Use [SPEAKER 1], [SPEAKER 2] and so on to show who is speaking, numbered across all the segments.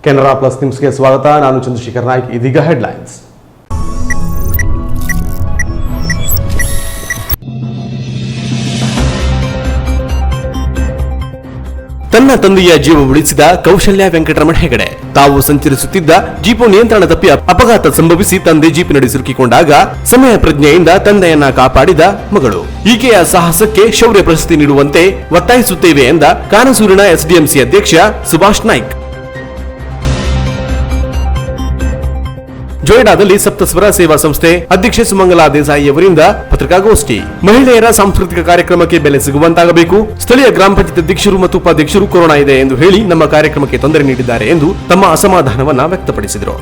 [SPEAKER 1] Canara plus ನ್ಯೂಸ್ಗೆ ಸ್ವಾಗತ. ನಾನು ಚಂದ್ರಶೇಖರ್ ನಾಯ್ಕ್. ಇದೀಗ ಹೆಡ್ಲೈನ್ಸ್. ತನ್ನ ತಂದೆಯ ಜೀವ ಉಳಿಸಿದ ಕೌಶಲ್ಯ ವೆಂಕಟರಮಣ ಹೆಗಡೆ. ತಾವು ಸಂಚರಿಸುತ್ತಿದ್ದ ಜೀಪು ನಿಯಂತ್ರಣ ತಪ್ಪಿ ಅಪಘಾತ ಸಂಭವಿಸಿ ತಂದೆ ಜೀಪಿನಡಿ ಸಿಲುಕಿಕೊಂಡಾಗ ಸಮಯ ಪ್ರಜ್ಞೆಯಿಂದ ತಂದೆಯನ್ನ ಕಾಪಾಡಿದ ಮಗಳು. ಈಕೆಯ ಸಾಹಸಕ್ಕೆ ಶೌರ್ಯ ಪ್ರಶಸ್ತಿ ನೀಡುವಂತೆ ಒತ್ತಾಯಿಸುತ್ತೇವೆ ಎಂದ ಕಾನಸೂರಿನ ಎಸ್ಡಿಎಂಸಿ ಅಧ್ಯಕ್ಷ ಸುಭಾಷ್ ನಾಯ್ಕ್. ಜೊಯ್ಡಾದಲ್ಲಿ ಸಪ್ತಸ್ವರ ಸೇವಾ ಸಂಸ್ಥೆ ಅಧ್ಯಕ್ಷೆ ಸುಮಂಗಲಾ ದೇಸಾಯಿ ಅವರಿಂದ ಪತ್ರಿಕಾಗೋಷ್ಠಿ. ಮಹಿಳೆಯರ ಸಾಂಸ್ಕೃತಿಕ ಕಾರ್ಯಕ್ರಮಕ್ಕೆ ಬೆಲೆ ಸಿಗುವಂತಾಗಬೇಕು. ಸ್ಥಳೀಯ ಗ್ರಾಮ ಪಂಚಾಯತ್ ಅಧ್ಯಕ್ಷರು ಮತ್ತು ಉಪಾಧ್ಯಕ್ಷರು ಕೊರೋನಾ ಇದೆ ಎಂದು ಹೇಳಿ ನಮ್ಮ ಕಾರ್ಯಕ್ರಮಕ್ಕೆ ತೊಂದರೆ ನೀಡಿದ್ದಾರೆ ಎಂದು ತಮ್ಮ ಅಸಮಾಧಾನವನ್ನ ವ್ಯಕ್ತಪಡಿಸಿದರು.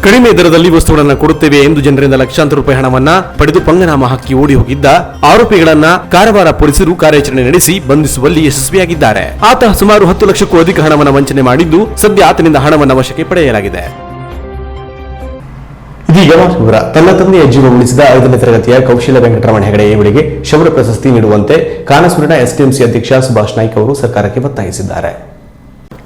[SPEAKER 1] ಕಡಿಮೆ ದರದಲ್ಲಿ ವಸ್ತುಗಳನ್ನು ಕೊಡುತ್ತೇವೆ ಎಂದು ಜನರಿಂದ ಲಕ್ಷಾಂತರ ರೂಪಾಯಿ ಹಣವನ್ನ ಪಡೆದು ಪಂಗನಾಮ ಹಾಕಿ ಓಡಿ ಹೋಗಿದ್ದ ಆರೋಪಿಗಳನ್ನ ಕಾರವಾರ ಪೊಲೀಸರು ಕಾರ್ಯಾಚರಣೆ ನಡೆಸಿ ಬಂಧಿಸುವಲ್ಲಿ ಯಶಸ್ವಿಯಾಗಿದ್ದಾರೆ. ಆತ ಸುಮಾರು 10 ಲಕ್ಷಕ್ಕೂ ಅಧಿಕ ಹಣವನ್ನು ವಂಚನೆ ಮಾಡಿದ್ದು ಸದ್ಯ ಆತನಿಂದ ಹಣವನ್ನು ವಶಕ್ಕೆ ಪಡೆಯಲಾಗಿದೆ. ಇದೀಗ ವಿವರ. ತನ್ನ ತಂದೆಯ ಜೀವ ಉಳಿಸಿದ 5ನೇ ತರಗತಿಯ ಕೌಶಲ್ಯ ವೆಂಕಟರಮಣ ಹೆಗಡೆ ಇವಳಿಗೆ ಶೌರ್ಯ ಪ್ರಶಸ್ತಿ ನೀಡುವಂತೆ ಕಾನಸೂರಿನ ಎಸ್ಡಿಎಂಸಿ ಅಧ್ಯಕ್ಷ ಸುಭಾಷ್ ನಾಯ್ಕ್ ಅವರು ಸರ್ಕಾರಕ್ಕೆ ಒತ್ತಾಯಿಸಿದ್ದಾರೆ.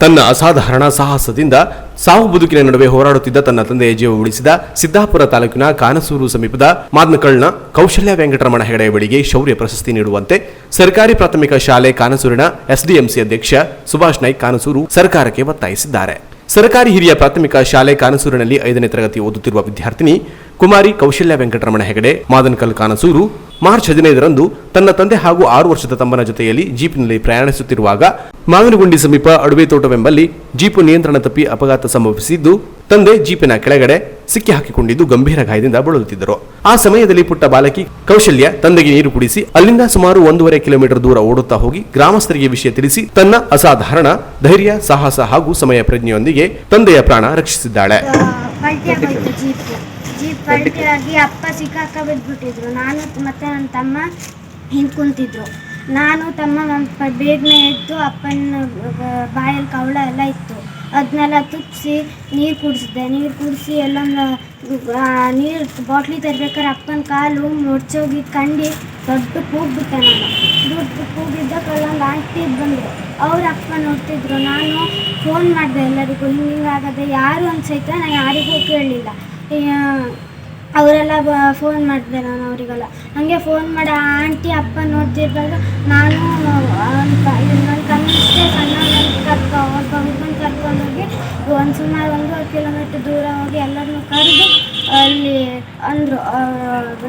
[SPEAKER 1] ತನ್ನ ಅಸಾಧಾರಣ ಸಾಹಸದಿಂದ ಸಾವು ಬದುಕಿನ ನಡುವೆ ಹೋರಾಡುತ್ತಿದ್ದ ತನ್ನ ತಂದೆಯ ಜೀವ ಉಳಿಸಿದ ಸಿದ್ದಾಪುರ ತಾಲೂಕಿನ ಕಾನಸೂರು ಸಮೀಪದ ಮಾದ್ನಕಳ್ನ ಕೌಶಲ್ಯ ವೆಂಕಟರಮಣ ಹೆಗಡೆ ಬಳಿಗೆ ಶೌರ್ಯ ಪ್ರಶಸ್ತಿ ನೀಡುವಂತೆ ಸರ್ಕಾರಿ ಪ್ರಾಥಮಿಕ ಶಾಲೆ ಕಾನಸೂರಿನ ಎಸ್ಡಿಎಂಸಿ ಅಧ್ಯಕ್ಷ ಸುಭಾಷ್ ನಾಯ್ಕ್ ಕಾನಸೂರು ಸರ್ಕಾರಕ್ಕೆ ಒತ್ತಾಯಿಸಿದ್ದಾರೆ. ಸರ್ಕಾರಿ ಹಿರಿಯ ಪ್ರಾಥಮಿಕ ಶಾಲೆ ಕಾನಸೂರಿನಲ್ಲಿ 5ನೇ ತರಗತಿ ಓದುತ್ತಿರುವ ವಿದ್ಯಾರ್ಥಿನಿ ಕುಮಾರಿ ಕೌಶಲ್ಯ ವೆಂಕಟರಮಣ ಹೆಗಡೆ ಮಾದನಕಲ್ ಕಾನಸೂರು ಮಾರ್ಚ್ 15ರಂದು ತನ್ನ ತಂದೆ ಹಾಗೂ 6 ವರ್ಷದ ತಮ್ಮನ ಜೊತೆಯಲ್ಲಿ ಜೀಪಿನಲ್ಲಿ ಪ್ರಯಾಣಿಸುತ್ತಿರುವಾಗ ಮಾವಿನಗುಂಡಿ ಸಮೀಪ ಅಡುವೆ ತೋಟವೆಂಬಲ್ಲಿ ಜೀಪು ನಿಯಂತ್ರಣ ತಪ್ಪಿ ಅಪಘಾತ ಸಂಭವಿಸಿದ್ದು ತಂದೆ ಜೀಪಿನ ಕೆಳಗಡೆ ಸಿಕ್ಕಿ ಹಾಕಿಕೊಂಡಿದ್ದು ಗಂಭೀರ ಗಾಯದಿಂದ ಬಳಲುತ್ತಿದ್ದರು. ಆ ಸಮಯದಲ್ಲಿ ಪುಟ್ಟ ಬಾಲಕಿ ಕೌಶಲ್ಯ ತಂದೆಗೆ ನೀರು ಕುಡಿಸಿ ಅಲ್ಲಿಂದ ಸುಮಾರು 1.5 ಕಿಲೋಮೀಟರ್ ದೂರ ಓಡುತ್ತಾ ಹೋಗಿ ಗ್ರಾಮಸ್ಥರಿಗೆ ವಿಷಯ ತಿಳಿಸಿ ತನ್ನ ಅಸಾಧಾರಣ ಧೈರ್ಯ, ಸಾಹಸ ಹಾಗೂ ಸಮಯ ಪ್ರಜ್ಞೆಯೊಂದಿಗೆ ತಂದೆಯ ಪ್ರಾಣ ರಕ್ಷಿಸಿದ್ದಾಳೆ.
[SPEAKER 2] ಜೀಪ್ ಪಲ್ಟಿಯಾಗಿ ಅಪ್ಪ ಸಿಕ್ಕಾಕ ಬಿದ್ದುಬಿಟ್ಟಿದ್ರು. ನಾನು ಮತ್ತೆ ನನ್ನ ತಮ್ಮ ಹಿಂದೆ ಕುಂತಿದ್ರು. ನಾನು ತಮ್ಮ ಬೇಗನೆ ಎದ್ದು ಅಪ್ಪನ ಬಾಯಲ್ಲಿ ಕವಳ ಎಲ್ಲ ಇತ್ತು, ಅದನ್ನೆಲ್ಲ ತುಪ್ಪಿಸಿ ನೀರು ಕುಡಿಸಿದ್ದೆ. ನೀರು ಕುಡಿಸಿ ಎಲ್ಲ ನೀರು ಬಾಟ್ಲಿ ತರ್ಬೇಕಾದ್ರೆ ಅಪ್ಪನ ಕಾಲು ಮುಡ್ಚೋಗಿ ಕಂಡು ದೊಡ್ಡ ಕೂಗ್ಬಿಟ್ಟೆ. ನಾನು ದೊಡ್ಡ ಕೂಗಿದ್ದ ಕಲ್ಲೊಂದು ಆಂಟಿ ಬಂದರು. ಅವ್ರ ಅಪ್ಪ ನೋಡ್ತಿದ್ರು. ನಾನು ಫೋನ್ ಮಾಡಿದೆ ಎಲ್ಲರಿಗೂ, ಹಿಂಗಾಗದೆ ಯಾರು ಅನ್ಸೈತ. ನಾನು ಯಾರಿಗೂ ಕೇಳಲಿಲ್ಲ. ಅವರೆಲ್ಲ ಫೋನ್ ಮಾಡಿದೆ ನಾನು ಅವರಿಗೆಲ್ಲ. ಹಾಗೆ ಫೋನ್ ಮಾಡಿ ಆ ಆಂಟಿ ಅಪ್ಪ ನೋಡ್ತಿದ್ದಾಗ ನಾನು ನನ್ನ ಕಣ್ಣಿಷ್ಟೇ ಸಣ್ಣ ಒಬ್ಬ ಹುಡುಗನ ಕರ್ಕೊಂಡೋಗಿ ಸುಮಾರು 1.5 ಕಿಲೋಮೀಟರ್ ದೂರ ಹೋಗಿ ಎಲ್ಲರನ್ನೂ ಕರೆದು ಅಲ್ಲಿ ಅಂದರು.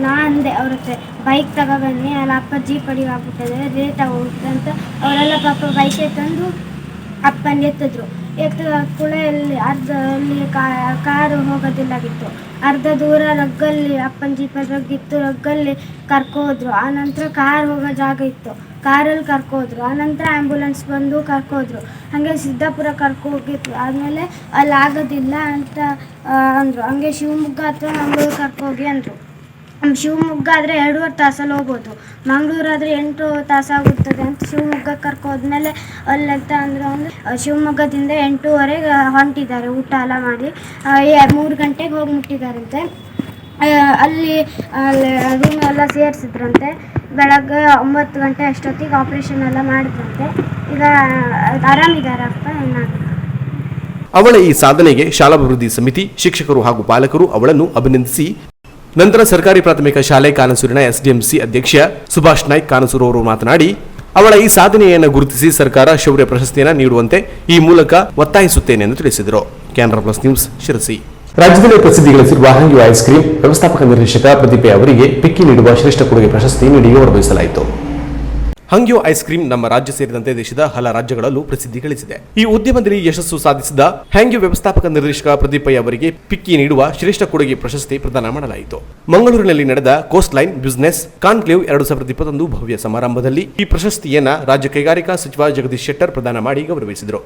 [SPEAKER 2] ನಾ ಅಂದೆ ಅವ್ರ ಹತ್ರ ಬೈಕ್ ತಗೊಬನ್ನಿ, ಅಲ್ಲಿ ಅಪ್ಪ ಜೀಪ್ ಅಡಿಗೆ ಆಗ್ಬಿಟ್ಟಿದೆ, ಲೇಟಾಗಿ ಹೋಗುತ್ತೆ ಅಂತ. ಅವರೆಲ್ಲ ಪಾಪ ಬೈಕೆ ತಂದು ಅಪ್ಪನ ಎತ್ತಿದ್ರು. ಎತ್ತಿದ ಕೂಡ ಅಲ್ಲಿ ಕಾರು ಹೋಗೋದಿಲ್ಲಾಗಿತ್ತು. ಅರ್ಧ ದೂರ ರಗ್ಗಲ್ಲಿ ಅಪ್ಪನ ಜೀಪಲ್ಲಿ ರಗ್ಗಿತ್ತು, ರಗ್ಗಲ್ಲಿ ಕರ್ಕೋದ್ರು. ಆನಂತರ ಕಾರ್ ಹೋಗೋ ಜಾಗ ಇತ್ತು, ಕಾರಲ್ಲಿ ಕರ್ಕೋದ್ರು. ಆನಂತರ ಆ್ಯಂಬುಲೆನ್ಸ್ ಬಂದು ಕರ್ಕೋದ್ರು. ಹಾಗೆ ಸಿದ್ದಾಪುರ ಕರ್ಕೋಗಿತ್ತು. ಆದಮೇಲೆ ಅಲ್ಲಿ ಆಗೋದಿಲ್ಲ ಅಂತ ಅಂದರು. ಹಂಗೆ ಶಿವಮೊಗ್ಗ ಅಥವಾ ಮಂಗಳೂರು ಕರ್ಕೋಗಿ ಅಂದರು. ಶಿವಮೊಗ್ಗ ಆದರೆ 2.5 ತಾಸಲ್ಲಿ ಹೋಗ್ಬೋದು, ಮಂಗಳೂರಾದರೆ 8 ತಾಸಾಗುತ್ತದೆ ಅಂತ ಶಿವಮೊಗ್ಗಕ್ಕೆ ಕರ್ಕೋದ್ಮೇಲೆ ಅಲ್ಲೆಂತ ಅಂದರು ಅಂದರೆ ಶಿವಮೊಗ್ಗದಿಂದ 8:30ಗೆ ಹೊಂಟಿದ್ದಾರೆ ಊಟ ಎಲ್ಲ ಮಾಡಿ. 3 ಗಂಟೆಗೆ ಹೋಗಿ ಮುಟ್ಟಿದ್ದಾರಂತೆ. ಅಲ್ಲಿ ರೂಮ್ ಎಲ್ಲ ಸೇರಿಸಿದ್ರಂತೆ. ಬೆಳಗ್ಗೆ 9 ಗಂಟೆ ಅಷ್ಟೊತ್ತಿಗೆ ಆಪ್ರೇಷನ್ ಎಲ್ಲ ಮಾಡಿದ್ರಂತೆ. ಈಗ ಆರಾಮಿದ್ದಾರಪ್ಪ.
[SPEAKER 1] ಅವಳ ಈ ಸಾಧನೆಗೆ ಶಾಲಾಭಿವೃದ್ಧಿ ಸಮಿತಿ, ಶಿಕ್ಷಕರು ಹಾಗೂ ಪಾಲಕರು ಅವಳನ್ನು ಅಭಿನಂದಿಸಿ ನಂತರ ಸರ್ಕಾರಿ ಪ್ರಾಥಮಿಕ ಶಾಲೆ ಕಾನಸೂರಿನ ಎಸ್ಡಿಎಂಸಿ ಅಧ್ಯಕ್ಷ ಸುಭಾಷ್ ನಾಯ್ಕ್ ಕಾನಸೂರು ಅವರು ಮಾತನಾಡಿ ಅವಳ ಈ ಸಾಧನೆಯನ್ನು ಗುರುತಿಸಿ ಸರ್ಕಾರ ಶೌರ್ಯ ಪ್ರಶಸ್ತಿಯನ್ನು ನೀಡುವಂತೆ ಈ ಮೂಲಕ ಒತ್ತಾಯಿಸುತ್ತೇನೆ ಎಂದು ತಿಳಿಸಿದರು. Canara plus news, Sirsi. ರಾಜ್ಯದಲ್ಲಿ ಪ್ರಸಿದ್ಧಿ ಗಳಿಸಿರುವ ಹಂಗ್ಯೂ ಐಸ್ ಕ್ರೀಮ್ ವ್ಯವಸ್ಥಾಪಕ ನಿರ್ದೇಶಕ ಪ್ರದೀಪೆ ಅವರಿಗೆ ಪಿಕ್ಕಿ ನೀಡುವ ಶ್ರೇಷ್ಠ ಕೊಡುಗೆ ಪ್ರಶಸ್ತಿ ನೀಡಿ ಗೌರವಿಸಲಾಯಿತು. ಹಂಗ್ಯೂ ಐಸ್ ಕ್ರೀಮ್ ನಮ್ಮ ರಾಜ್ಯ ಸೇರಿದಂತೆ ದೇಶದ ಹಲ ರಾಜ್ಯಗಳಲ್ಲೂ ಪ್ರಸಿದ್ಧಿ ಗಳಿಸಿದೆ. ಈ ಉದ್ಯಮದಲ್ಲಿ ಯಶಸ್ಸು ಸಾಧಿಸಿದ ಹ್ಯಾಂಗ್ಯೂ ವ್ಯವಸ್ಥಾಪಕ ನಿರ್ದೇಶಕ ಪ್ರದೀಪಯ್ಯ ಅವರಿಗೆ ಪಿಕ್ಕಿ ನೀಡುವ ಶ್ರೇಷ್ಠ ಕೊಡುಗೆ ಪ್ರಶಸ್ತಿ ಪ್ರದಾನ ಮಾಡಲಾಯಿತು. ಮಂಗಳೂರಿನಲ್ಲಿ ನಡೆದ ಕೋಸ್ಟ್ ಲೈನ್ ಬಿಸಿನೆಸ್ ಕಾನ್ಕ್ಲೇವ್ 2021 ಭವ್ಯ ಸಮಾರಂಭದಲ್ಲಿ ಈ ಪ್ರಶಸ್ತಿಯನ್ನ ರಾಜ್ಯ ಕೈಗಾರಿಕಾ ಸಚಿವ ಜಗದೀಶ್ ಶೆಟ್ಟರ್ ಪ್ರದಾನ ಮಾಡಿ ಗೌರವಿಸಿದರು.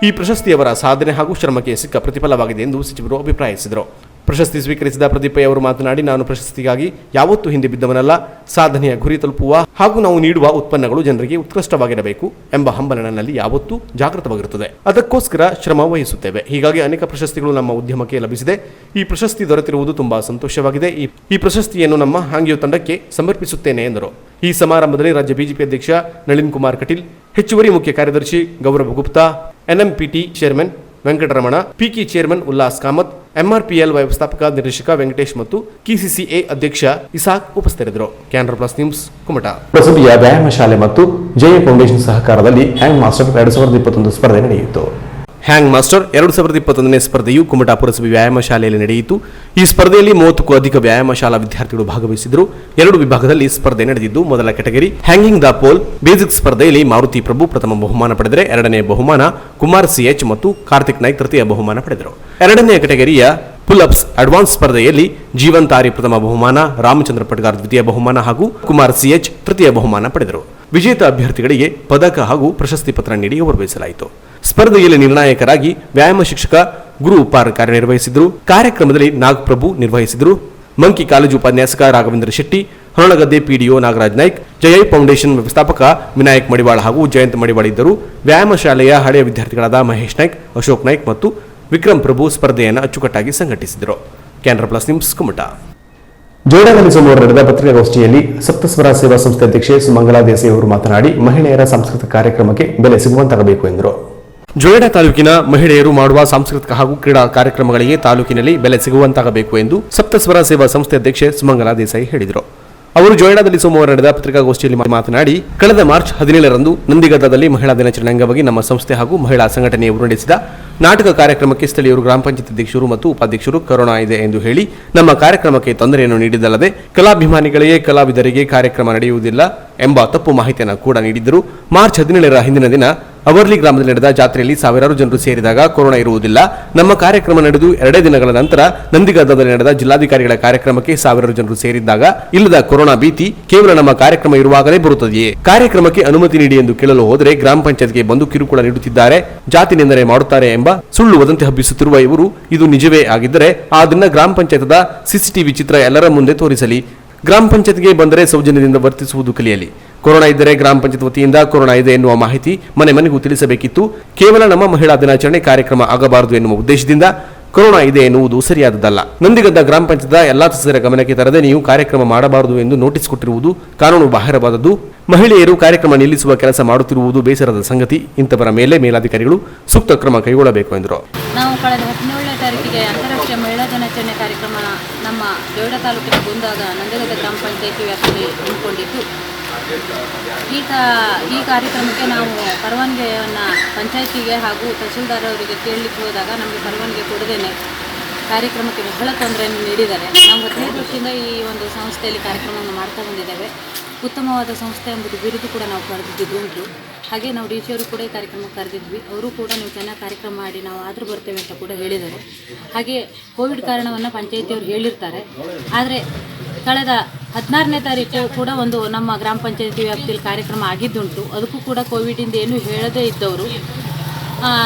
[SPEAKER 1] ಈ ಪ್ರಶಸ್ತಿ ಅವರ ಸಾಧನೆ ಹಾಗೂ ಶ್ರಮಕ್ಕೆ ಸಿಕ್ಕ ಪ್ರತಿಫಲವಾಗಿದೆ ಎಂದು ಸಚಿವರು ಅಭಿಪ್ರಾಯಿಸಿದರು. ಪ್ರಶಸ್ತಿ ಸ್ವೀಕರಿಸಿದ ಪ್ರದೀಪ್ ಪೈ ಅವರು ಮಾತನಾಡಿ, ನಾನು ಪ್ರಶಸ್ತಿಗಾಗಿ ಯಾವತ್ತೂ ಹಿಂದೆ ಬಿದ್ದವನಲ್ಲ. ಸಾಧನೆಯ ಗುರಿ ತಲುಪುವ ಹಾಗೂ ನಾವು ನೀಡುವ ಉತ್ಪನ್ನಗಳು ಜನರಿಗೆ ಉತ್ಕೃಷ್ಟವಾಗಿರಬೇಕು ಎಂಬ ಹಂಬಲ ನನ್ನಲ್ಲಿ ಯಾವತ್ತೂ ಜಾಗೃತವಾಗಿರುತ್ತದೆ. ಅದಕ್ಕೋಸ್ಕರ ಶ್ರಮ ವಹಿಸುತ್ತೇವೆ. ಹೀಗಾಗಿ ಅನೇಕ ಪ್ರಶಸ್ತಿಗಳು ನಮ್ಮ ಉದ್ಯಮಕ್ಕೆ ಲಭಿಸಿದೆ. ಈ ಪ್ರಶಸ್ತಿ ದೊರೆತಿರುವುದು ತುಂಬಾ ಸಂತೋಷವಾಗಿದೆ. ಈ ಪ್ರಶಸ್ತಿಯನ್ನು ನಮ್ಮ ಹಾಂಗ್ಯೋ ತಂಡಕ್ಕೆ ಸಮರ್ಪಿಸುತ್ತೇನೆ ಎಂದರು. ಈ ಸಮಾರಂಭದಲ್ಲಿ ರಾಜ್ಯ ಬಿಜೆಪಿ ಅಧ್ಯಕ್ಷ ನಳಿನ್ ಕುಮಾರ್ ಕಟೀಲ್, ಹೆಚ್ಚುವರಿ ಮುಖ್ಯ ಕಾರ್ಯದರ್ಶಿ ಗೌರವ್ ಗುಪ್ತಾ, ಎನ್ಎಂಪಿಟಿ ಚೇರ್ಮನ್ ವೆಂಕಟರಮಣ, ಪಿಕಿ ಚೇರ್ಮನ್ ಉಲ್ಲಾಸ್ ಕಾಮತ್, ಎಂಆರ್ಪಿಎಲ್ ವ್ಯವಸ್ಥಾಪಕ ನಿರ್ದೇಶಕ ವೆಂಕಟೇಶ್ ಮತ್ತು ಕೆಸಿಸಿಎ ಅಧ್ಯಕ್ಷ ಇಸಾಕ್ ಉಪಸ್ಥಿತರಿದ್ದರು. Canara plus news, Kumta. ಪುರಸಭೆಯ ವ್ಯಾಯಾಮ ಶಾಲೆ ಮತ್ತು ಜಯ ಫೌಂಡೇಶನ್ ಸಹಕಾರದಲ್ಲಿ ಹ್ಯಾಂಗ್ ಮಾಸ್ಟರ್ 2021 ಸ್ಪರ್ಧೆ ನಡೆಯಿತು. ಹ್ಯಾಂಗ್ ಮಾಸ್ಟರ್ 2021ನೇ ಸ್ಪರ್ಧೆಯು ಕುಮಟಾ ಪುರಸಭೆ ವ್ಯಾಯಾಮ ಶಾಲೆಯಲ್ಲಿ ನಡೆಯಿತು. ಈ ಸ್ಪರ್ಧೆಯಲ್ಲಿ 30ಕ್ಕೂ ಅಧಿಕ ವ್ಯಾಯಾಮ ಶಾಲಾ ವಿದ್ಯಾರ್ಥಿಗಳು ಭಾಗವಹಿಸಿದರು. 2 ವಿಭಾಗದಲ್ಲಿ ಸ್ಪರ್ಧೆ ನಡೆದಿದ್ದು, ಮೊದಲ category hanging the pole basic ಸ್ಪರ್ಧೆಯಲ್ಲಿ ಮಾರುತಿ ಪ್ರಭು ಪ್ರಥಮ ಬಹುಮಾನ ಪಡೆದರೆ, ಎರಡನೇ ಬಹುಮಾನ ಕುಮಾರ್ ಸಿಎಚ್ ಮತ್ತು ಕಾರ್ತಿಕ್ ನಾಯ್ಕ್ ತೃತೀಯ ಬಹುಮಾನ ಪಡೆದರು. ಎರಡನೇ ಕೆಟಗರಿಯ ಪುಲ್ ಅಪ್ಸ್ ಅಡ್ವಾನ್ಸ್ ಸ್ಪರ್ಧೆಯಲ್ಲಿ ಜೀವನ್ ತಾರಿ ಪ್ರಥಮ ಬಹುಮಾನ, ರಾಮಚಂದ್ರ ಪಟ್ಗಾರ್ ದ್ವಿತೀಯ ಬಹುಮಾನ ಹಾಗೂ ಕುಮಾರ್ ಸಿಎಚ್ ತೃತೀಯ ಬಹುಮಾನ ಪಡೆದರು. ವಿಜೇತ ಅಭ್ಯರ್ಥಿಗಳಿಗೆ ಪದಕ ಹಾಗೂ ಪ್ರಶಸ್ತಿ ಪತ್ರ ನೀಡಿ ಗೌರವಿಸಲಾಯಿತು. ಸ್ಪರ್ಧೆಯಲ್ಲಿ ನಿರ್ಣಾಯಕರಾಗಿ ವ್ಯಾಯಾಮ ಶಿಕ್ಷಕ ಗುರು ಉಪ್ಪಾರ್ ಕಾರ್ಯನಿರ್ವಹಿಸಿದರು. ಕಾರ್ಯಕ್ರಮದಲ್ಲಿ ನಾಗಪ್ರಭು ನಿರ್ವಹಿಸಿದರು. ಮಂಕಿ ಕಾಲೇಜು ಉಪನ್ಯಾಸಕ ರಾಘವೇಂದ್ರ ಶೆಟ್ಟಿ, ಹೊರಳಗದ್ದೆ ಪಿಡಿಒ ನಾಗರಾಜ್ ನಾಯ್ಕ್, ಜಯ ಫೌಂಡೇಶನ್ ವ್ಯವಸ್ಥಾಪಕ ವಿನಾಯಕ್ ಮಡಿವಾಳ ಹಾಗೂ ಜಯಂತ್ ಮಡಿವಾಳ ಇದ್ದರು. ವ್ಯಾಯಾಮ ಶಾಲೆಯ ಹಳೆಯ ವಿದ್ಯಾರ್ಥಿಗಳಾದ ಮಹೇಶ್ ನಾಯ್ಕ್, ಅಶೋಕ್ ನಾಯ್ಕ್ ಮತ್ತು ವಿಕ್ರಮ್ ಪ್ರಭು ಸ್ಪರ್ಧೆಯನ್ನು ಅಚ್ಚುಕಟ್ಟಾಗಿ ಸಂಘಟಿಸಿದರು. Canara plus news, Kumta. ಜೋಡಾದಲ್ಲಿ ಸೋಮವಾರ ನಡೆದ ಪತ್ರಿಕಾಗೋಷ್ಠಿಯಲ್ಲಿ ಸಪ್ತಸ್ವರ ಸೇವಾ ಸಂಸ್ಥೆ ಅಧ್ಯಕ್ಷೆ ಸುಮಂಗಲಾ ದೇಸಾಯಿ ಅವರು ಮಾತನಾಡಿ, ಮಹಿಳೆಯರ ಸಾಂಸ್ಕೃತಿಕ ಕಾರ್ಯಕ್ರಮಕ್ಕೆ ಬೆಲೆ ಸಿಗುವಂತಾಗಬೇಕು ಎಂದರು. ಜೋಯಿಡಾ ತಾಲೂಕಿನ ಮಹಿಳೆಯರು ಮಾಡುವ ಸಾಂಸ್ಕೃತಿಕ ಹಾಗೂ ಕ್ರೀಡಾ ಕಾರ್ಯಕ್ರಮಗಳಿಗೆ ತಾಲೂಕಿನಲ್ಲಿ ಬೆಲೆ ಸಿಗುವಂತಾಗಬೇಕು ಎಂದು ಸಪ್ತಸ್ವರ ಸೇವಾ ಸಂಸ್ಥೆ ಅಧ್ಯಕ್ಷೆ ಸುಮಂಗಲಾ ದೇಸಾಯಿ ಹೇಳಿದರು. ಅವರು ಜೋಯಿಡಾದಲ್ಲಿ ಸೋಮವಾರ ನಡೆದ ಪತ್ರಿಕಾಗೋಷ್ಠಿಯಲ್ಲಿ ಮಾತನಾಡಿ, ಕಳೆದ ಮಾರ್ಚ್ 17ರಂದು ನಂದಿಗದ್ದದಲ್ಲಿ ಮಹಿಳಾ ದಿನಾಚರಣೆ ಅಂಗವಾಗಿ ನಮ್ಮ ಸಂಸ್ಥೆ ಹಾಗೂ ಮಹಿಳಾ ಸಂಘಟನೆಯವರು ನಡೆಸಿದ ನಾಟಕ ಕಾರ್ಯಕ್ರಮಕ್ಕೆ ಸ್ಥಳೀಯರು ಗ್ರಾಮ ಪಂಚಾಯತ್ ಅಧ್ಯಕ್ಷರು ಮತ್ತು ಉಪಾಧ್ಯಕ್ಷರು ಕೊರೋನಾ ಇದೆ ಎಂದು ಹೇಳಿ ನಮ್ಮ ಕಾರ್ಯಕ್ರಮಕ್ಕೆ ತೊಂದರೆಯನ್ನು ನೀಡಿದ್ದಲ್ಲದೆ ಕಲಾಭಿಮಾನಿಗಳಿಗೆ ಕಲಾವಿದರಿಗೆ ಕಾರ್ಯಕ್ರಮ ನಡೆಯುವುದಿಲ್ಲ ಎಂಬ ತಪ್ಪು ಮಾಹಿತಿಯನ್ನು ಕೂಡ ನೀಡಿದ್ದರು. ಮಾರ್ಚ್ 17ರ ಹಿಂದಿನ ದಿನ ಅವರ್ಲಿ ಗ್ರಾಮದಲ್ಲಿ ನಡೆದ ಜಾತ್ರೆಯಲ್ಲಿ ಸಾವಿರಾರು ಜನರು ಸೇರಿದಾಗ ಕೊರೋನಾ ಇರುವುದಿಲ್ಲ. ನಮ್ಮ ಕಾರ್ಯಕ್ರಮ ನಡೆದು 2 ದಿನಗಳ ನಂತರ ನಂದಿಗದ್ದದಲ್ಲಿ ನಡೆದ ಜಿಲ್ಲಾಧಿಕಾರಿಗಳ ಕಾರ್ಯಕ್ರಮಕ್ಕೆ ಸಾವಿರಾರು ಜನರು ಸೇರಿದ್ದಾಗ ಇಲ್ಲದ ಕೊರೋನಾ ಭೀತಿ ಕೇವಲ ನಮ್ಮ ಕಾರ್ಯಕ್ರಮ ಇರುವಾಗಲೇ ಬರುತ್ತದೆಯೇ? ಕಾರ್ಯಕ್ರಮಕ್ಕೆ ಅನುಮತಿ ನೀಡಿ ಎಂದು ಕೇಳಲು ಹೋದರೆ ಗ್ರಾಮ ಪಂಚಾಯತ್ಗೆ ಬಂದು ಕಿರುಕುಳ ನೀಡುತ್ತಿದ್ದಾರೆ, ಜಾತಿ ನಿಂದನೆ ಮಾಡುತ್ತಾರೆ ಎಂಬ ಸುಳ್ಳು ವದಂತಿ ಹಬ್ಬಿಸುತ್ತಿರುವ ಇವರು ಇದು ನಿಜವೇ ಆಗಿದ್ದರೆ ಆ ದಿನ ಗ್ರಾಮ ಪಂಚಾಯತ್ದ ಸಿಸಿಟಿವಿ ಚಿತ್ರ ಎಲ್ಲರ ಮುಂದೆ ತೋರಿಸಲಿ. ಗ್ರಾಮ ಪಂಚಾಯತ್ಗೆ ಬಂದರೆ ಸೌಜನ್ಯದಿಂದ ವರ್ತಿಸುವುದು ಕಲಿಯಲಿ. ಕೊರೋನಾ ಇದ್ದರೆ ಗ್ರಾಮ ಪಂಚಾಯತ್ ವತಿಯಿಂದ ಕೊರೋನಾ ಇದೆ ಎನ್ನುವ ಮಾಹಿತಿ ಮನೆ ಮನೆಗೂ ತಿಳಿಸಬೇಕಿತ್ತು. ಕೇವಲ ನಮ್ಮ ಮಹಿಳಾ ದಿನಾಚರಣೆ ಕಾರ್ಯಕ್ರಮ ಆಗಬಾರದು ಎನ್ನುವ ಉದ್ದೇಶದಿಂದ ಕೊರೋನಾ ಇದೆ ಎನ್ನುವುದು ಸರಿಯಾದದ್ದಲ್ಲ. ನಂದಿಗದ್ದ ಗ್ರಾಮ ಪಂಚಾಯತ್ನ ಎಲ್ಲಾ ಸದಸ್ಯರ ಗಮನಕ್ಕೆ ತರದೆ ನೀವು ಕಾರ್ಯಕ್ರಮ ಮಾಡಬಾರದು ಎಂದು ನೋಟಿಸ್ ಕೊಟ್ಟಿರುವುದು ಕಾನೂನು ಬಾಹಿರವಾದದ್ದು. ಮಹಿಳೆಯರು ಕಾರ್ಯಕ್ರಮ ನಿಲ್ಲಿಸುವ ಕೆಲಸ ಮಾಡುತ್ತಿರುವುದು ಬೇಸರದ ಸಂಗತಿ. ಇಂಥವರ ಮೇಲೆ ಮೇಲಾಧಿಕಾರಿಗಳು ಸೂಕ್ತ ಕ್ರಮ ಕೈಗೊಳ್ಳಬೇಕು ಎಂದರು.
[SPEAKER 3] ನಾವು ಕಳೆದ 17ನೇ ತಾರೀಕಿಗೆ ಅಂತಾರಾಷ್ಟ್ರೀಯ ಮಹಿಳಾ ದಿನಾಚರಣೆ ಕಾರ್ಯಕ್ರಮ ನಮ್ಮ ಜೋಯಿಡಾ ತಾಲೂಕಿನ ಗುಂದಾಗ ನಂದಿಗದ್ದ ಗ್ರಾಮ ಪಂಚಾಯತಿ ವ್ಯಾಪ್ತಿಯಲ್ಲಿ ಹಮ್ಮಿಕೊಂಡಿದ್ದು, ಈ ಕಾರ್ಯಕ್ರಮಕ್ಕೆ ನಾವು ಪರವಾನಗಿಯನ್ನು ಪಂಚಾಯತಿಗೆ ಹಾಗೂ ತಹಸೀಲ್ದಾರ್ ಅವರಿಗೆ ಕೇಳಲಿಕ್ಕೆ ಹೋದಾಗ ನಮಗೆ ಪರವಾನಗಿ ಕೊಡದೇನೆ ಕಾರ್ಯಕ್ರಮಕ್ಕೆ ಬಹಳ ತೊಂದರೆಯನ್ನು ನೀಡಿದ್ದಾರೆ. ನಾವು 15 ವರ್ಷದಿಂದ ಈ ಒಂದು ಸಂಸ್ಥೆಯಲ್ಲಿ ಕಾರ್ಯಕ್ರಮವನ್ನು ಮಾಡ್ತಾ ಬಂದಿದ್ದೇವೆ. ಉತ್ತಮವಾದ ಸಂಸ್ಥೆ ಎಂಬುದು ಬಿರುದು ಕೂಡ ನಾವು ಪಡೆದಿದ್ದು ಉಂಟು. ಹಾಗೆ ನಾವು ಡಿ ಸಿ ಅವರು ಕೂಡ ಈ ಕಾರ್ಯಕ್ರಮಕ್ಕೆ ಕರೆದಿದ್ವಿ. ಅವರು ಕೂಡ ನೀವು ಚೆನ್ನಾಗಿ ಕಾರ್ಯಕ್ರಮ ಮಾಡಿ ನಾವು ಆದರೂ ಬರ್ತೇವೆ ಅಂತ ಕೂಡ ಹೇಳಿದರು. ಹಾಗೆ ಕೋವಿಡ್ ಕಾರಣವನ್ನು ಪಂಚಾಯತಿಯವರು ಹೇಳಿರ್ತಾರೆ. ಆದರೆ ಕಳೆದ 16ನೇ ತಾರೀಕು ಕೂಡ ಒಂದು ನಮ್ಮ ಗ್ರಾಮ ಪಂಚಾಯತಿ ವ್ಯಾಪ್ತಿಯಲ್ಲಿ ಕಾರ್ಯಕ್ರಮ ಆಗಿದ್ದುಂಟು. ಅದಕ್ಕೂ ಕೂಡ ಕೋವಿಡಿಂದ ಏನೂ ಹೇಳದೇ ಇದ್ದವರು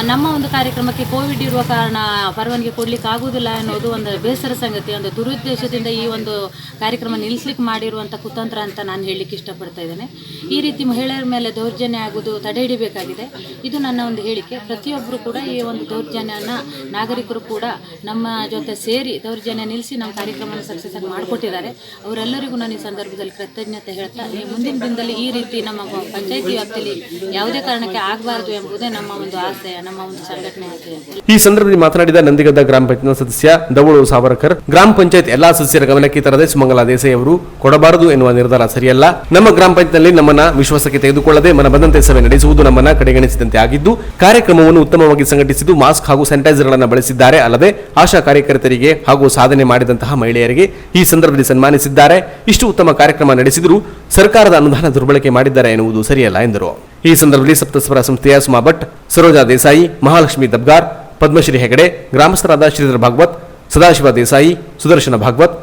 [SPEAKER 3] ನಮ್ಮ ಒಂದು ಕಾರ್ಯಕ್ರಮಕ್ಕೆ ಕೋವಿಡ್ ಇರುವ ಕಾರಣ ಪರವಾನಗಿ ಕೊಡಲಿಕ್ಕೆ ಆಗುವುದಿಲ್ಲ ಅನ್ನೋದು ಒಂದು ಬೇಸರ ಸಂಗತಿ. ಒಂದು ದುರುದ್ದೇಶದಿಂದ ಈ ಒಂದು ಕಾರ್ಯಕ್ರಮ ನಿಲ್ಲಿಸಲಿಕ್ಕೆ ಮಾಡಿರುವಂಥ ಕುತಂತ್ರ ಅಂತ ನಾನು ಹೇಳಲಿಕ್ಕೆ ಇಷ್ಟಪಡ್ತಾ ಇದ್ದೇನೆ. ಈ ರೀತಿ ಮಹಿಳೆಯರ ಮೇಲೆ ದೌರ್ಜನ್ಯ ಆಗುವುದು ತಡೆ ಹಿಡಿಬೇಕಾಗಿದೆ. ಇದು ನನ್ನ ಒಂದು ಹೇಳಿಕೆ. ಪ್ರತಿಯೊಬ್ಬರು ಕೂಡ ಈ ಒಂದು ದೌರ್ಜನ್ಯನ ನಾಗರಿಕರು ಕೂಡ ನಮ್ಮ ಜೊತೆ ಸೇರಿ ದೌರ್ಜನ್ಯ ನಿಲ್ಲಿಸಿ ನಮ್ಮ ಕಾರ್ಯಕ್ರಮವನ್ನು ಸಕ್ಸಸ್ ಆಗಿ ಮಾಡಿಕೊಟ್ಟಿದ್ದಾರೆ. ಅವರೆಲ್ಲರಿಗೂ ನಾನು ಈ ಸಂದರ್ಭದಲ್ಲಿ ಕೃತಜ್ಞತೆ ಹೇಳ್ತಾ, ಮುಂದಿನ ದಿನದಲ್ಲಿ ಈ ರೀತಿ ನಮ್ಮ ಪಂಚಾಯತಿ ವ್ಯಾಪ್ತಿಯಲ್ಲಿ ಯಾವುದೇ ಕಾರಣಕ್ಕೆ ಆಗಬಾರದು ಎಂಬುದೇ ನಮ್ಮ ಒಂದು ಆಸೆ, ನಮ್ಮ ಒಂದು ಸಂಘಟನೆ ಆಸೆ.
[SPEAKER 1] ಈ ಸಂದರ್ಭದಲ್ಲಿ ಮಾತನಾಡಿದ ನಂದಿಗದ್ದ ಗ್ರಾಮ ಪಂಚಾಯತ್ ಸದಸ್ಯ ದವಳು ಸಾವರ್ಕರ್, ಗ್ರಾಮ ಪಂಚಾಯತ್ ಎಲ್ಲಾ ಸದಸ್ಯರ ಗಮನಕ್ಕೆ ತರದೆ ಸುಮಂಗಲಾ ದೇಸಾಯಿ ಅವರು ಕೊಡಬಾರದು ಎನ್ನುವ ನಿರ್ಧಾರ ಸರಿಯಲ್ಲ. ನಮ್ಮ ಗ್ರಾಮ ಪಂಚಾಯತ್ನಲ್ಲಿ ನಮ್ಮನ್ನ ವಿಶ್ವಾಸಕ್ಕೆ ತೆಗೆದುಕೊಳ್ಳದೆ ಮನ ಬಂದಂತೆ ಸಭೆ ನಡೆಸುವುದು ನಮ್ಮನ್ನ ಕಡೆಗಣಿಸಿದಂತೆ ಆಗಿದ್ದು, ಕಾರ್ಯಕ್ರಮವನ್ನು ಉತ್ತಮವಾಗಿ ಸಂಘಟಿಸಿದ್ದು ಮಾಸ್ಕ್ ಹಾಗೂ ಸ್ಯಾನಿಟೈಸರ್ಗಳನ್ನು ಬಳಸಿದ್ದಾರೆ. ಅಲ್ಲದೆ ಆಶಾ ಕಾರ್ಯಕರ್ತರಿಗೆ ಹಾಗೂ ಸಾಧನೆ ಮಾಡಿದಂತಹ ಮಹಿಳೆಯರಿಗೆ ಈ ಸಂದರ್ಭದಲ್ಲಿ ಸನ್ಮಾನಿಸಿದ್ದಾರೆ. ಇಷ್ಟು ಉತ್ತಮ ಕಾರ್ಯಕ್ರಮ ನಡೆಸಿದರೂ ಸರ್ಕಾರದ ಅನುದಾನ ದುರ್ಬಳಕೆ ಮಾಡಿದ್ದಾರೆ ಎನ್ನುವುದು ಸರಿಯಲ್ಲ ಎಂದರು. ಈ ಸಂದರ್ಭದಲ್ಲಿ ಸಪ್ತಸ್ವರ ಸಂಸ್ಥೆಯ ಸುಮಾ ಭಟ್, ಸರೋಜಾ ದೇಸಾಯಿ, ಮಹಾಲಕ್ಷ್ಮಿ ದಬ್ಗಾರ್, ಪದ್ಮಶ್ರೀ ಹೆಗಡೆ, ಗ್ರಾಮಸ್ಥರಾದ ಶ್ರೀಧರ್ ಭಾಗವತ್, ಸದಾಶಿವ ದೇಸಾಯಿ, ಸುದರ್ಶನ ಭಾಗವತ್,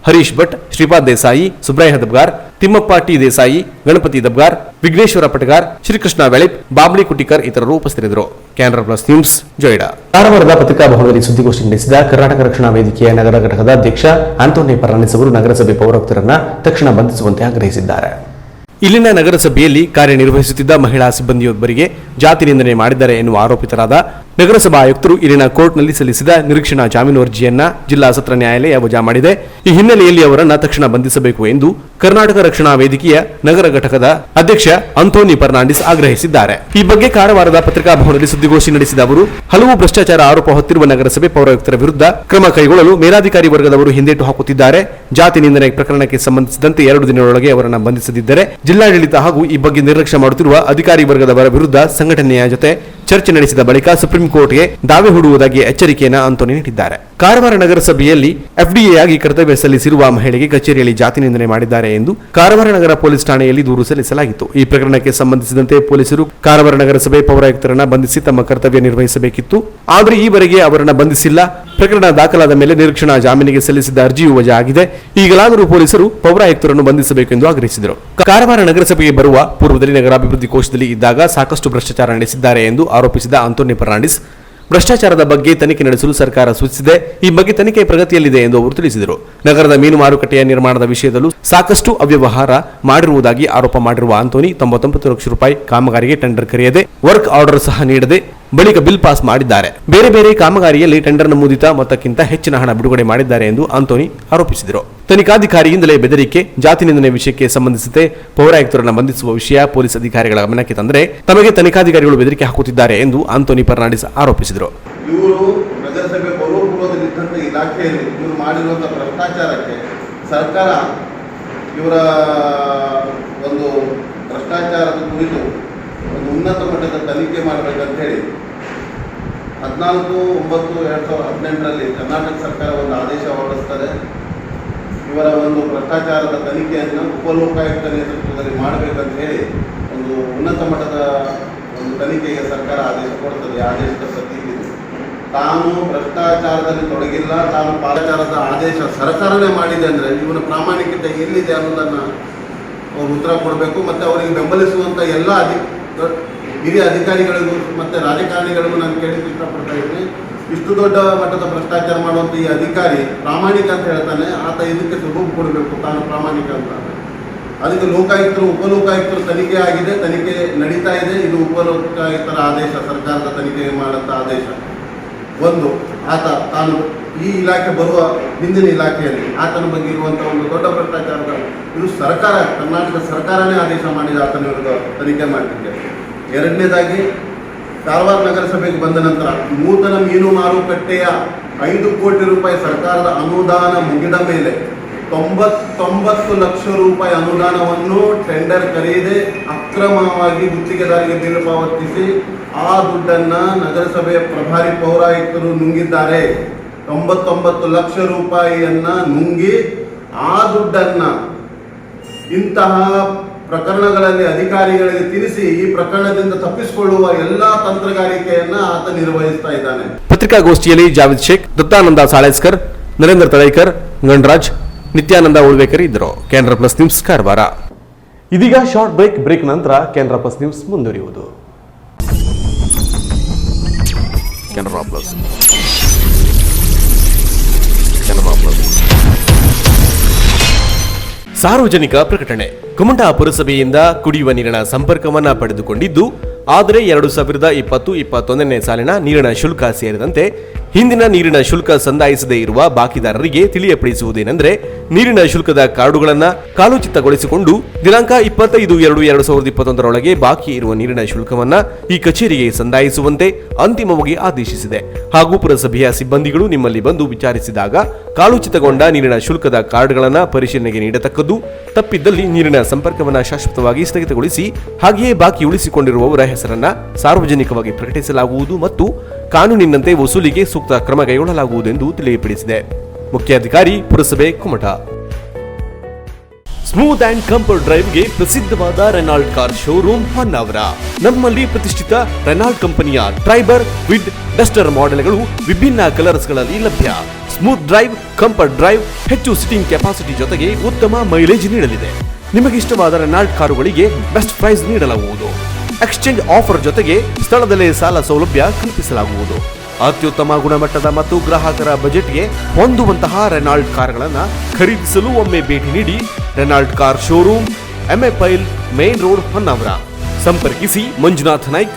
[SPEAKER 1] ಹರೀಶ್ ಭಟ್, ಶ್ರೀಪಾದ್ ದೇಸಾಯಿ, ಸುಬ್ರಾಯ ಹದಬ್ಗಾರ್, ತಿಮ್ಮಪ್ಪ ಟಿ ದೇಸಾಯಿ, ಗಣಪತಿ ದಬ್ಗಾರ್, ವಿಘ್ನೇಶ್ವರ ಪಟಗಾರ್, ಶ್ರೀಕೃಷ್ಣ ವೆಳಿಪ್, ಬಾಬ್ಲಿ ಕುಟಿಕರ್ ಇತರರು ಉಪಸ್ಥಿತರಿದ್ದರು. Canara plus news, Joida. ಕಾರವಾರದ ಪತ್ರಿಕಾ ಭವನದಲ್ಲಿ ಸುದ್ದಿಗೋಷ್ಠಿ ನಡೆಸಿದ ಕರ್ನಾಟಕ ರಕ್ಷಣಾ ವೇದಿಕೆಯ ನಗರ ಘಟಕದ ಅಧ್ಯಕ್ಷ ಆಂಟೋನಿ ಫರ್ನಾಂಡಿಸ್ ಅವರು ನಗರಸಭೆ ಪೌರಾಯುಕ್ತರನ್ನು ತಕ್ಷಣ ಬಂಧಿಸುವಂತೆ ಆಗ್ರಹಿಸಿದ್ದಾರೆ. ಇಲ್ಲಿನ ನಗರಸಭೆಯಲ್ಲಿ ಕಾರ್ಯನಿರ್ವಹಿಸುತ್ತಿದ್ದ ಮಹಿಳಾ ಸಿಬ್ಬಂದಿಯೊಬ್ಬರಿಗೆ ಜಾತಿ ನಿಂದನೆ ಮಾಡಿದ್ದಾರೆ ಎನ್ನುವ ಆರೋಪಿತರಾದ ನಗರಸಭಾ ಆಯುಕ್ತರು ಇಲ್ಲಿನ ಕೋರ್ಟ್ನಲ್ಲಿ ಸಲ್ಲಿಸಿದ ನಿರೀಕ್ಷಣಾ ಜಾಮೀನು ಅರ್ಜಿಯನ್ನ ಜಿಲ್ಲಾ ಸತ್ರ ನ್ಯಾಯಾಲಯ ವಜಾ ಮಾಡಿದೆ. ಈ ಹಿನ್ನೆಲೆಯಲ್ಲಿ ಅವರನ್ನು ತಕ್ಷಣ ಬಂಧಿಸಬೇಕು ಎಂದು ಕರ್ನಾಟಕ ರಕ್ಷಣಾ ವೇದಿಕೆಯ ನಗರ ಘಟಕದ ಅಧ್ಯಕ್ಷ ಆಂಟೋನಿ ಫರ್ನಾಂಡಿಸ್ ಆಗ್ರಹಿಸಿದ್ದಾರೆ. ಈ ಬಗ್ಗೆ ಕಾರವಾರದ ಪತ್ರಿಕಾ ಭವನದಲ್ಲಿ ಸುದ್ದಿಗೋಷ್ಠಿ ನಡೆಸಿದ ಅವರು, ಹಲವು ಭ್ರಷ್ಟಾಚಾರ ಆರೋಪ ಹೊತ್ತಿರುವ ನಗರಸಭೆ ಪೌರಾಯುಕ್ತರ ವಿರುದ್ಧ ಕ್ರಮ ಕೈಗೊಳ್ಳಲು ಮೇಲಾಧಿಕಾರಿ ವರ್ಗದವರು ಹಿಂದೇಟು ಹಾಕುತ್ತಿದ್ದಾರೆ. ಜಾತಿ ನಿಂದನೆ ಪ್ರಕರಣಕ್ಕೆ ಸಂಬಂಧಿಸಿದಂತೆ 2 ದಿನಗಳೊಳಗೆ ಅವರನ್ನು ಬಂಧಿಸದಿದ್ದರೆ ಜಿಲ್ಲಾಡಳಿತ ಹಾಗೂ ಈ ಬಗ್ಗೆ ನಿರ್ಲಕ್ಷ್ಯ ಮಾಡುತ್ತಿರುವ ಅಧಿಕಾರಿ ವರ್ಗದವರ ವಿರುದ್ಧ ಸಂಘಟನೆಯ ಜೊತೆ ಚರ್ಚೆ ನಡೆಸಿದ ಬಳಿಕ ಸುಪ್ರೀಂ ಕೋರ್ಟ್ಗೆ ದಾವೆ ಹೂಡುವುದಾಗಿ ಎಚ್ಚರಿಕೆಯನ್ನು ಆಂಟೋನಿ ನೀಡಿದ್ದಾರೆ. ಕಾರವಾರ ನಗರಸಭೆಯಲ್ಲಿ ಎಫ್ಡಿಎ ಆಗಿ ಕರ್ತವ್ಯ ಸಲ್ಲಿಸಿರುವ ಮಹಿಳೆಗೆ ಕಚೇರಿಯಲ್ಲಿ ಜಾತಿ ನಿಂದನೆ ಮಾಡಿದ್ದಾರೆ ಎಂದು ಕಾರವಾರ ನಗರ ಪೊಲೀಸ್ ಠಾಣೆಯಲ್ಲಿ ದೂರು ಸಲ್ಲಿಸಲಾಗಿತ್ತು. ಈ ಪ್ರಕರಣಕ್ಕೆ ಸಂಬಂಧಿಸಿದಂತೆ ಪೊಲೀಸರು ಕಾರವಾರ ನಗರಸಭೆ ಪೌರಾಯುಕ್ತರನ್ನ ಬಂಧಿಸಿ ತಮ್ಮ ಕರ್ತವ್ಯ ನಿರ್ವಹಿಸಬೇಕಿತ್ತು. ಆದರೆ ಈವರೆಗೆ ಅವರನ್ನ ಬಂಧಿಸಿಲ್ಲ. ಪ್ರಕರಣ ದಾಖಲಾದ ಮೇಲೆ ನಿರೀಕ್ಷಣಾ ಜಾಮೀನಿಗೆ ಸಲ್ಲಿಸಿದ್ದ ಅರ್ಜಿಯೂ ವಜಾ ಆಗಿದೆ. ಈಗಲಾದರೂ ಪೊಲೀಸರು ಪೌರಾಯುಕ್ತರನ್ನು ಬಂಧಿಸಬೇಕೆಂದು ಆಗ್ರಹಿಸಿದರು. ಕಾರವಾರ ನಗರಸಭೆಗೆ ಬರುವ ಪೂರ್ವದಲ್ಲಿ ನಗರಾಭಿವೃದ್ಧಿ ಕೋಶದಲ್ಲಿ ಇದ್ದಾಗ ಸಾಕಷ್ಟು ಭ್ರಷ್ಟಾಚಾರ ನಡೆಸಿದ್ದಾರೆ ಎಂದು ಆರೋಪಿಸಿದ ಆಂಟೋನಿ ಫರ್ನಾಂಡಿಸ್, ಭ್ರಷ್ಟಾಚಾರದ ಬಗ್ಗೆ ತನಿಖೆ ನಡೆಸಲು ಸರ್ಕಾರ ಸೂಚಿಸಿದೆ. ಈ ಬಗ್ಗೆ ತನಿಖೆ ಪ್ರಗತಿಯಲ್ಲಿದೆ ಎಂದು ಅವರು ತಿಳಿಸಿದರು. ನಗರದ ಮೀನು ಮಾರುಕಟ್ಟೆಯ ನಿರ್ಮಾಣದ ವಿಷಯದಲ್ಲೂ ಸಾಕಷ್ಟು ಅವ್ಯವಹಾರ ಮಾಡಿರುವುದಾಗಿ ಆರೋಪ ಮಾಡಿರುವ ಆಂಟೋನಿ 99 ಲಕ್ಷ ರೂಪಾಯಿ ಕಾಮಗಾರಿಗೆ ಟೆಂಡರ್ ಕರೆಯದೆ ವರ್ಕ್ ಆರ್ಡರ್ ಸಹ ನೀಡದೆ ಬಳಿಕ ಬಿಲ್ ಪಾಸ್ ಮಾಡಿದ್ದಾರೆ. ಬೇರೆ ಬೇರೆ ಕಾಮಗಾರಿಯಲ್ಲಿ ಟೆಂಡರ್ ನಮೂದಿತ ಮೊತ್ತಕ್ಕಿಂತ ಹೆಚ್ಚಿನ ಹಣ ಬಿಡುಗಡೆ ಮಾಡಿದ್ದಾರೆ ಎಂದು ಆಂಟೋನಿ ಆರೋಪಿಸಿದರು. ತನಿಖಾಧಿಕಾರಿಯಿಂದಲೇ ಬೆದರಿಕೆ, ಜಾತಿ ನಿಂದನೆ ವಿಷಯಕ್ಕೆ ಸಂಬಂಧಿಸಿದಂತೆ ಪೌರಾಯುಕ್ತರನ್ನು ಬಂಧಿಸುವ ವಿಷಯ ಪೊಲೀಸ್ ಅಧಿಕಾರಿಗಳ ಗಮನಕ್ಕೆ ತಂದರೆ ತಮಗೆ ತನಿಖಾಧಿಕಾರಿಗಳು ಬೆದರಿಕೆ ಹಾಕುತ್ತಿದ್ದಾರೆ ಎಂದು ಆಂಟೋನಿ ಫರ್ನಾಂಡಿಸ್ ಆರೋಪಿಸಿದರು.
[SPEAKER 4] ಇವರು ನಗರಸಭೆ ಪೌರಪೂರ್ವದಲ್ಲಿದ್ದಂಥ ಇಲಾಖೆಯಲ್ಲಿ ಇವರು ಮಾಡಿರುವಂಥ ಭ್ರಷ್ಟಾಚಾರಕ್ಕೆ ಸರ್ಕಾರ ಇವರ ಒಂದು ಭ್ರಷ್ಟಾಚಾರದ ಕುರಿತು ಒಂದು ಉನ್ನತ ಮಟ್ಟದ ತನಿಖೆ ಮಾಡಬೇಕಂತ ಹೇಳಿ 14/9/2018 ಕರ್ನಾಟಕ ಸರ್ಕಾರ ಒಂದು ಆದೇಶ ಹೊರಡಿಸ್ತದೆ. ಇವರ ಒಂದು ಭ್ರಷ್ಟಾಚಾರದ ತನಿಖೆಯನ್ನು ಉಪಲೋಕಾಯುಕ್ತ ನೇತೃತ್ವದಲ್ಲಿ ಮಾಡಬೇಕಂತ ಹೇಳಿ ಒಂದು ಉನ್ನತ ಮಟ್ಟದ ಒಂದು ತನಿಖೆಗೆ ಸರ್ಕಾರ ಆದೇಶ ಕೊಡ್ತದೆ. ಆದೇಶದ ಪ್ರತಿ ತಾನು ಭ್ರಷ್ಟಾಚಾರದಲ್ಲಿ ತೊಡಗಿಲ್ಲ, ತಾನು ಪಾದಚಾರದ ಆದೇಶ ಸರ್ಕಾರನೇ ಮಾಡಿದೆ ಅಂದರೆ ಇವನ ಪ್ರಾಮಾಣಿಕತೆ ಎಲ್ಲಿದೆ ಅನ್ನೋದನ್ನು ಅವರು ಉತ್ತರ ಕೊಡಬೇಕು. ಮತ್ತು ಅವರಿಗೆ ಬೆಂಬಲಿಸುವಂಥ ಎಲ್ಲ ಹಿರಿಯ ಅಧಿಕಾರಿಗಳಿಗೂ ಮತ್ತು ರಾಜಕಾರಣಿಗಳಿಗೂ ನಾನು ಕೇಳಲಿಕ್ಕೆ ಇಷ್ಟಪಡ್ತಾ ಇದ್ದೀನಿ. ಇಷ್ಟು ದೊಡ್ಡ ಮಟ್ಟದ ಭ್ರಷ್ಟಾಚಾರ ಮಾಡುವಂಥ ಈ ಅಧಿಕಾರಿ ಪ್ರಾಮಾಣಿಕ ಅಂತ ಹೇಳ್ತಾನೆ, ಆತ ಇದಕ್ಕೆ ಸುಲಭ ಕೊಡಬೇಕು ತಾನು ಪ್ರಾಮಾಣಿಕ ಅಂತ. ಅದಕ್ಕೆ ಲೋಕಾಯುಕ್ತರು ಉಪಲೋಕಾಯುಕ್ತರು ತನಿಖೆ ಆಗಿದೆ, ತನಿಖೆ ನಡೀತಾ ಇದೆ. ಇದು ಉಪಲೋಕಾಯುಕ್ತರ ಆದೇಶ, ಸರ್ಕಾರದ ತನಿಖೆ ಮಾಡುವಂಥ ಆದೇಶ. ಒಂದು ಆತ ತಾನು ಈ ಇಲಾಖೆ ಬರುವ ಹಿಂದಿನ ಇಲಾಖೆಯಲ್ಲಿ ಆತನ ಬಗ್ಗೆ ಇರುವಂಥ ಒಂದು ದೊಡ್ಡ ಭ್ರಷ್ಟಾಚಾರದ ಇದು ಸರ್ಕಾರ, ಕರ್ನಾಟಕ ಸರ್ಕಾರನೇ ಆದೇಶ ಮಾಡಿದ ಆತನ ವಿರುದ್ಧ ತನಿಖೆ ಮಾಡಲಿಕ್ಕೆ. ಎರಡನೇದಾಗಿ ಕಾರವಾರ ನಗರಸಭೆಗೆ ಬಂದ ನಂತರ ನೂತನ ಮೀನು ಮಾರುಕಟ್ಟೆಯ 5 ಕೋಟಿ ರೂಪಾಯಿ ಸರ್ಕಾರದ ಅನುದಾನ ಮುಗಿದ ಮೇಲೆ 99 ಲಕ್ಷ ರೂಪಾಯಿ ಅನುದಾನವನ್ನು ಟೆಂಡರ್ ಕರೆಯದೆ ಅಕ್ರಮವಾಗಿ ಗುತ್ತಿಗೆದಾರರಿಗೆ ಬಿಲ್ ಪಾವತಿಸಿ ಆ ದುಡ್ಡನ್ನು ನಗರಸಭೆಯ ಪ್ರಭಾರಿ ಪೌರಾಯುಕ್ತರು ನುಂಗಿದ್ದಾರೆ. 99 ಲಕ್ಷ ರೂಪಾಯಿಯನ್ನು ನುಂಗಿ ಆ ದುಡ್ಡನ್ನು ಇಂತಹ ಪ್ರಕರಣಗಳಲ್ಲಿ ಅಧಿಕಾರಿಗಳಿಗೆ ತಿಳಿಸಿ ಈ ಪ್ರಕರಣದಿಂದ ತಪ್ಪಿಸಿಕೊಳ್ಳುವ ಎಲ್ಲಾ ತಂತ್ರಗಾರಿಕೆಯನ್ನ ಆತ ನಿರ್ವಹಿಸ್ತಾ ಇದ್ದಾನೆ.
[SPEAKER 1] ಪತ್ರಿಕಾಗೋಷ್ಠಿಯಲ್ಲಿ ಜಾವೇದ್ ಶೇಖ್, ದತ್ತಾನಂದ ಸಾಳೇಸ್ಕರ್, ನರೇಂದ್ರ ತಳೈಕರ್, ಗಣರಾಜ್, ನಿತ್ಯಾನಂದ ಉಳ್ವೇಕರ್ ಇದ್ದರು. Canara plus News Karwar. ಇದೀಗ ಶಾರ್ಟ್ ಬ್ರೇಕ್ ನಂತರ ಕ್ಯಾನರಾ ಪ್ಲಸ್ ನ್ಯೂಸ್ ಮುಂದುವರಿಯುವುದು. ಕ್ಯಾನರಾ ಪ್ಲಸ್ ಸಾರ್ವಜನಿಕ ಪ್ರಕಟಣೆ. ಕುಮಟಾ ಪುರಸಭೆಯಿಂದ ಕುಡಿಯುವ ನೀರಿನ ಸಂಪರ್ಕವನ್ನ ಪಡೆದುಕೊಂಡಿದ್ದು, ಆದರೆ 2020-21ನೇ ಸಾಲಿನ ನೀರಿನ ಶುಲ್ಕ ಸೇರಿದಂತೆ ಹಿಂದಿನ ನೀರಿನ ಶುಲ್ಕ ಸಂದಾಯಿಸದೇ ಇರುವ ಬಾಕಿದಾರರಿಗೆ ತಿಳಿಯಪಡಿಸುವುದೇನೆಂದರೆ, ನೀರಿನ ಶುಲ್ಕದ ಕಾರ್ಡುಗಳನ್ನು ಕಾಲೋಚಿತಗೊಳಿಸಿಕೊಂಡು ದಿನಾಂಕ 25/2/2021 ಬಾಕಿ ಇರುವ ನೀರಿನ ಶುಲ್ಕವನ್ನ ಈ ಕಚೇರಿಗೆ ಸಂದಾಯಿಸುವಂತೆ ಅಂತಿಮವಾಗಿ ಆದೇಶಿಸಿದೆ. ಹಾಗೂ ಪುರಸಭೆಯ ಸಿಬ್ಬಂದಿಗಳು ನಿಮ್ಮಲ್ಲಿ ಬಂದು ವಿಚಾರಿಸಿದಾಗ ಕಾಲೋಚಿತಗೊಂಡ ನೀರಿನ ಶುಲ್ಕದ ಕಾರ್ಡ್ಗಳನ್ನು ಪರಿಶೀಲನೆಗೆ ನೀಡತಕ್ಕದ್ದು. ತಪ್ಪಿದ್ದಲ್ಲಿ ನೀರಿನ ಸಂಪರ್ಕವನ್ನು ಶಾಶ್ವತವಾಗಿ ಸ್ಥಗಿತಗೊಳಿಸಿ ಹಾಗೆಯೇ ಬಾಕಿ ಉಳಿಸಿಕೊಂಡಿರುವವರ ಹೆಸರನ್ನ ಸಾರ್ವಜನಿಕವಾಗಿ ಪ್ರಕಟಿಸಲಾಗುವುದು ಮತ್ತು ಕಾನೂನಿನಂತೆ ವಸೂಲಿಗೆ ಸೂಕ್ತ ಕ್ರಮ ಕೈಗೊಳ್ಳಲಾಗುವುದು ಎಂದು ತಿಳಿಯಪಡಿಸಿದೆ. ಮುಖ್ಯಾಧಿಕಾರಿ ಪುರಸಭೆ ಕುಮಟಾ. ಸ್ಮೂತ್ ಅಂಡ್ ಕಂಫರ್ಟ್ ಡ್ರೈವ್ಗೆ ಪ್ರಸಿದ್ಧವಾದ ರೆನಾಲ್ಟ್ ಕಾರ್ ಶೋರೂಮ್ ಹೊನ್ನಾವರ. ನಮ್ಮಲ್ಲಿ ಪ್ರತಿಷ್ಠಿತ ರೆನಾಲ್ಟ್ ಕಂಪನಿಯ ಟ್ರೈಬರ್, ವಿಡ್, ಡಸ್ಟರ್ ಮಾಡೆಲ್ಗಳು ವಿಭಿನ್ನ ಕಲರ್ಸ್ಗಳಲ್ಲಿ ಲಭ್ಯ. ಸ್ಮೂತ್ ಡ್ರೈವ್, ಕಂಫರ್ಟ್ ಡ್ರೈವ್, ಹೆಚ್ಚು ಸಿಟ್ಟಿಂಗ್ ಕೆಪಾಸಿಟಿ ಜೊತೆಗೆ ಉತ್ತಮ ಮೈಲೇಜ್ ನೀಡಲಿದೆ. ನಿಮಗಿಷ್ಟವಾದ ರೆನಾಲ್ಟ್ ಕಾರುಗಳಿಗೆ ಬೆಸ್ಟ್ ಪ್ರೈಸ್ ನೀಡಲಾಗುವುದು. ಎಕ್ಸ್ಚೇಂಜ್ ಆಫರ್ ಜೊತೆಗೆ ಸ್ಥಳದಲ್ಲೇ ಸಾಲ ಸೌಲಭ್ಯ ಕಲ್ಪಿಸಲಾಗುವುದು. ಅತ್ಯುತ್ತಮ ಗುಣಮಟ್ಟದ ಮತ್ತು ಗ್ರಾಹಕರ ಬಜೆಟ್ಗೆ ಹೊಂದುವಂತಹ ರೆನಾಲ್ಟ್ ಕಾರ್ಗಳನ್ನು ಖರೀದಿಸಲು ಒಮ್ಮೆ ಭೇಟಿ ನೀಡಿ. ರೆನಾಲ್ಟ್ ಕಾರ್ ಶೋರೂಮ್, ಎಂಎ ಪೈಲ್, ಮೇನ್ ರೋಡ್, ಹೊನ್ನಾವರ. ಸಂಪರ್ಕಿಸಿ ಮಂಜುನಾಥ್ ನಾಯ್ಕ್.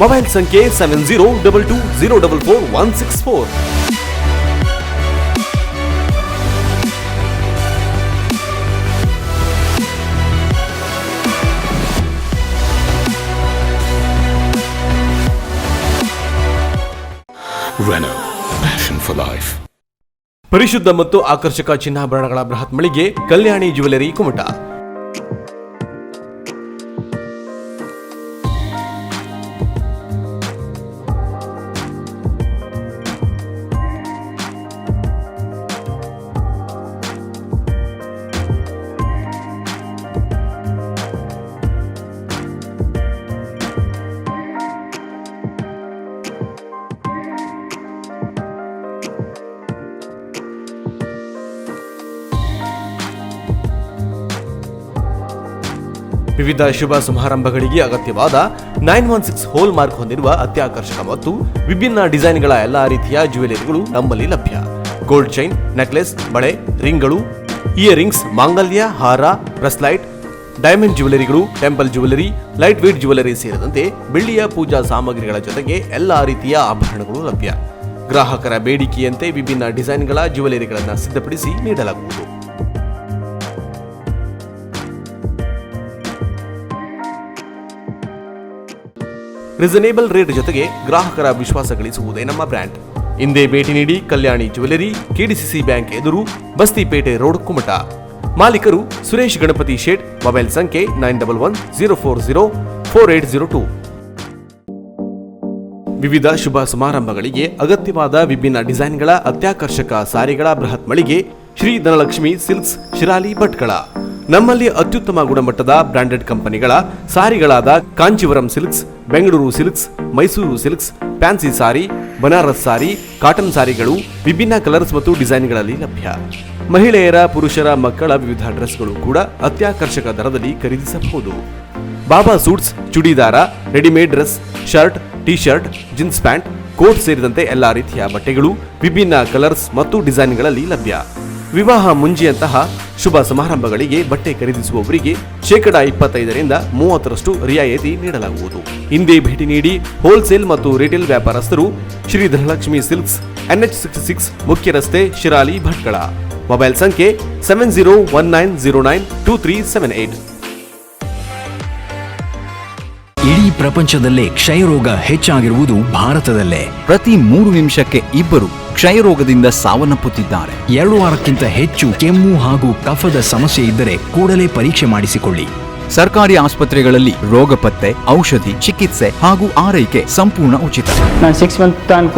[SPEAKER 1] ಮೊಬೈಲ್ ಸಂಖ್ಯೆ 7022044164.
[SPEAKER 5] Renault, passion for life.
[SPEAKER 1] ಪರಿಶುದ್ಧ ಮತ್ತು ಆಕರ್ಷಕ ಚಿನ್ನಾಭರಣಗಳ ಬೃಹತ್ ಮಳಿಗೆ ಕಲ್ಯಾಣಿ ಜ್ಯುವೆಲರಿ ಕುಮಟಾ. ವಿವಿಧ ಶುಭ ಸಮಾರಂಭಗಳಿಗೆ ಅಗತ್ಯವಾದ 916 ಹೋಲ್ ಮಾರ್ಕ್ ಹೊಂದಿರುವ ಅತ್ಯಾಕರ್ಷಕ ಮತ್ತು ವಿಭಿನ್ನ ಡಿಸೈನ್ಗಳ ಎಲ್ಲಾ ರೀತಿಯ ಜ್ಯುವೆಲರಿಗಳು ನಮ್ಮಲ್ಲಿ ಲಭ್ಯ. ಗೋಲ್ಡ್ ಚೈನ್, ನೆಕ್ಲೆಸ್, ಬಳೆ, ರಿಂಗ್ಗಳು, ಇಯರಿಂಗ್ಸ್, ಮಾಂಗಲ್ಯ, ಹಾರ, ಬ್ರೆಸ್ಲೈಟ್, ಡೈಮಂಡ್ ಜ್ಯುವೆಲರಿಗಳು, temple jewellery, light weight jewellery ಸೇರಿದಂತೆ ಬೆಳ್ಳಿಯ ಪೂಜಾ ಸಾಮಗ್ರಿಗಳ ಜೊತೆಗೆ ಎಲ್ಲಾ ರೀತಿಯ ಆಭರಣಗಳು ಲಭ್ಯ. ಗ್ರಾಹಕರ ಬೇಡಿಕೆಯಂತೆ ವಿಭಿನ್ನ ಡಿಸೈನ್ಗಳ ಜ್ಯುವೆಲರಿಗಳನ್ನು ಸಿದ್ಧಪಡಿಸಿ ನೀಡಲಾಗುವುದು. ರೀಸನೇಬಲ್ ರೇಟ್ ಜೊತೆಗೆ ಗ್ರಾಹಕರ ವಿಶ್ವಾಸ ಗಳಿಸುವುದೇ ನಮ್ಮ ಬ್ರ್ಯಾಂಡ್. ಇಂದೇ ಭೇಟಿ ನೀಡಿ. ಕಲ್ಯಾಣಿ ಜ್ಯುವೆಲರಿ, ಕೆಡಿಸಿಸಿ ಬ್ಯಾಂಕ್ ಎದುರು, ಬಸ್ತಿಪೇಟೆ ರೋಡ್, ಕುಮಟಾ. ಮಾಲೀಕರು ಸುರೇಶ್ ಗಣಪತಿ ಶೇಟ್. ಮೊಬೈಲ್ ಸಂಖ್ಯೆ 9110404802. ವಿವಿಧ ಶುಭ ಸಮಾರಂಭಗಳಿಗೆ ಅಗತ್ಯವಾದ ವಿಭಿನ್ನ ಡಿಸೈನ್ಗಳ ಅತ್ಯಾಕರ್ಷಕ ಸಾರಿಗಳ ಬೃಹತ್ ಮಳಿಗೆ ಶ್ರೀ ಧನಲಕ್ಷ್ಮಿ ಸಿಲ್ಕ್ಸ್, ಶಿರಾಲಿ, ಭಟ್ಕಳ. ನಮ್ಮಲ್ಲಿ ಅತ್ಯುತ್ತಮ ಗುಣಮಟ್ಟದ ಬ್ರಾಂಡೆಡ್ ಕಂಪನಿಗಳ ಸಾರಿಗಳಾದ Kanchivaram silks, Bengaluru silks, Mysuru silks, fancy sari, Banaras sari, cotton ಸಾರಿಗಳು ವಿಭಿನ್ನ ಕಲರ್ಸ್ ಮತ್ತು ಡಿಸೈನ್ಗಳಲ್ಲಿ ಲಭ್ಯ. ಮಹಿಳೆಯರ, ಪುರುಷರ, ಮಕ್ಕಳ ವಿವಿಧ ಡ್ರೆಸ್ಗಳು ಕೂಡ ಅತ್ಯಾಕರ್ಷಕ ದರದಲ್ಲಿ ಖರೀದಿಸಬಹುದು. ಬಾಬಾ suits, churidar, readymade dress, shirt, T shirt, jeans pant, coat ಸೇರಿದಂತೆ ಎಲ್ಲಾ ರೀತಿಯ ಬಟ್ಟೆಗಳು ವಿಭಿನ್ನ ಕಲರ್ಸ್ ಮತ್ತು ಡಿಸೈನ್ಗಳಲ್ಲಿ ಲಭ್ಯ. ವಿವಾಹ ಮುಂಜಿಯಂತಹ ಶುಭ ಸಮಾರಂಭಗಳಿಗೆ ಬಟ್ಟೆ ಖರೀದಿಸುವವರಿಗೆ 25% 30% ರಿಯಾಯಿತಿ ನೀಡಲಾಗುವುದು. ಹಿಂದೆ ಭೇಟಿ ನೀಡಿ. ಹೋಲ್ಸೇಲ್ ಮತ್ತು ರಿಟೇಲ್ ವ್ಯಾಪಾರಸ್ಥರು ಶ್ರೀ ಧನಲಕ್ಷ್ಮಿ ಸಿಲ್ಕ್ಸ್, NH66 ಮುಖ್ಯ ರಸ್ತೆ, ಶಿರಾಲಿ, ಭಟ್ಕಳ. ಮೊಬೈಲ್ ಸಂಖ್ಯೆ 7019092378.
[SPEAKER 6] ಇಡೀ ಪ್ರಪಂಚದಲ್ಲೇ ಕ್ಷಯರೋಗ ಹೆಚ್ಚಾಗಿರುವುದು ಭಾರತದಲ್ಲೇ.
[SPEAKER 7] ಪ್ರತಿ 3 ನಿಮಿಷಕ್ಕೆ ಇಬ್ಬರು ಕ್ಷಯರೋಗದಿಂದ ಸಾವನ್ನಪ್ಪುತ್ತಿದ್ದಾರೆ.
[SPEAKER 6] 2 ವಾರಕ್ಕಿಂತ ಹೆಚ್ಚು ಕೆಮ್ಮು ಹಾಗೂ ಕಫದ ಸಮಸ್ಯೆ ಇದ್ದರೆ ಕೂಡಲೇ ಪರೀಕ್ಷೆ ಮಾಡಿಸಿಕೊಳ್ಳಿ.
[SPEAKER 7] ಸರ್ಕಾರಿ ಆಸ್ಪತ್ರೆಗಳಲ್ಲಿ ರೋಗ ಪತ್ತೆ, ಔಷಧಿ, ಚಿಕಿತ್ಸೆ ಹಾಗೂ ಆರೈಕೆ ಸಂಪೂರ್ಣ ಉಚಿತ.
[SPEAKER 8] ನಾನು 6 ಮಂತ್ ತನಕ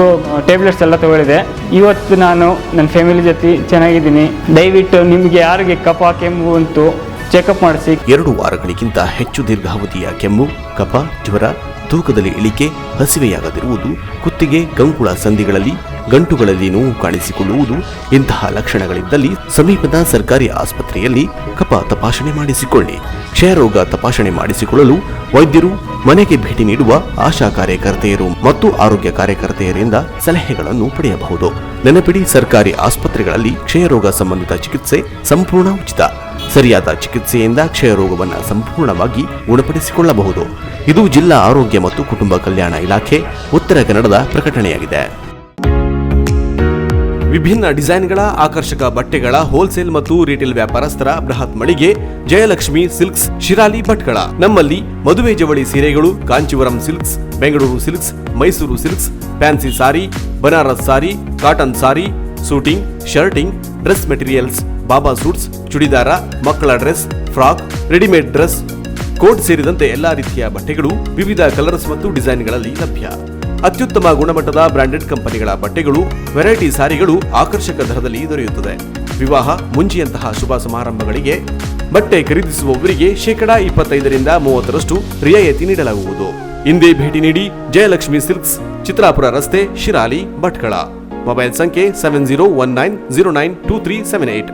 [SPEAKER 8] ಟ್ಯಾಬ್ಲೆಟ್ಸ್ ಎಲ್ಲ ತಗೊಳ್ಳಿದೆ. ಇವತ್ತು ನಾನು ನನ್ನ ಫ್ಯಾಮಿಲಿ ಜೊತೆ ಚೆನ್ನಾಗಿದ್ದೀನಿ. ದಯವಿಟ್ಟು ನಿಮಗೆ ಯಾರಿಗೆ ಕಫ, ಕೆಮ್ಮು ಅಂತು ಚೆಕಪ್ ಮಾಡಿಸಿ.
[SPEAKER 1] 2 ವಾರಗಳಿಗಿಂತ ಹೆಚ್ಚು ದೀರ್ಘಾವಧಿಯ ಕೆಮ್ಮು, ಕಫ, ಜ್ವರ, ತೂಕದಲ್ಲಿ ಇಳಿಕೆ, ಹಸಿವೆಯಾಗದಿರುವುದು, ಕುತ್ತಿಗೆ, ಕಂಕುಳ ಸಂಧಿಗಳಲ್ಲಿ, ಗಂಟುಗಳಲ್ಲಿ ನೋವು ಕಾಣಿಸಿಕೊಳ್ಳುವುದು ಇಂತಹ ಲಕ್ಷಣಗಳಿದ್ದಲ್ಲಿ ಸಮೀಪದ ಸರ್ಕಾರಿ ಆಸ್ಪತ್ರೆಯಲ್ಲಿ ಕಫ ತಪಾಸಣೆ ಮಾಡಿಸಿಕೊಳ್ಳಿ. ಕ್ಷಯರೋಗ ತಪಾಸಣೆ ಮಾಡಿಸಿಕೊಳ್ಳಲು ವೈದ್ಯರು, ಮನೆಗೆ ಭೇಟಿ ನೀಡುವ ಆಶಾ ಕಾರ್ಯಕರ್ತೆಯರು ಮತ್ತು ಆರೋಗ್ಯ ಕಾರ್ಯಕರ್ತೆಯರಿಂದ ಸಲಹೆಗಳನ್ನು ಪಡೆಯಬಹುದು. ನೆನಪಿಡಿ, ಸರ್ಕಾರಿ ಆಸ್ಪತ್ರೆಗಳಲ್ಲಿ ಕ್ಷಯರೋಗ ಸಂಬಂಧಿತ ಚಿಕಿತ್ಸೆ ಸಂಪೂರ್ಣ ಉಚಿತ. ಸರಿಯಾದ ಚಿಕಿತ್ಸೆಯಿಂದ ಕ್ಷಯರೋಗವನ್ನು ಸಂಪೂರ್ಣವಾಗಿ ಗುಣಪಡಿಸಿಕೊಳ್ಳಬಹುದು. ಇದು ಜಿಲ್ಲಾ ಆರೋಗ್ಯ ಮತ್ತು ಕುಟುಂಬ ಕಲ್ಯಾಣ ಇಲಾಖೆ, ಉತ್ತರ ಕನ್ನಡದ ಪ್ರಕಟಣೆಯಾಗಿದೆ. ವಿಭಿನ್ನ ಡಿಸೈನ್ಗಳ ಆಕರ್ಷಕ ಬಟ್ಟೆಗಳ ಹೋಲ್ಸೇಲ್ ಮತ್ತು ರಿಟೇಲ್ ವ್ಯಾಪಾರಸ್ಥರ ಬೃಹತ್ ಮಳಿಗೆ ಜಯಲಕ್ಷ್ಮಿ ಸಿಲ್ಕ್ಸ್, ಶಿರಾಲಿ, ಭಟ್ಕಳ. ನಮ್ಮಲ್ಲಿ ಮದುವೆ ಜವಳಿ ಸೀರೆಗಳು, Kanchivaram silks, Bengaluru silks, Mysuru silks, fancy sari, Banaras sari, cotton sari, suiting, shirting, dress materials, ಬಾಬಾ ಸೂಟ್ಸ್, ಚುಡಿದಾರ, ಮಕ್ಕಳ dress, frock, readymade dress, coat ಸೇರಿದಂತೆ ಎಲ್ಲಾ ರೀತಿಯ ಬಟ್ಟೆಗಳು ವಿವಿಧ ಕಲರ್ಸ್ ಮತ್ತು ಡಿಸೈನ್ಗಳಲ್ಲಿ ಲಭ್ಯ. ಅತ್ಯುತ್ತಮ ಗುಣಮಟ್ಟದ ಬ್ರಾಂಡೆಡ್ ಕಂಪನಿಗಳ ಬಟ್ಟೆಗಳು, ವೆರೈಟಿ ಸಾರಿಗಳು ಆಕರ್ಷಕ ದರದಲ್ಲಿ ದೊರೆಯುತ್ತದೆ. ವಿವಾಹ ಮುಂಚಿಯಂತಹ ಶುಭ ಸಮಾರಂಭಗಳಿಗೆ ಬಟ್ಟೆ ಖರೀದಿಸುವವರಿಗೆ 25% 30% ರಿಯಾಯಿತಿ ನೀಡಲಾಗುವುದು. ಇಂದೇ ಭೇಟಿ ನೀಡಿ. ಜಯಲಕ್ಷ್ಮಿ ಸಿಲ್ಕ್ಸ್, ಚಿತ್ರಾಪುರ ರಸ್ತೆ, ಶಿರಾಲಿ, ಭಟ್ಕಳ. ಮೊಬೈಲ್ ಸಂಖ್ಯೆ 7019092378.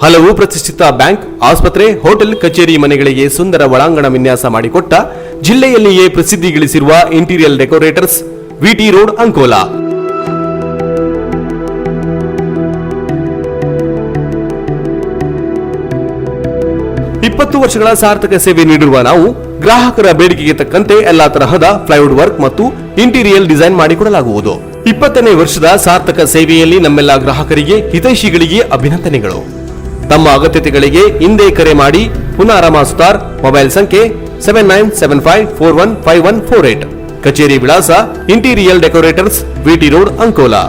[SPEAKER 1] ಹಲವು ಪ್ರತಿಷ್ಠಿತ ಬ್ಯಾಂಕ್, ಆಸ್ಪತ್ರೆ, ಹೋಟೆಲ್, ಕಚೇರಿ ಮನೆಗಳಿಗೆ ಸುಂದರ ಒಳಾಂಗಣ ವಿನ್ಯಾಸ ಮಾಡಿಕೊಟ್ಟ ಜಿಲ್ಲೆಯಲ್ಲಿಯೇ ಪ್ರಸಿದ್ಧಿ ಗಳಿಸಿರುವ interior decorators, VT road, Ankola. ಇಪ್ಪತ್ತು ವರ್ಷಗಳ ಸಾರ್ಥಕ ಸೇವೆ ನೀಡಿರುವ ನಾವು ಗ್ರಾಹಕರ ಬೇಡಿಕೆಗೆ ತಕ್ಕಂತೆ ಎಲ್ಲಾ ತರಹದ ಪ್ಲೈವುಡ್ ವರ್ಕ್ ಮತ್ತು ಇಂಟೀರಿಯರ್ ಡಿಸೈನ್ ಮಾಡಿಕೊಡಲಾಗುವುದು. 20ನೇ ವರ್ಷದ ಸಾರ್ಥಕ ಸೇವೆಯಲ್ಲಿ ನಮ್ಮೆಲ್ಲ ಗ್ರಾಹಕರಿಗೆ, ಹಿತೈಷಿಗಳಿಗೆ ಅಭಿನಂದನೆಗಳು. ತಮ್ಮ ಅಗತ್ಯತೆಗಳಿಗೆ ಹಿಂದೆ ಕರೆ ಮಾಡಿ. ಪುನಾರಮ ಸುತಾರ್, ಮೊಬೈಲ್ ಸಂಖ್ಯೆ 7975415148. ಕಚೇರಿ ವಿಳಾಸ interior decorators, VT road, Ankola.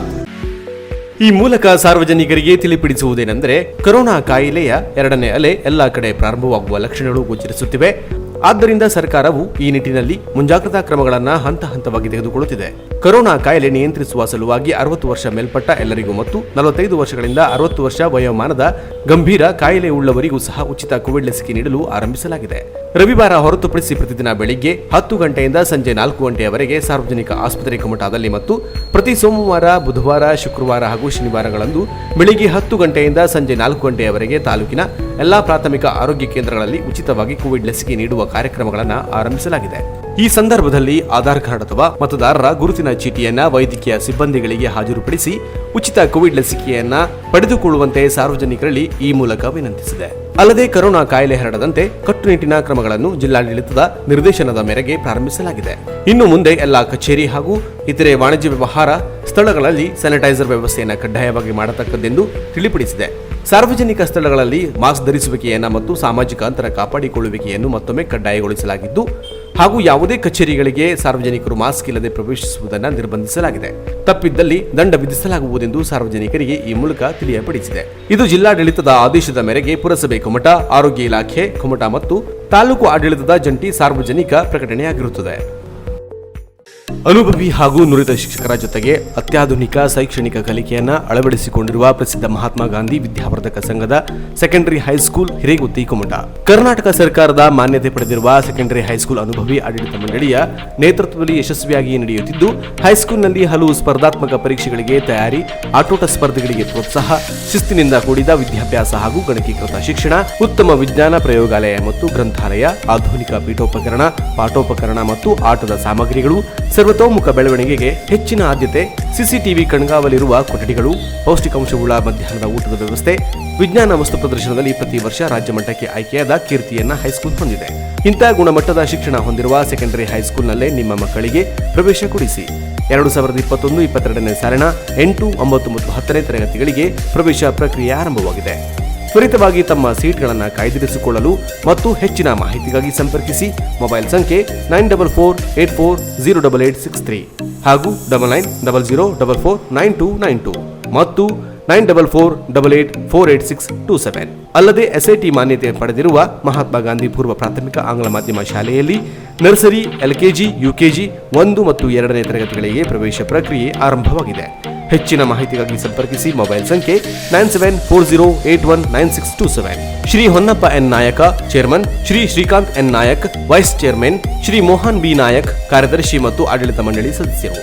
[SPEAKER 1] ಈ ಮೂಲಕ ಸಾರ್ವಜನಿಕರಿಗೆ ತಿಳಿಪಡಿಸುವುದೇನೆಂದರೆ, ಕೊರೋನಾ ಕಾಯಿಲೆಯ 2ನೇ ಅಲೆ ಎಲ್ಲಾ ಕಡೆ ಪ್ರಾರಂಭವಾಗುವ ಲಕ್ಷಣಗಳು ಗೋಚರಿಸುತ್ತಿವೆ. ಆದ್ದರಿಂದ ಸರ್ಕಾರವು ಈ ನಿಟ್ಟಿನಲ್ಲಿ ಮುಂಜಾಗ್ರತಾ ಕ್ರಮಗಳನ್ನು ಹಂತ ಹಂತವಾಗಿ ತೆಗೆದುಕೊಳ್ಳುತ್ತಿದೆ. ಕೊರೋನಾ ಕಾಯಿಲೆ ನಿಯಂತ್ರಿಸುವ ಸಲುವಾಗಿ 60 ವರ್ಷ ಮೇಲ್ಪಟ್ಟ ಎಲ್ಲರಿಗೂ ಮತ್ತು 45 ವರ್ಷಗಳಿಂದ 60 ವರ್ಷ ವಯೋಮಾನದ ಗಂಭೀರ ಕಾಯಿಲೆ ಉಳ್ಳವರಿಗೂ ಸಹ ಉಚಿತ ಕೋವಿಡ್ ಲಸಿಕೆ ನೀಡಲು ಆರಂಭಿಸಲಾಗಿದೆ. ರವಿವಾರ ಹೊರತುಪಡಿಸಿ ಪ್ರತಿದಿನ ಬೆಳಿಗ್ಗೆ 10 ಗಂಟೆಯಿಂದ ಸಂಜೆ 4 ಗಂಟೆಯವರೆಗೆ ಸಾರ್ವಜನಿಕ ಆಸ್ಪತ್ರೆ ಕುಮಟಾದಲ್ಲಿ ಮತ್ತು ಪ್ರತಿ ಸೋಮವಾರ, ಬುಧವಾರ, ಶುಕ್ರವಾರ ಹಾಗೂ ಶನಿವಾರಗಳಂದು ಬೆಳಿಗ್ಗೆ 10 ಗಂಟೆಯಿಂದ ಸಂಜೆ 4 ಗಂಟೆಯವರೆಗೆ ತಾಲೂಕಿನ ಎಲ್ಲಾ ಪ್ರಾಥಮಿಕ ಆರೋಗ್ಯ ಕೇಂದ್ರಗಳಲ್ಲಿ ಉಚಿತವಾಗಿ ಕೋವಿಡ್ ಲಸಿಕೆ ನೀಡುವ ಕಾರ್ಯಕ್ರಮಗಳನ್ನು ಆರಂಭಿಸಲಾಗಿದೆ. ಈ ಸಂದರ್ಭದಲ್ಲಿ ಆಧಾರ್ ಕಾರ್ಡ್ ಅಥವಾ ಮತದಾರರ ಗುರುತಿನ ಚೀಟಿಯನ್ನ ವೈದ್ಯಕೀಯ ಸಿಬ್ಬಂದಿಗಳಿಗೆ ಹಾಜರುಪಡಿಸಿ ಉಚಿತ ಕೋವಿಡ್ ಲಸಿಕೆಯನ್ನ ಪಡೆದುಕೊಳ್ಳುವಂತೆ ಸಾರ್ವಜನಿಕರಲ್ಲಿ ಈ ಮೂಲಕ ವಿನಂತಿಸಿದೆ. ಅಲ್ಲದೆ ಕೊರೋನಾ ಕಾಯಿಲೆ ಹರಡದಂತೆ ಕಟ್ಟುನಿಟ್ಟಿನ ಕ್ರಮಗಳನ್ನು ಜಿಲ್ಲಾಡಳಿತದ ನಿರ್ದೇಶನದ ಮೇರೆಗೆ ಪ್ರಾರಂಭಿಸಲಾಗಿದೆ. ಇನ್ನು ಮುಂದೆ ಎಲ್ಲಾ ಕಚೇರಿ ಹಾಗೂ ಇತರೆ ವಾಣಿಜ್ಯ ವ್ಯವಹಾರ ಸ್ಥಳಗಳಲ್ಲಿ ಸ್ಯಾನಿಟೈಸರ್ ವ್ಯವಸ್ಥೆಯನ್ನು ಕಡ್ಡಾಯವಾಗಿ ಮಾಡತಕ್ಕದ್ದೆಂದು ತಿಳಿಪಡಿಸಿದೆ. ಸಾರ್ವಜನಿಕ ಸ್ಥಳಗಳಲ್ಲಿ ಮಾಸ್ಕ್ ಧರಿಸುವಿಕೆಯನ್ನ ಮತ್ತು ಸಾಮಾಜಿಕ ಅಂತರ ಕಾಪಾಡಿಕೊಳ್ಳುವಿಕೆಯನ್ನು ಮತ್ತೊಮ್ಮೆ ಕಡ್ಡಾಯಗೊಳಿಸಲಾಗಿದ್ದು ಹಾಗೂ ಯಾವುದೇ ಕಚೇರಿಗಳಿಗೆ ಸಾರ್ವಜನಿಕರು ಮಾಸ್ಕ್ ಇಲ್ಲದೆ ಪ್ರವೇಶಿಸುವುದನ್ನು ನಿರ್ಬಂಧಿಸಲಾಗಿದೆ. ತಪ್ಪಿದ್ದಲ್ಲಿ ದಂಡ ವಿಧಿಸಲಾಗುವುದೆಂದು ಸಾರ್ವಜನಿಕರಿಗೆ ಈ ಮೂಲಕ ತಿಳಿಯಪಡಿಸಿದೆ. ಇದು ಜಿಲ್ಲಾಡಳಿತದ ಆದೇಶದ ಮೇರೆಗೆ ಪುರಸಭೆ ಕುಮಟಾ, ಆರೋಗ್ಯ ಇಲಾಖೆ ಕುಮಟಾ ಮತ್ತು ತಾಲೂಕು ಆಡಳಿತದ ಜಂಟಿ ಸಾರ್ವಜನಿಕ ಪ್ರಕಟಣೆಯಾಗಿರುತ್ತದೆ. ಅನುಭವಿ ಹಾಗೂ ನುರಿತ ಶಿಕ್ಷಕರ ಜೊತೆಗೆ ಅತ್ಯಾಧುನಿಕ ಶೈಕ್ಷಣಿಕ ಕಲಿಕೆಯನ್ನು ಅಳವಡಿಸಿಕೊಂಡಿರುವ ಪ್ರಸಿದ್ಧ ಮಹಾತ್ಮ ಗಾಂಧಿ ವಿದ್ಯಾವರ್ಧಕ ಸಂಘದ ಸೆಕೆಂಡರಿ ಹೈಸ್ಕೂಲ್ ಹಿರೇಗುತ್ತಿ ಕುಮಟಾ ಕರ್ನಾಟಕ ಸರ್ಕಾರದ ಮಾನ್ಯತೆ ಪಡೆದಿರುವ ಸೆಕೆಂಡರಿ ಹೈಸ್ಕೂಲ್ ಅನುಭವಿ ಆಡಳಿತ ಮಂಡಳಿಯ ನೇತೃತ್ವದಲ್ಲಿ ಯಶಸ್ವಿಯಾಗಿ ನಡೆಯುತ್ತಿದ್ದು, ಹೈಸ್ಕೂಲ್ನಲ್ಲಿ ಹಲವು ಸ್ಪರ್ಧಾತ್ಮಕ ಪರೀಕ್ಷೆಗಳಿಗೆ ತಯಾರಿ, ಆಟೋಟ ಸ್ಪರ್ಧೆಗಳಿಗೆ ಪ್ರೋತ್ಸಾಹ, ಶಿಸ್ತಿನಿಂದ ಕೂಡಿದ ವಿದ್ಯಾಭ್ಯಾಸ ಹಾಗೂ ಗಣಕೀಕೃತ ಶಿಕ್ಷಣ, ಉತ್ತಮ ವಿಜ್ಞಾನ ಪ್ರಯೋಗಾಲಯ ಮತ್ತು ಗ್ರಂಥಾಲಯ, ಆಧುನಿಕ ಪೀಠೋಪಕರಣ, ಪಾಠೋಪಕರಣ ಮತ್ತು ಆಟದ ಸಾಮಗ್ರಿಗಳು, ಸರ್ವತೋಮುಖ ಬೆಳವಣಿಗೆಗೆ ಹೆಚ್ಚಿನ ಆದ್ಯತೆ, ಸಿಸಿಟಿವಿ ಕಣ್ಗಾವಲಿರುವ ಕೊಠಡಿಗಳು, ಪೌಷ್ಟಿಕಾಂಶವುಳ್ಳ ಮಧ್ಯಾಹ್ನದ ಊಟದ ವ್ಯವಸ್ಥೆ, ವಿಜ್ಞಾನ ವಸ್ತು ಪ್ರದರ್ಶನದಲ್ಲಿ ಪ್ರತಿ ವರ್ಷ ರಾಜ್ಯ ಮಟ್ಟಕ್ಕೆ ಆಯ್ಕೆಯಾದ ಕೀರ್ತಿಯನ್ನ ಹೈಸ್ಕೂಲ್ ಹೊಂದಿದೆ. ಇಂಥ ಗುಣಮಟ್ಟದ ಶಿಕ್ಷಣ ಹೊಂದಿರುವ ಸೆಕೆಂಡರಿ ಹೈಸ್ಕೂಲ್ನಲ್ಲೇ ನಿಮ್ಮ ಮಕ್ಕಳಿಗೆ ಪ್ರವೇಶ ಕೊಡಿಸಿ. 2021-22ನೇ ಸಾಲಿನ 8, 9 ಮತ್ತು 10ನೇ ತರಗತಿಗಳಿಗೆ ಪ್ರವೇಶ ಪ್ರಕ್ರಿಯೆ ಆರಂಭವಾಗಿದೆ. ತ್ವರಿತವಾಗಿ ತಮ್ಮ ಸೀಟ್ಗಳನ್ನು ಕಾಯ್ದಿರಿಸಿಕೊಳ್ಳಲು ಮತ್ತು ಹೆಚ್ಚಿನ ಮಾಹಿತಿಗಾಗಿ ಸಂಪರ್ಕಿಸಿ. ಮೊಬೈಲ್ ಸಂಖ್ಯೆ 9448408863 ಹಾಗೂ 9900449292 ಮತ್ತು 9448848627. ಅಲ್ಲದೆ ಎಸ್ಐಟಿ ಮಾನ್ಯತೆ ಪಡೆದಿರುವ ಮಹಾತ್ಮ ಗಾಂಧಿ ಪೂರ್ವ ಪ್ರಾಥಮಿಕ ಆಂಗ್ಲ ಮಾಧ್ಯಮ ಶಾಲೆಯಲ್ಲಿ ನರ್ಸರಿ, ಎಲ್ಕೆಜಿ, ಯುಕೆಜಿ 1 ಮತ್ತು 2ನೇ ತರಗತಿಗಳಿಗೆ ಪ್ರವೇಶ ಪ್ರಕ್ರಿಯೆ ಆರಂಭವಾಗಿದೆ. ಹೆಚ್ಚಿನ ಮಾಹಿತಿಗಾಗಿ ಸಂಪರ್ಕಿಸಿ. ಮೊಬೈಲ್ ಸಂಖ್ಯೆ 9740819627. Shri Honnappa N Nayaka, chairman, Shri Shrikant N Nayak, vice chairman, Shri Mohan B Nayak, ಕಾರ್ಯದರ್ಶಿ ಮತ್ತು ಆಡಳಿತ ಮಂಡಳಿ ಸದಸ್ಯರು.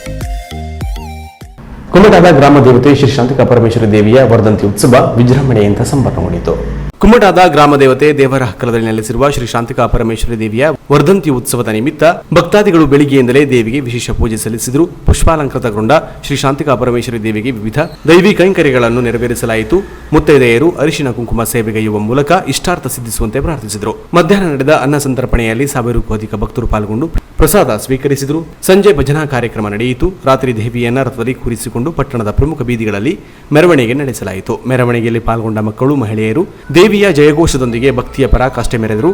[SPEAKER 9] ಕುಮಟಾದ ಗ್ರಾಮ ದೇವತೆ ಶ್ರೀ ಶಾಂತಿಕಾ ಪರಮೇಶ್ವರಿ ದೇವಿಯ ವರ್ಧಂತಿ ಉತ್ಸವ ವಿಜೃಂಭಣೆಯಿಂದ ಸಂಪನ್ನಗೊಂಡಿತು.
[SPEAKER 1] ಕುಮಟಾದ ಗ್ರಾಮ ದೇವತೆ ದೇವರ ಹಕ್ಕಲದಲ್ಲಿ ನೆಲೆಸಿರುವ ಶ್ರೀ ಶಾಂತಿಕಾ ಪರಮೇಶ್ವರಿ ದೇವಿಯ ವರ್ಧಂತಿ ಉತ್ಸವದ ನಿಮಿತ್ತ ಭಕ್ತಾದಿಗಳು ಬೆಳಿಗ್ಗೆಯಿಂದಲೇ ದೇವಿಗೆ ವಿಶೇಷ ಪೂಜೆ ಸಲ್ಲಿಸಿದರು. ಪುಷ್ಪಾಲಂಕೃತಗೊಂಡ ಶ್ರೀ ಶಾಂತಿಕಾ ಪರಮೇಶ್ವರಿ ದೇವಿಗೆ ವಿವಿಧ ದೈವಿ ಕೈಂಕರ್ಯಗಳನ್ನು ನೆರವೇರಿಸಲಾಯಿತು. ಮುತ್ತೈದೆಯರು ಅರಿಶಿನ ಕುಂಕುಮ ಸೇವೆಗೈಯುವ ಮೂಲಕ ಇಷ್ಟಾರ್ಥ ಸಿದ್ಧಿಸುವಂತೆ ಪ್ರಾರ್ಥಿಸಿದರು. ಮಧ್ಯಾಹ್ನ ನಡೆದ ಅನ್ನ ಸಂತರ್ಪಣೆಯಲ್ಲಿ 1000ಕ್ಕೂ ಅಧಿಕ ಭಕ್ತರು ಪಾಲ್ಗೊಂಡು ಪ್ರಸಾದ ಸ್ವೀಕರಿಸಿದರು. ಸಂಜೆ ಭಜನಾ ಕಾರ್ಯಕ್ರಮ ನಡೆಯಿತು. ರಾತ್ರಿ ದೇವಿಯನ್ನ ರಥದಲ್ಲಿ ಕೂರಿಸಿಕೊಂಡು ಪಟ್ಟಣದ ಪ್ರಮುಖ ಬೀದಿಗಳಲ್ಲಿ ಮೆರವಣಿಗೆ ನಡೆಸಲಾಯಿತು. ಮೆರವಣಿಗೆಯಲ್ಲಿ ಪಾಲ್ಗೊಂಡ ಮಕ್ಕಳು, ಮಹಿಳೆಯರು ದೇವಿಯ ಜಯಘೋಷದೊಂದಿಗೆ ಭಕ್ತಿಯ ಪರಾಕಾಷ್ಠೆ ಮೆರೆದರು.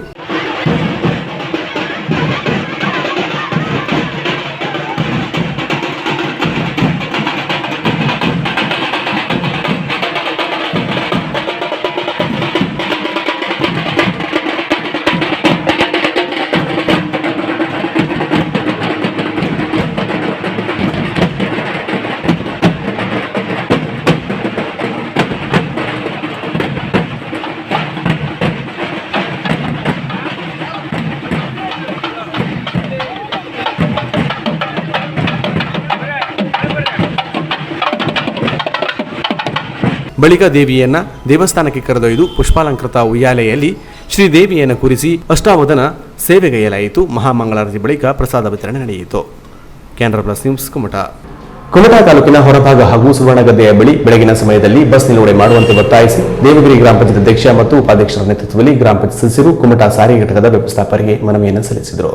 [SPEAKER 1] ಬಳಿಕ ದೇವಿಯನ್ನ ದೇವಸ್ಥಾನಕ್ಕೆ ಕರೆದೊಯ್ದು ಪುಷ್ಪಾಲಂಕೃತ ಉಯ್ಯಾಲೆಯಲ್ಲಿ ಶ್ರೀದೇವಿಯನ್ನು ಕೂರಿಸಿ ಅಷ್ಟಾವಧಾನ ಸೇವೆಗೈಯಲಾಯಿತು. ಮಹಾಮಂಗಳಾರತಿ ಬಳಿಕ ಪ್ರಸಾದ ವಿತರಣೆ ನಡೆಯಿತು. Canara plus news Kumta.
[SPEAKER 9] ಕುಮಟಾ ತಾಲೂಕಿನ ಹೊರಭಾಗ ಹಾಗೂ ಸುವರ್ಣಗದ್ದೆಯ ಬಳಿ ಬೆಳಗಿನ ಸಮಯದಲ್ಲಿ ಬಸ್ ನಿಲುಗಡೆ ಮಾಡುವಂತೆ ಒತ್ತಾಯಿಸಿ ದೇವಗಿರಿ ಗ್ರಾಮ ಪಂಚಾಯತ್ ಅಧ್ಯಕ್ಷ ಮತ್ತು ಉಪಾಧ್ಯಕ್ಷರ ನೇತೃತ್ವದಲ್ಲಿ ಗ್ರಾಮ ಪಂಚಾಯತ್ ಸದಸ್ಯರು ಕುಮಟಾ ಸಾರಿಗೆ ಘಟಕದ ವ್ಯವಸ್ಥಾಪಕರಿಗೆ ಮನವಿಯನ್ನು ಸಲ್ಲಿಸಿದರು.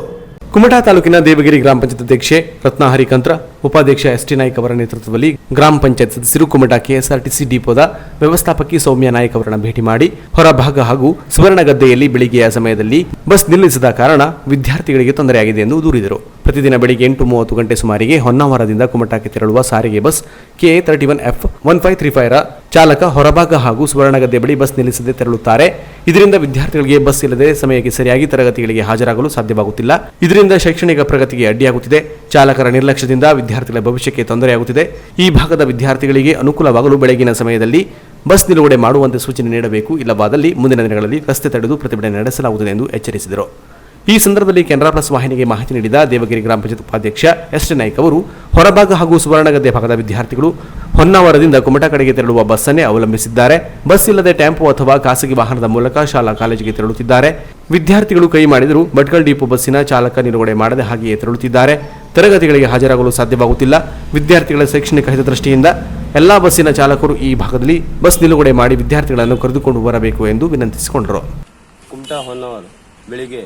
[SPEAKER 1] ಕುಮಟಾ ತಾಲೂಕಿನ ದೇವಗಿರಿ ಗ್ರಾಮ ಪಂಚಾಯತ್ ಅಧ್ಯಕ್ಷೆ ರತ್ನಾಹರಿ ಕಂತ್ರ, ಉಪಾಧ್ಯಕ್ಷ ಎಸ್ಟಿ ನಾಯ್ಕ ಅವರ ನೇತೃತ್ವದಲ್ಲಿ ಗ್ರಾಮ ಪಂಚಾಯತ್ ಸದಸ್ಯರು ಕುಮಟಾ ಕೆಎಸ್ಆರ್ಟಿಸಿ ಡಿಪೋದ ವ್ಯವಸ್ಥಾಪಕಿ ಸೌಮ್ಯ ನಾಯ್ಕ ಅವರನ್ನು ಭೇಟಿ ಮಾಡಿ ಹೊರಭಾಗ ಹಾಗೂ ಸುವರ್ಣಗದ್ದೆಯಲ್ಲಿ ಬೆಳಿಗ್ಗೆಯ ಸಮಯದಲ್ಲಿ ಬಸ್ ನಿಲ್ಲಿಸದ ಕಾರಣ ವಿದ್ಯಾರ್ಥಿಗಳಿಗೆ ತೊಂದರೆಯಾಗಿದೆ ಎಂದು ದೂರಿದರು. ಪ್ರತಿದಿನ ಬೆಳಿಗ್ಗೆ 8:30 ಗಂಟೆ ಸುಮಾರಿಗೆ ಹೊನ್ನಾವರದಿಂದ ಕುಮಟಾಕ್ಕೆ ತೆರಳುವ ಸಾರಿಗೆ ಬಸ್ KA31F1535 ರ ಚಾಲಕ ಹೊರಭಾಗ ಹಾಗೂ ಸುವರ್ಣಗದ್ದೆ ಬಳಿ ಬಸ್ ನಿಲ್ಲಿಸದೆ ತೆರಳುತ್ತಾರೆ. ಇದರಿಂದ ವಿದ್ಯಾರ್ಥಿಗಳಿಗೆ ಬಸ್ ಇಲ್ಲದೆ ಸಮಯಕ್ಕೆ ಸರಿಯಾಗಿ ತರಗತಿಗಳಿಗೆ ಹಾಜರಾಗಲು ಸಾಧ್ಯವಾಗುತ್ತಿಲ್ಲ. ಇದರಿಂದ ಶೈಕ್ಷಣಿಕ ಪ್ರಗತಿಗೆ ಅಡ್ಡಿಯಾಗುತ್ತಿದೆ. ಚಾಲಕರ ನಿರ್ಲಕ್ಷ್ಯದಿಂದ ವಿದ್ಯಾರ್ಥಿಗಳ ಭವಿಷ್ಯಕ್ಕೆ ತೊಂದರೆಯಾಗುತ್ತಿದೆ. ಈ ಭಾಗದ ವಿದ್ಯಾರ್ಥಿಗಳಿಗೆ ಅನುಕೂಲವಾಗಲು ಬೆಳಗಿನ ಸಮಯದಲ್ಲಿ ಬಸ್ ನಿಲುಗಡೆ ಮಾಡುವಂತೆ ಸೂಚನೆ ನೀಡಬೇಕು. ಇಲ್ಲವಾದಲ್ಲಿ ಮುಂದಿನ ದಿನಗಳಲ್ಲಿ ರಸ್ತೆ ತಡೆದು ಪ್ರತಿಭಟನೆ ನಡೆಸಲಾಗುತ್ತದೆ ಎಂದು ಎಚ್ಚರಿಸಿದರು. ಈ ಸಂದರ್ಭದಲ್ಲಿ ಕೆನರಾ ಪ್ಲಸ್ ವಾಹಿನಿಗೆ ಮಾಹಿತಿ ನೀಡಿದ ದೇವಗಿರಿ ಗ್ರಾಮ ಪಂಚಾಯತ್ ಉಪಾಧ್ಯಕ್ಷ ಎಸ್ ನಾಯ್ಕ ಅವರು, ಹೊರಭಾಗ ಹಾಗೂ ಸುವರ್ಣಗದ್ದೆ ಭಾಗದ ವಿದ್ಯಾರ್ಥಿಗಳು ಹೊನ್ನಾವರದಿಂದ ಕುಮಟಾ ಕಡೆಗೆ ತೆರಳುವ ಬಸ್ಸನ್ನೇ ಅವಲಂಬಿಸಿದ್ದಾರೆ. ಬಸ್ ಇಲ್ಲದೆ ಟೆಂಪೋ ಅಥವಾ ಖಾಸಗಿ ವಾಹನದ ಮೂಲಕ ಶಾಲಾ ಕಾಲೇಜಿಗೆ ತೆರಳುತ್ತಿದ್ದಾರೆ. ವಿದ್ಯಾರ್ಥಿಗಳು ಕೈ ಮಾಡಿದರೂ ಭಟ್ಕಳ ಡಿಪೋ ಬಸ್ಸಿನ ಚಾಲಕ ನಿಲುಗಡೆ ಮಾಡದೆ ಹಾಗೆಯೇ ತೆರಳುತ್ತಿದ್ದಾರೆ. ತರಗತಿಗಳಿಗೆ ಹಾಜರಾಗಲು ಸಾಧ್ಯವಾಗುತ್ತಿಲ್ಲ. ವಿದ್ಯಾರ್ಥಿಗಳ ಶೈಕ್ಷಣಿಕ ಹಿತದೃಷ್ಟಿಯಿಂದ ಎಲ್ಲಾ ಬಸ್ಸಿನ ಚಾಲಕರು ಈ ಭಾಗದಲ್ಲಿ ಬಸ್ ನಿಲುಗಡೆ ಮಾಡಿ ವಿದ್ಯಾರ್ಥಿಗಳನ್ನು ಕರೆದುಕೊಂಡು ಬರಬೇಕು ಎಂದು ವಿನಂತಿಸಿಕೊಂಡರು.
[SPEAKER 10] ಕುಮಟಾ ಹೊನ್ನಾವರ ಬೆಳಿಗ್ಗೆ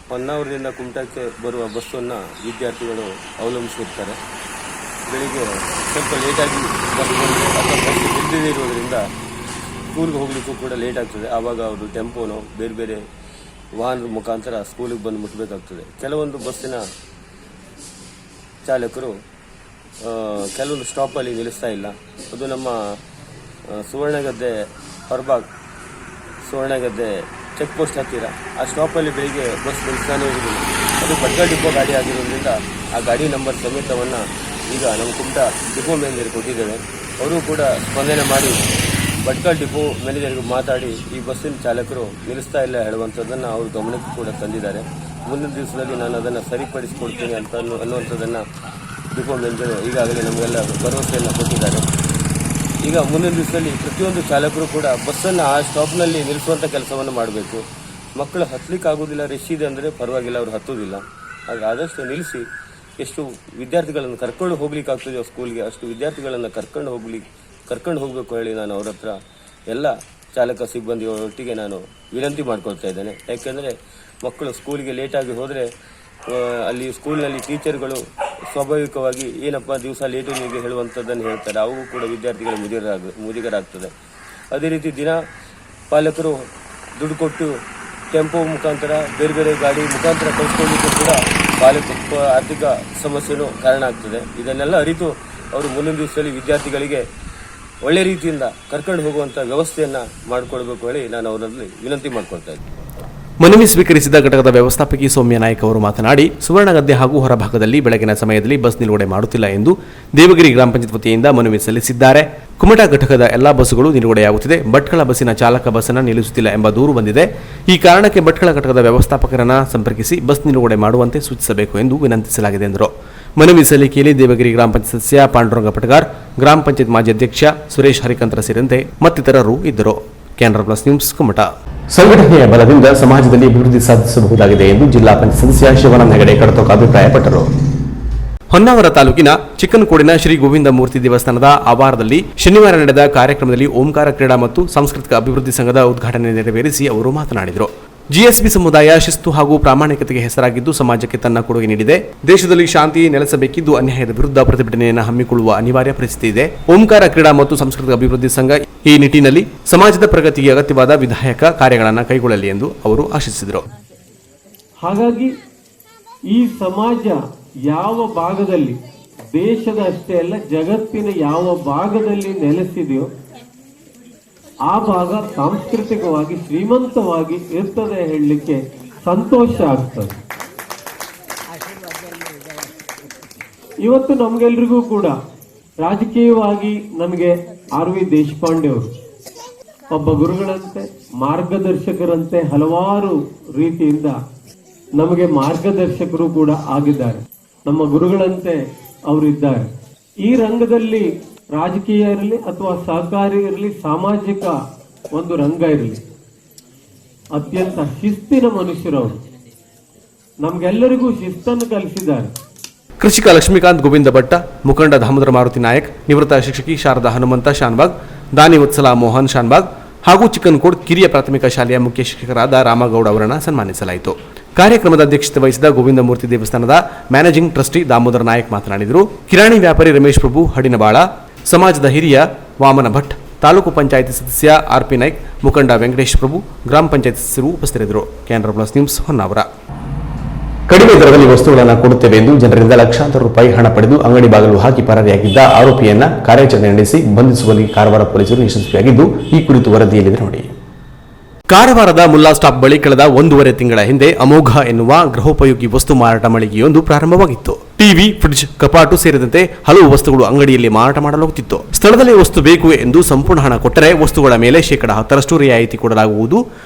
[SPEAKER 10] ಹೊನ್ನಾವರದಿಂದ ಕುಮಟಾಕ್ಕೆ ಬರುವ ಬಸ್ಸನ್ನು ವಿದ್ಯಾರ್ಥಿಗಳು ಅವಲಂಬಿಸಿರ್ತಾರೆ. ಬೆಳಿಗ್ಗೆ ಸ್ವಲ್ಪ ಲೇಟಾಗಿ ಬಸ್ ಬಂದರೆ ಅಥವಾ ಬಸ್ ಇಲ್ಲದೇ ಇರೋದರಿಂದ ಸ್ಕೂಲ್ಗೆ ಹೋಗಲಿಕ್ಕೂ ಕೂಡ ಲೇಟ್ ಆಗ್ತದೆ. ಆವಾಗ ಅವರು ಟೆಂಪೋನೋ ಬೇರೆ ಬೇರೆ ವಾಹನದ ಮುಖಾಂತರ ಸ್ಕೂಲಿಗೆ ಬಂದು ಮುಟ್ಟಬೇಕಾಗ್ತದೆ. ಕೆಲವೊಂದು ಬಸ್ಸಿನ ಚಾಲಕರು ಕೆಲವೊಂದು ಸ್ಟಾಪಲ್ಲಿ ನಿಲ್ಲಿಸ್ತಾ ಇಲ್ಲ. ಅದು ನಮ್ಮ ಸುವರ್ಣಗದ್ದೆ ಹೊರಭಾಗ ಸುವರ್ಣಗದ್ದೆ ಚೆಕ್ ಪೋಸ್ಟ್ ಹತ್ತಿರ ಆ ಸ್ಟಾಪಲ್ಲಿ ಬೆಳಿಗ್ಗೆ ಬಸ್ ನಿಲ್ಲಿಸ್ತಾನೆ ಇರೋದಿಲ್ಲ. ಅದು ಭಟ್ಕಳ ಡಿಪೋ ಗಾಡಿ ಆಗಿರೋದ್ರಿಂದ ಆ ಗಾಡಿ ನಂಬರ್ ಸಮೇತವನ್ನು ಈಗ ನಮ್ಮ ಕುಮಟಾ ಡಿಪೋ ಮ್ಯಾನೇಜರ್ ಕೊಟ್ಟಿದ್ದೇವೆ. ಅವರು ಕೂಡ ಸ್ಪಂದನೆ ಮಾಡಿ ಭಟ್ಕಳ ಡಿಪೋ ಮ್ಯಾನೇಜರ್ಗೆ ಮಾತಾಡಿ ಈ ಬಸ್ಸಿನ ಚಾಲಕರು ನಿಲ್ಲಿಸ್ತಾ ಇಲ್ಲ ಹೇಳುವಂಥದ್ದನ್ನು ಅವರು ಗಮನಕ್ಕೆ ಕೂಡ ತಂದಿದ್ದಾರೆ. ಮುಂದಿನ ದಿವಸದಲ್ಲಿ ನಾನು ಅದನ್ನು ಸರಿಪಡಿಸಿಕೊಡ್ತೀನಿ ಅಂತ ಅನ್ನುವಂಥದ್ದನ್ನು ಡಿಪೋ ಮ್ಯಾನೇಜರ್ ಈಗಾಗಲೇ ನಮಗೆಲ್ಲ ಭರವಸೆಯನ್ನು ಕೊಟ್ಟಿದ್ದಾರೆ. ಈಗ ಮುಂದಿನ ದಿವಸದಲ್ಲಿ ಪ್ರತಿಯೊಂದು ಚಾಲಕರು ಕೂಡ ಬಸ್ಸನ್ನು ಆ ಸ್ಟಾಪ್ನಲ್ಲಿ ನಿಲ್ಲಿಸುವಂಥ ಕೆಲಸವನ್ನು ಮಾಡಬೇಕು. ಮಕ್ಕಳು ಹತ್ತಲಿಕ್ಕಾಗೋದಿಲ್ಲ, ರಶ್ ಇದೆ ಅಂದರೆ ಪರವಾಗಿಲ್ಲ, ಅವರು ಹತ್ತೋದಿಲ್ಲ. ಹಾಗೆ ಆದಷ್ಟು ನಿಲ್ಲಿಸಿ ಎಷ್ಟು ವಿದ್ಯಾರ್ಥಿಗಳನ್ನು ಕರ್ಕೊಂಡು ಹೋಗ್ಲಿಕ್ಕಾಗ್ತದೆಯೋ ಸ್ಕೂಲ್ಗೆ ಅಷ್ಟು ವಿದ್ಯಾರ್ಥಿಗಳನ್ನು ಕರ್ಕೊಂಡು ಹೋಗಬೇಕು ಹೇಳಿ ನಾನು ಅವ್ರ ಹತ್ರ ಎಲ್ಲ ಚಾಲಕ ಸಿಬ್ಬಂದಿಯೊಟ್ಟಿಗೆ ನಾನು ವಿನಂತಿ ಮಾಡ್ಕೊಳ್ತಾ ಇದ್ದೇನೆ. ಯಾಕೆಂದರೆ ಮಕ್ಕಳು ಸ್ಕೂಲಿಗೆ ಲೇಟಾಗಿ ಹೋದರೆ ಅಲ್ಲಿ ಸ್ಕೂಲ್ನಲ್ಲಿ ಟೀಚರ್ಗಳು ಸ್ವಾಭಾವಿಕವಾಗಿ ಏನಪ್ಪ ದಿವಸ ಲೇಟು ನಿಮಗೆ ಹೇಳುವಂಥದ್ದನ್ನು ಹೇಳ್ತಾರೆ. ಅವು ಕೂಡ ವಿದ್ಯಾರ್ಥಿಗಳ ಮುಜುಗರಾಗ್ತದೆ. ಅದೇ ರೀತಿ ದಿನ ಪಾಲಕರು ದುಡ್ಡು ಕೊಟ್ಟು ಟೆಂಪೋ ಮುಖಾಂತರ ಬೇರೆ ಬೇರೆ ಗಾಡಿ ಮುಖಾಂತರ ಕಳಿಸ್ಕೊಳ್ಳಿಕ್ಕೂ ಕೂಡ ಆರ್ಥಿಕ ಸಮಸ್ಯೆನೂ ಕಾರಣ ಆಗ್ತದೆ. ಇದನ್ನೆಲ್ಲ ಅರಿತು ಅವರು ಮುಂದಿನ ದಿವಸದಲ್ಲಿ ವಿದ್ಯಾರ್ಥಿಗಳಿಗೆ ಒಳ್ಳೆ ರೀತಿಯಿಂದ ಕರ್ಕೊಂಡು ಹೋಗುವಂಥ ವ್ಯವಸ್ಥೆಯನ್ನು ಮಾಡಿಕೊಡ್ಬೇಕು ಹೇಳಿ ನಾನು ಅವರಲ್ಲಿ ವಿನಂತಿ ಮಾಡ್ಕೊಳ್ತಾ ಇದ್ದೀನಿ.
[SPEAKER 1] ಮನವಿ ಸ್ವೀಕರಿಸಿದ ಘಟಕದ ವ್ಯವಸ್ಥಾಪಕಿ ಸೌಮ್ಯ ನಾಯ್ಕ ಅವರು ಮಾತನಾಡಿ, ಸುವರ್ಣಗದ್ದೆ ಹಾಗೂ ಹೊರಭಾಗದಲ್ಲಿ ಬೆಳಗಿನ ಸಮಯದಲ್ಲಿ ಬಸ್ ನಿಲುಗಡೆ ಮಾಡುತ್ತಿಲ್ಲ ಎಂದು ದೇವಗಿರಿ ಗ್ರಾಮ ಪಂಚಾಯತ್ ವತಿಯಿಂದ ಮನವಿ ಸಲ್ಲಿಸಿದ್ದಾರೆ. ಕುಮಟಾ ಘಟಕದ ಎಲ್ಲಾ ಬಸ್ಸುಗಳು ನಿಲುಗಡೆಯಾಗುತ್ತಿದೆ. ಭಟ್ಕಳ ಬಸ್ಸಿನ ಚಾಲಕ ಬಸ್ಸನ್ನು ನಿಲ್ಲಿಸುತ್ತಿಲ್ಲ ಎಂಬ ದೂರು ಬಂದಿದೆ. ಈ ಕಾರಣಕ್ಕೆ ಭಟ್ಕಳ ಘಟಕದ ವ್ಯವಸ್ಥಾಪಕರನ್ನು ಸಂಪರ್ಕಿಸಿ ಬಸ್ ನಿಲುಗಡೆ ಮಾಡುವಂತೆ ಸೂಚಿಸಬೇಕು ಎಂದು ವಿನಂತಿಸಲಾಗಿದೆ ಎಂದರು. ಮನವಿ ಸಲ್ಲಿಕೆಯಲ್ಲಿ ದೇವಗಿರಿ ಗ್ರಾಮ ಪಂಚಾಯತ್ ಸದಸ್ಯ ಪಾಂಡುರಂಗ ಪಟಗಾರ್, ಗ್ರಾಮ ಪಂಚಾಯತ್ ಮಾಜಿ ಅಧ್ಯಕ್ಷ ಸುರೇಶ್ ಹರಿಕಂತ್ರ ಸೇರಿದಂತೆ ಮತ್ತಿತರರು ಇದ್ದರು. Canara plus news Kumta.
[SPEAKER 9] ಸಂಘಟನೆಯ ಬಲದಿಂದ ಸಮಾಜದಲ್ಲಿ ಅಭಿವೃದ್ಧಿ ಸಾಧಿಸಬಹುದಾಗಿದೆ ಎಂದು ಜಿಲ್ಲಾ ಪಂಚಾಯತ್ ಸದಸ್ಯ ಶಿವಾನಂದ ಹೆಗಡೆ ಕಡತೋಕ ಅಭಿಪ್ರಾಯಪಟ್ಟರು.
[SPEAKER 1] ಹೊನ್ನಾವರ ತಾಲೂಕಿನ ಚಿಕ್ಕನಕೋಡಿನ ಶ್ರೀ ಗೋವಿಂದ ಮೂರ್ತಿ ದೇವಸ್ಥಾನದ ಆವರಣದಲ್ಲಿ ಶನಿವಾರ ನಡೆದ ಕಾರ್ಯಕ್ರಮದಲ್ಲಿ ಓಂಕಾರ ಕ್ರೀಡಾ ಮತ್ತು ಸಾಂಸ್ಕೃತಿಕ ಅಭಿವೃದ್ಧಿ ಸಂಘದ ಉದ್ಘಾಟನೆ ನೆರವೇರಿಸಿ ಅವರು ಮಾತನಾಡಿದರು. ಜಿಎಸ್ಬಿ ಸಮುದಾಯ ಶಿಸ್ತು ಹಾಗೂ ಪ್ರಾಮಾಣಿಕತೆಗೆ ಹೆಸರಾಗಿದ್ದು ಸಮಾಜಕ್ಕೆ ತನ್ನ ಕೊಡುಗೆ ನೀಡಿದೆ. ದೇಶದಲ್ಲಿ ಶಾಂತಿ ನೆಲೆಸಬೇಕಿದ್ದು ಅನ್ಯಾಯದ ವಿರುದ್ಧ ಪ್ರತಿಭಟನೆಯನ್ನು ಹಮ್ಮಿಕೊಳ್ಳುವ ಅನಿವಾರ್ಯ ಪರಿಸ್ಥಿತಿ ಇದೆ. ಓಂಕಾರ ಕ್ರೀಡಾ ಮತ್ತು ಸಾಂಸ್ಕೃತಿಕ ಅಭಿವೃದ್ಧಿ ಸಂಘ ಈ ನಿಟ್ಟಿನಲ್ಲಿ ಸಮಾಜದ ಪ್ರಗತಿಗೆ ಅಗತ್ಯವಾದ ವಿಧಾಯಕ ಕಾರ್ಯಗಳನ್ನು ಕೈಗೊಳ್ಳಲಿ ಎಂದು ಅವರು ಆಶಿಸಿದರು.
[SPEAKER 11] ಹಾಗಾಗಿ ಈ ಸಮಾಜ ಯಾವ ಭಾಗದಲ್ಲಿ, ದೇಶದ ಅಷ್ಟೇ ಅಲ್ಲ ಜಗತ್ತಿನ ಯಾವ ಭಾಗದಲ್ಲಿ ನೆಲೆಸಿದೆಯೋ ಆ ಭಾಗ ಸಾಂಸ್ಕೃತಿಕವಾಗಿ ಶ್ರೀಮಂತವಾಗಿ ಇರ್ತದೆ ಹೇಳಲಿಕ್ಕೆ ಸಂತೋಷ ಆಗ್ತದೆ. ಇವತ್ತು ನಮ್ಗೆಲ್ರಿಗೂ ಕೂಡ ರಾಜಕೀಯವಾಗಿ ನಮಗೆ RV ದೇಶಪಾಂಡೆ ಅವರು ಒಬ್ಬ ಗುರುಗಳಂತೆ, ಮಾರ್ಗದರ್ಶಕರಂತೆ ಹಲವಾರು ರೀತಿಯಿಂದ ನಮಗೆ ಮಾರ್ಗದರ್ಶಕರು ಕೂಡ ಆಗಿದ್ದಾರೆ. ನಮ್ಮ ಗುರುಗಳಂತೆ ಅವರಿದ್ದಾರೆ. ಈ ರಂಗದಲ್ಲಿ ರಾಜಕೀಯ ಇರಲಿ ಅಥವಾ ಸಹಕಾರಿ ಇರಲಿ, ಸಾಮಾಜಿಕ ಒಂದು ರಂಗ ಇರಲಿ, ಅತ್ಯಂತ ಶಿಸ್ತಿನ ಮನುಷ್ಯರವರು. ನಮ್ಗೆಲ್ಲರಿಗೂ ಶಿಸ್ತನ್ನು ಕಲಿಸಿದ್ದಾರೆ.
[SPEAKER 1] ಕೃಷಿಕ ಲಕ್ಷ್ಮೀಕಾಂತ್ ಗೋವಿಂದ ಭಟ್ಟ, ಮುಖಂಡ ದಾಮೋದರ ಮಾರುತಿ ನಾಯಕ್, ನಿವೃತ್ತ ಶಿಕ್ಷಕಿ ಶಾರದಾ ಹನುಮಂತ ಶಾನ್ಬಾಗ್, ದಾನಿ ವತ್ಸಲ ಮೋಹನ್ ಶಾನ್ಬಾಗ್ ಹಾಗೂ ಚಿಕ್ಕನಕೋಡ್ ಕಿರಿಯ ಪ್ರಾಥಮಿಕ ಶಾಲೆಯ ಮುಖ್ಯ ಶಿಕ್ಷಕರಾದ ರಾಮಗೌಡ ಅವರನ್ನು ಸನ್ಮಾನಿಸಲಾಯಿತು. ಕಾರ್ಯಕ್ರಮದ ಅಧ್ಯಕ್ಷತೆ ವಹಿಸಿದ ಗೋವಿಂದಮೂರ್ತಿ ದೇವಸ್ಥಾನದ ಮ್ಯಾನೇಜಿಂಗ್ ಟ್ರಸ್ಟಿ ದಾಮೋದರ ನಾಯಕ್ ಮಾತನಾಡಿದರು. ಕಿರಾಣಿ ವ್ಯಾಪಾರಿ ರಮೇಶ್ ಪ್ರಭು ಹಡಿನಬಾಳ, ಸಮಾಜದ ಹಿರಿಯ ವಾಮನ ಭಟ್, ತಾಲೂಕು ಪಂಚಾಯಿತಿ ಸದಸ್ಯ ಆರ್ಪಿ ನಾಯ್ಕ್, ಮುಖಂಡ ವೆಂಕಟೇಶ್ ಪ್ರಭು, ಗ್ರಾಮ ಪಂಚಾಯಿತಿ ಸದಸ್ಯರು ಉಪಸ್ಥಿತರಿದ್ದರು. Canara plus news Honnavar. ಕಡಿಮೆ ದರದಲ್ಲಿ ವಸ್ತುಗಳನ್ನು ಕೊಡುತ್ತೇವೆ ಎಂದು ಜನರಿಂದ ಲಕ್ಷಾಂತರ ರೂಪಾಯಿ ಹಣ ಪಡೆದು ಅಂಗಡಿ ಬಾಗಿಲು ಹಾಕಿ ಪರಾರಿಯಾಗಿದ್ದ ಆರೋಪಿಯನ್ನ ಕಾರ್ಯಾಚರಣೆ ನಡೆಸಿ ಬಂಧಿಸುವಲ್ಲಿ ಕಾರವಾರ ಪೊಲೀಸರು ಯಶಸ್ವಿಯಾಗಿದ್ದು, ಈ ಕುರಿತು ವರದಿಯಲ್ಲಿದೆ ನೋಡಿ. ಕಾರವಾರದ ಮುಲ್ಲಾ ಸ್ಟಾಪ್ ಬಳಿ ಕಳೆದ 1.5 ತಿಂಗಳ ಹಿಂದೆ ಅಮೋಘ ಎನ್ನುವ ಗೃಹೋಪಯೋಗಿ ವಸ್ತು ಮಾರಾಟ ಮಳಿಗೆಯೊಂದು ಪ್ರಾರಂಭವಾಗಿತ್ತು. ಟಿವಿ, ಫ್ರಿಡ್ಜ್, ಕಪಾಟು ಸೇರಿದಂತೆ ಹಲವು ವಸ್ತುಗಳು ಅಂಗಡಿಯಲ್ಲಿ ಮಾರಾಟ ಮಾಡಲಾಗುತ್ತಿತ್ತು. ಸ್ಥಳದಲ್ಲಿ ವಸ್ತು ಬೇಕು ಎಂದು ಸಂಪೂರ್ಣ ಹಣ ಕೊಟ್ಟರೆ ವಸ್ತುಗಳ ಮೇಲೆ 10% ರಿಯಾಯಿತಿ ಕೊಡಲಾಗುವುದು.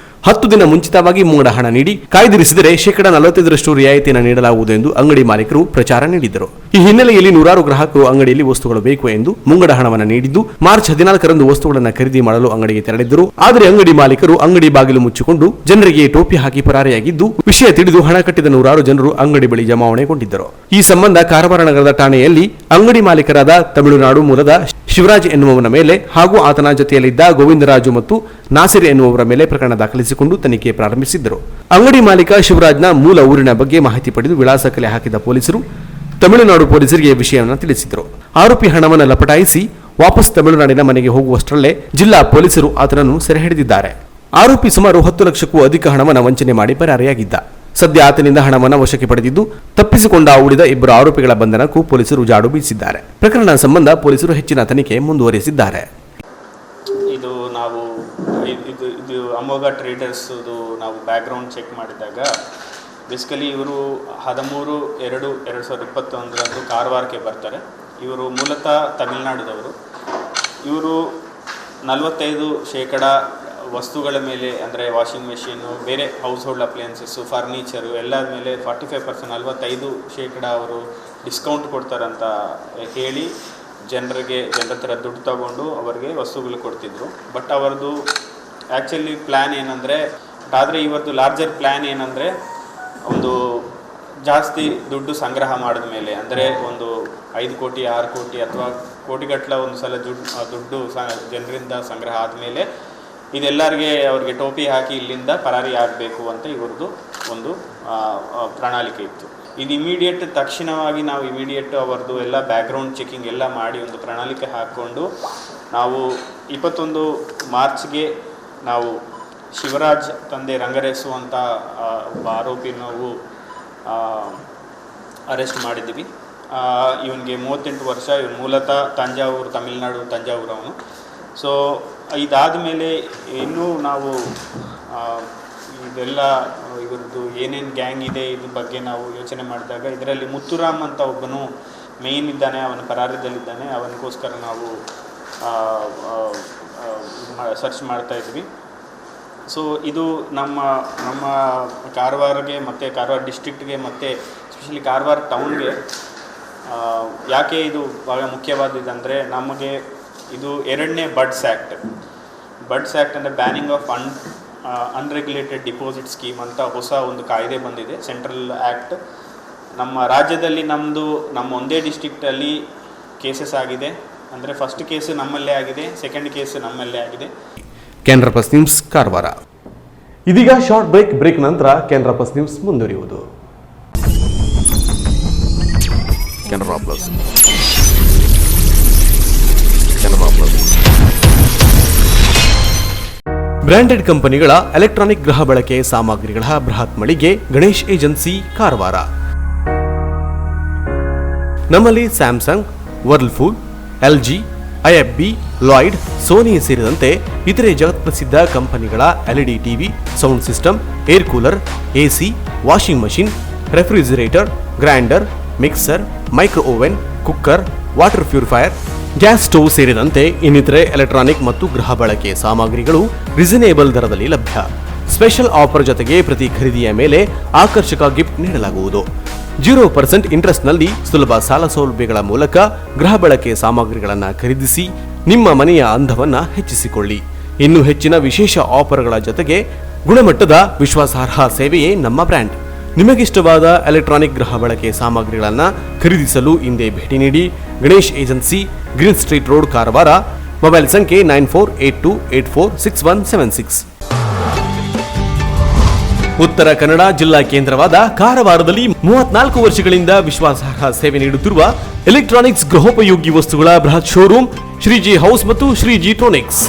[SPEAKER 1] 10 ದಿನ ಮುಂಚಿತವಾಗಿ ಮುಂಗಡ ಹಣ ನೀಡಿ ಕಾಯ್ದಿರಿಸಿದರೆ 45% ರಿಯಾಯಿತಿಯನ್ನು ನೀಡಲಾಗುವುದು ಎಂದು ಅಂಗಡಿ ಮಾಲೀಕರು ಪ್ರಚಾರ ನೀಡಿದ್ದರು. ಈ ಹಿನ್ನೆಲೆಯಲ್ಲಿ ನೂರಾರು ಗ್ರಾಹಕರು ಅಂಗಡಿಯಲ್ಲಿ ವಸ್ತುಗಳು ಬೇಕು ಎಂದು ಮುಂಗಡ ಹಣವನ್ನು ನೀಡಿದ್ದು, ಮಾರ್ಚ್ 14ರಂದು ವಸ್ತುಗಳನ್ನು ಖರೀದಿ ಮಾಡಲು ಅಂಗಡಿಗೆ ತೆರಳಿದ್ದರು. ಆದರೆ ಅಂಗಡಿ ಮಾಲೀಕರು ಅಂಗಡಿ ಬಾಗಿಲು ಮುಚ್ಚಿಕೊಂಡು ಜನರಿಗೆ ಟೋಪಿ ಹಾಕಿ ಪರಾರಿಯಾಗಿದ್ದು, ವಿಷಯ ತಿಳಿದು ಹಣ ಕಟ್ಟಿದ ನೂರಾರು ಜನರು ಅಂಗಡಿ ಬಳಿ ಜಮಾವಣೆಗೊಂಡಿದ್ದರು. ಈ ಸಂಬಂಧ ಕಾರವಾರ ನಗರದ ಠಾಣೆಯಲ್ಲಿ ಅಂಗಡಿ ಮಾಲೀಕರಾದ ತಮಿಳುನಾಡು ಮೂಲದ ಶಿವರಾಜ್ ಎನ್ನುವವನ ಮೇಲೆ ಹಾಗೂ ಆತನ ಜೊತೆಯಲ್ಲಿದ್ದ ಗೋವಿಂದರಾಜು ಮತ್ತು ನಾಸಿರ್ ಎನ್ನುವವರ ಮೇಲೆ ಪ್ರಕರಣ ದಾಖಲಿಸಿಕೊಂಡು ತನಿಖೆ ಪ್ರಾರಂಭಿಸಿದ್ದರು. ಅಂಗಡಿ ಮಾಲೀಕ ಶಿವರಾಜ್ನ ಮೂಲ ಊರಿನ ಬಗ್ಗೆ ಮಾಹಿತಿ ಪಡೆದು ವಿಳಾಸ ಕಲೆ ಹಾಕಿದ ಪೊಲೀಸರು ತಮಿಳುನಾಡು ಪೊಲೀಸರಿಗೆ ವಿಷಯವನ್ನು ತಿಳಿಸಿದರು. ಆರೋಪಿ ಹಣವನ್ನು ಲಪಟಾಯಿಸಿ ವಾಪಸ್ ತಮಿಳುನಾಡಿನ ಮನೆಗೆ ಹೋಗುವಷ್ಟರಲ್ಲೇ ಜಿಲ್ಲಾ ಪೊಲೀಸರು ಆತನನ್ನು ಸೆರೆ ಹಿಡಿದಿದ್ದಾರೆ. ಆರೋಪಿ ಸುಮಾರು 10 ಲಕ್ಷಕ್ಕೂ ಅಧಿಕ ಹಣವನ್ನು ವಂಚನೆ ಮಾಡಿ ಪರಾರಿಯಾಗಿದ್ದ. ಸದ್ಯ ಆತನಿಂದ ಹಣವನ್ನು ವಶಕ್ಕೆ ಪಡೆದಿದ್ದು, ತಪ್ಪಿಸಿಕೊಂಡ ಉಳಿದ 2 ಆರೋಪಿಗಳ ಬಂಧನಕ್ಕೂ ಪೊಲೀಸರು ಜಾಡು ಬೀಸಿದ್ದಾರೆ. ಪ್ರಕರಣ ಸಂಬಂಧ ಪೊಲೀಸರು ಹೆಚ್ಚಿನ ತನಿಖೆ ಮುಂದುವರಿಸಿದ್ದಾರೆ.
[SPEAKER 12] ಇದು ಅಮೋಘ ಟ್ರೇಡರ್ಸ್ ನಾವು ಬ್ಯಾಕ್ಗ್ರೌಂಡ್ ಚೆಕ್ ಮಾಡಿದಾಗ ಬೇಸಿಕಲಿ ಇವರು 13/2/2021 ಕಾರವಾರಕ್ಕೆ ಬರ್ತಾರೆ. ಇವರು ಮೂಲತಃ ತಮಿಳುನಾಡುದವರು. ಇವರು 45% ವಸ್ತುಗಳ ಮೇಲೆ, ಅಂದರೆ ವಾಷಿಂಗ್ ಮೆಷಿನು, ಬೇರೆ ಹೌಸ್ ಹೋಲ್ಡ್ ಅಪ್ಲಯನ್ಸಸ್ಸು, ಫರ್ನಿಚರು ಎಲ್ಲರ ಮೇಲೆ 45% 45% ಅವರು ಡಿಸ್ಕೌಂಟ್ ಕೊಡ್ತಾರಂತ ಹೇಳಿ ಜನರ ಹತ್ರ ದುಡ್ಡು ತಗೊಂಡು ಅವರಿಗೆ ವಸ್ತುಗಳು ಕೊಡ್ತಿದ್ರು. ಬಟ್ ಅವರದು ಆ್ಯಕ್ಚುಲಿ ಪ್ಲ್ಯಾನ್ ಏನಂದರೆ, ಆದರೆ ಇವತ್ತು ಲಾರ್ಜರ್ ಪ್ಲ್ಯಾನ್ ಏನಂದರೆ, ಒಂದು ಜಾಸ್ತಿ ದುಡ್ಡು ಸಂಗ್ರಹ ಮಾಡಿದ ಮೇಲೆ, ಅಂದರೆ ಒಂದು 5 ಕೋಟಿ 6 ಕೋಟಿ ಅಥವಾ ಕೋಟಿಗಟ್ಟಲೆ ಒಂದು ಸಲ ದುಡ್ಡು ಜನರಿಂದ ಸಂಗ್ರಹ ಆದಮೇಲೆ ಇದೆಲ್ಲರಿಗೆ ಅವ್ರಿಗೆ ಟೋಪಿ ಹಾಕಿ ಇಲ್ಲಿಂದ ಪರಾರಿ ಆಗಬೇಕು ಅಂತ ಇವ್ರದ್ದು ಒಂದು ಪ್ರಣಾಳಿಕೆ ಇತ್ತು. ಇದು ಇಮಿಡಿಯೇಟ್ ತಕ್ಷಣವಾಗಿ ನಾವು ಅವರದ್ದು ಎಲ್ಲ ಬ್ಯಾಕ್ಗ್ರೌಂಡ್ ಚೆಕಿಂಗ್ ಎಲ್ಲ ಮಾಡಿ ಒಂದು ಪ್ರಣಾಳಿಕೆ ಹಾಕ್ಕೊಂಡು ನಾವು 21 ಮಾರ್ಚ್ಗೆ ನಾವು ಶಿವರಾಜ್ ತಂದೆ ರಂಗರೇಸು ಅಂತ ಒಬ್ಬ ಆರೋಪಿ ನಾವು ಅರೆಸ್ಟ್ ಮಾಡಿದ್ದೀವಿ. ಇವನಿಗೆ 38 ವರ್ಷ. ಇವನು ಮೂಲತಃ ತಂಜಾವೂರು, ತಮಿಳುನಾಡು ತಂಜಾವೂರು ಅವನು. ಸೊ ಇದಾದ ಮೇಲೆ ಇನ್ನೂ ನಾವು ಇದೆಲ್ಲ ಇವ್ರದ್ದು ಏನೇನು ಗ್ಯಾಂಗ್ ಇದೆ ಇದ್ರ ಬಗ್ಗೆ ನಾವು ಯೋಚನೆ ಮಾಡಿದಾಗ ಇದರಲ್ಲಿ ಮುತ್ತುರಾಮ್ ಅಂತ ಒಬ್ಬನು ಮೇಯ್ನ್ ಇದ್ದಾನೆ, ಅವನ ಪರಾರದಲ್ಲಿದ್ದಾನೆ. ಅವನಿಗೋಸ್ಕರ ನಾವು ಸರ್ಚ್ ಮಾಡ್ತಾ ಇದ್ವಿ. ಸೊ ಇದು ನಮ್ಮ ಕಾರವಾರಗೆ ಮತ್ತು ಕಾರವಾರ ಡಿಸ್ಟ್ರಿಕ್ಟ್ಗೆ ಮತ್ತು ಎಸ್ಪೆಷಲಿ ಕಾರವಾರ ಟೌನ್ಗೆ ಯಾಕೆ ಇದು ಭಾಳ ಮುಖ್ಯವಾದದ್ದಂದರೆ, ನಮಗೆ ಇದು 2ನೇ ಬಡ್ಸ್ ಆ್ಯಕ್ಟ್ ಅಂದರೆ banning of unregulated deposit scheme ಅಂತ ಹೊಸ ಒಂದು ಕಾಯ್ದೆ ಬಂದಿದೆ, ಸೆಂಟ್ರಲ್ ಆ್ಯಕ್ಟ್. ನಮ್ಮ ರಾಜ್ಯದಲ್ಲಿ ನಮ್ಮ ಒಂದೇ ಡಿಸ್ಟ್ರಿಕ್ಟಲ್ಲಿ ಕೇಸಸ್ ಆಗಿದೆ. ಅಂದರೆ ಫಸ್ಟ್ ಕೇಸ್ ನಮ್ಮಲ್ಲೇ ಆಗಿದೆ, ಸೆಕೆಂಡ್ ಕೇಸ್ ನಮ್ಮಲ್ಲೇ ಆಗಿದೆ.
[SPEAKER 1] Canara plus News Karwar. ಇದೀಗ ಶಾರ್ಟ್ ಬ್ರೇಕ್ ನಂತರ ಕೆನರಾ ಪ್ಲಸ್ ನ್ಯೂಸ್ ಮುಂದುವರಿಯುವುದು. ಕೆನರಾ ಪ್ಲಸ್ ಬ್ರಾಂಡೆಡ್ ಕಂಪನಿಗಳ ಎಲೆಕ್ಟ್ರಾನಿಕ್ ಗೃಹ ಬಳಕೆ ಸಾಮಗ್ರಿಗಳ ಬೃಹತ್ ಮಳಿಗೆ ಗಣೇಶ್ ಏಜೆನ್ಸಿ ಕಾರವಾರ. ನಮ್ಮಲ್ಲಿ Samsung, Whirlpool, LG, IFB, Lloyd, Sony ಸೇರಿದಂತೆ ಇತರೆ ಜಗತ್ಪ್ರಸಿದ್ಧ ಕಂಪನಿಗಳ LED TV, sound system, air cooler, AC, washing machine, refrigerator, grinder, mixer, micro oven, cooker, water purifier, gas stove ಸೇರಿದಂತೆ ಇನ್ನಿತರೆ ಎಲೆಕ್ಟ್ರಾನಿಕ್ ಮತ್ತು ಗೃಹ ಬಳಕೆ ಸಾಮಗ್ರಿಗಳು ರಿಸನೇಬಲ್ ದರದಲ್ಲಿ ಲಭ್ಯ. ಸ್ಪೆಷಲ್ ಆಫರ್ ಜೊತೆಗೆ ಪ್ರತಿ ಖರೀದಿಯ ಮೇಲೆ ಆಕರ್ಷಕ ಗಿಫ್ಟ್ ನೀಡಲಾಗುವುದು. 0% ಇಂಟ್ರೆಸ್ಟ್ನಲ್ಲಿ ಸುಲಭ ಸಾಲ ಸೌಲಭ್ಯಗಳ ಮೂಲಕ ಗೃಹ ಬಳಕೆ ಸಾಮಗ್ರಿಗಳನ್ನು ಖರೀದಿಸಿ ನಿಮ್ಮ ಮನೆಯ ಅಂದವನ್ನ ಹೆಚ್ಚಿಸಿಕೊಳ್ಳಿ. ಇನ್ನು ಹೆಚ್ಚಿನ ವಿಶೇಷ ಆಫರ್ಗಳ ಜೊತೆಗೆ ಗುಣಮಟ್ಟದ ವಿಶ್ವಾಸಾರ್ಹ ಸೇವೆಯೇ ನಮ್ಮ ಬ್ರ್ಯಾಂಡ್. ನಿಮಗಿಷ್ಟವಾದ ಎಲೆಕ್ಟ್ರಾನಿಕ್ ಗೃಹ ಬಳಕೆ ಸಾಮಗ್ರಿಗಳನ್ನು ಖರೀದಿಸಲು ಹಿಂದೆ ಭೇಟಿ ನೀಡಿ. Ganesh agency, green street road, Karwar. Mobile ಸಂಖ್ಯೆ 9482846176. ಉತ್ತರ ಕನ್ನಡ ಜಿಲ್ಲಾ ಕೇಂದ್ರವಾದ ಕಾರವಾರದಲ್ಲಿ 34 ವರ್ಷಗಳಿಂದ ವಿಶ್ವಾಸಾರ್ಹ ಸೇವೆ ನೀಡುತ್ತಿರುವ ಎಲೆಕ್ಟ್ರಾನಿಕ್ಸ್ ಗೃಹೋಪಯೋಗಿ ವಸ್ತುಗಳ ಬೃಹತ್ ಶೋರೂಮ್ ಶ್ರೀಜಿ ಹೌಸ್ ಮತ್ತು ಶ್ರೀಜಿ ಟ್ರೋನಿಕ್ಸ್.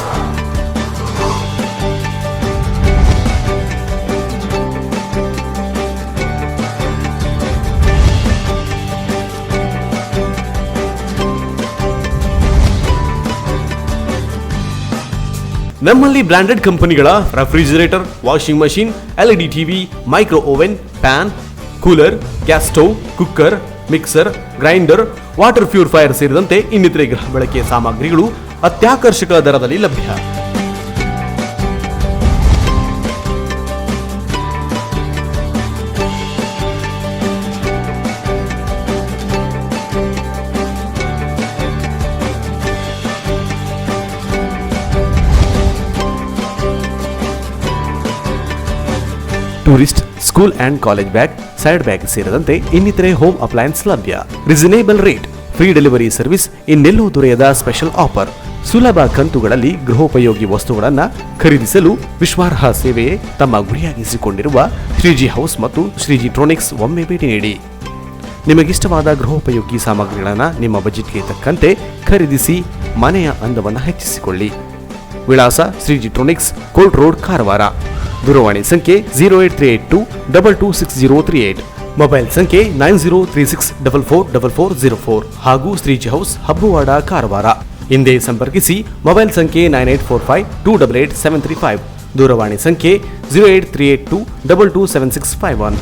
[SPEAKER 1] ನಮ್ಮಲ್ಲಿ ಬ್ರಾಂಡೆಡ್ ಕಂಪನಿಗಳ refrigerator, washing machine, LED TV, micro oven, fan, cooler, gas stove, cooker, mixer, grinder, water purifier ಸೇರಿದಂತೆ ಇನ್ನಿತರೆ ಗೃಹ ಬಳಕೆಯ ಸಾಮಗ್ರಿಗಳು ಅತ್ಯಾಕರ್ಷಕ ದರದಲ್ಲಿ ಲಭ್ಯ. Tourist, school and college bag, side bag ಸೇರಿದಂತೆ ಇನ್ನಿತರೆ ಹೋಮ್ ಅಪ್ಲಯನ್ಸ್ ಲಭ್ಯ. Reasonable rate, free delivery service ಇನ್ನೆಲ್ಲೂ ದೊರೆಯದ ಸ್ಪೆಷಲ್ ಆಫರ್. ಸುಲಭ ಕಂತುಗಳಲ್ಲಿ ಗೃಹೋಪಯೋಗಿ ವಸ್ತುಗಳನ್ನು ಖರೀದಿಸಲು ವಿಶ್ವಾಸಾರ್ಹ ಸೇವೆಯೇ ತಮ್ಮ ಗುರಿಯಾಗಿಸಿಕೊಂಡಿರುವ ಶ್ರೀಜಿ ಹೌಸ್ ಮತ್ತು ಶ್ರೀಜಿ ಟ್ರೋನಿಕ್ಸ್ ಒಮ್ಮೆ ಭೇಟಿ ನೀಡಿ. ನಿಮಗಿಷ್ಟವಾದ ಗೃಹೋಪಯೋಗಿ ಸಾಮಗ್ರಿಗಳನ್ನು ನಿಮ್ಮ ಬಜೆಟ್ಗೆ ತಕ್ಕಂತೆ ಖರೀದಿಸಿ ಮನೆಯ ಅಂದವನ್ನು ಹೆಚ್ಚಿಸಿಕೊಳ್ಳಿ. ವಿಳಾಸ ಶ್ರೀಜಿ ಟ್ರೋನಿಕ್ಸ್, ಕೋರ್ಟ್ ರೋಡ್, ಕಾರವಾರ. ದೂರವಾಣಿ ಸಂಖ್ಯೆ 08382226038. ಮೊಬೈಲ್ ಸಂಖ್ಯೆ 9036444404 ಹಾಗೂ ಶ್ರೀಜಿ ಹೌಸ್, ಹಬ್ಬುವಾಡ, ಕಾರವಾರ. ಹಿಂದೆ ಸಂಪರ್ಕಿಸಿ. ಮೊಬೈಲ್ ಸಂಖ್ಯೆ 9845288735. ದೂರವಾಣಿ ಸಂಖ್ಯೆ 08382227651.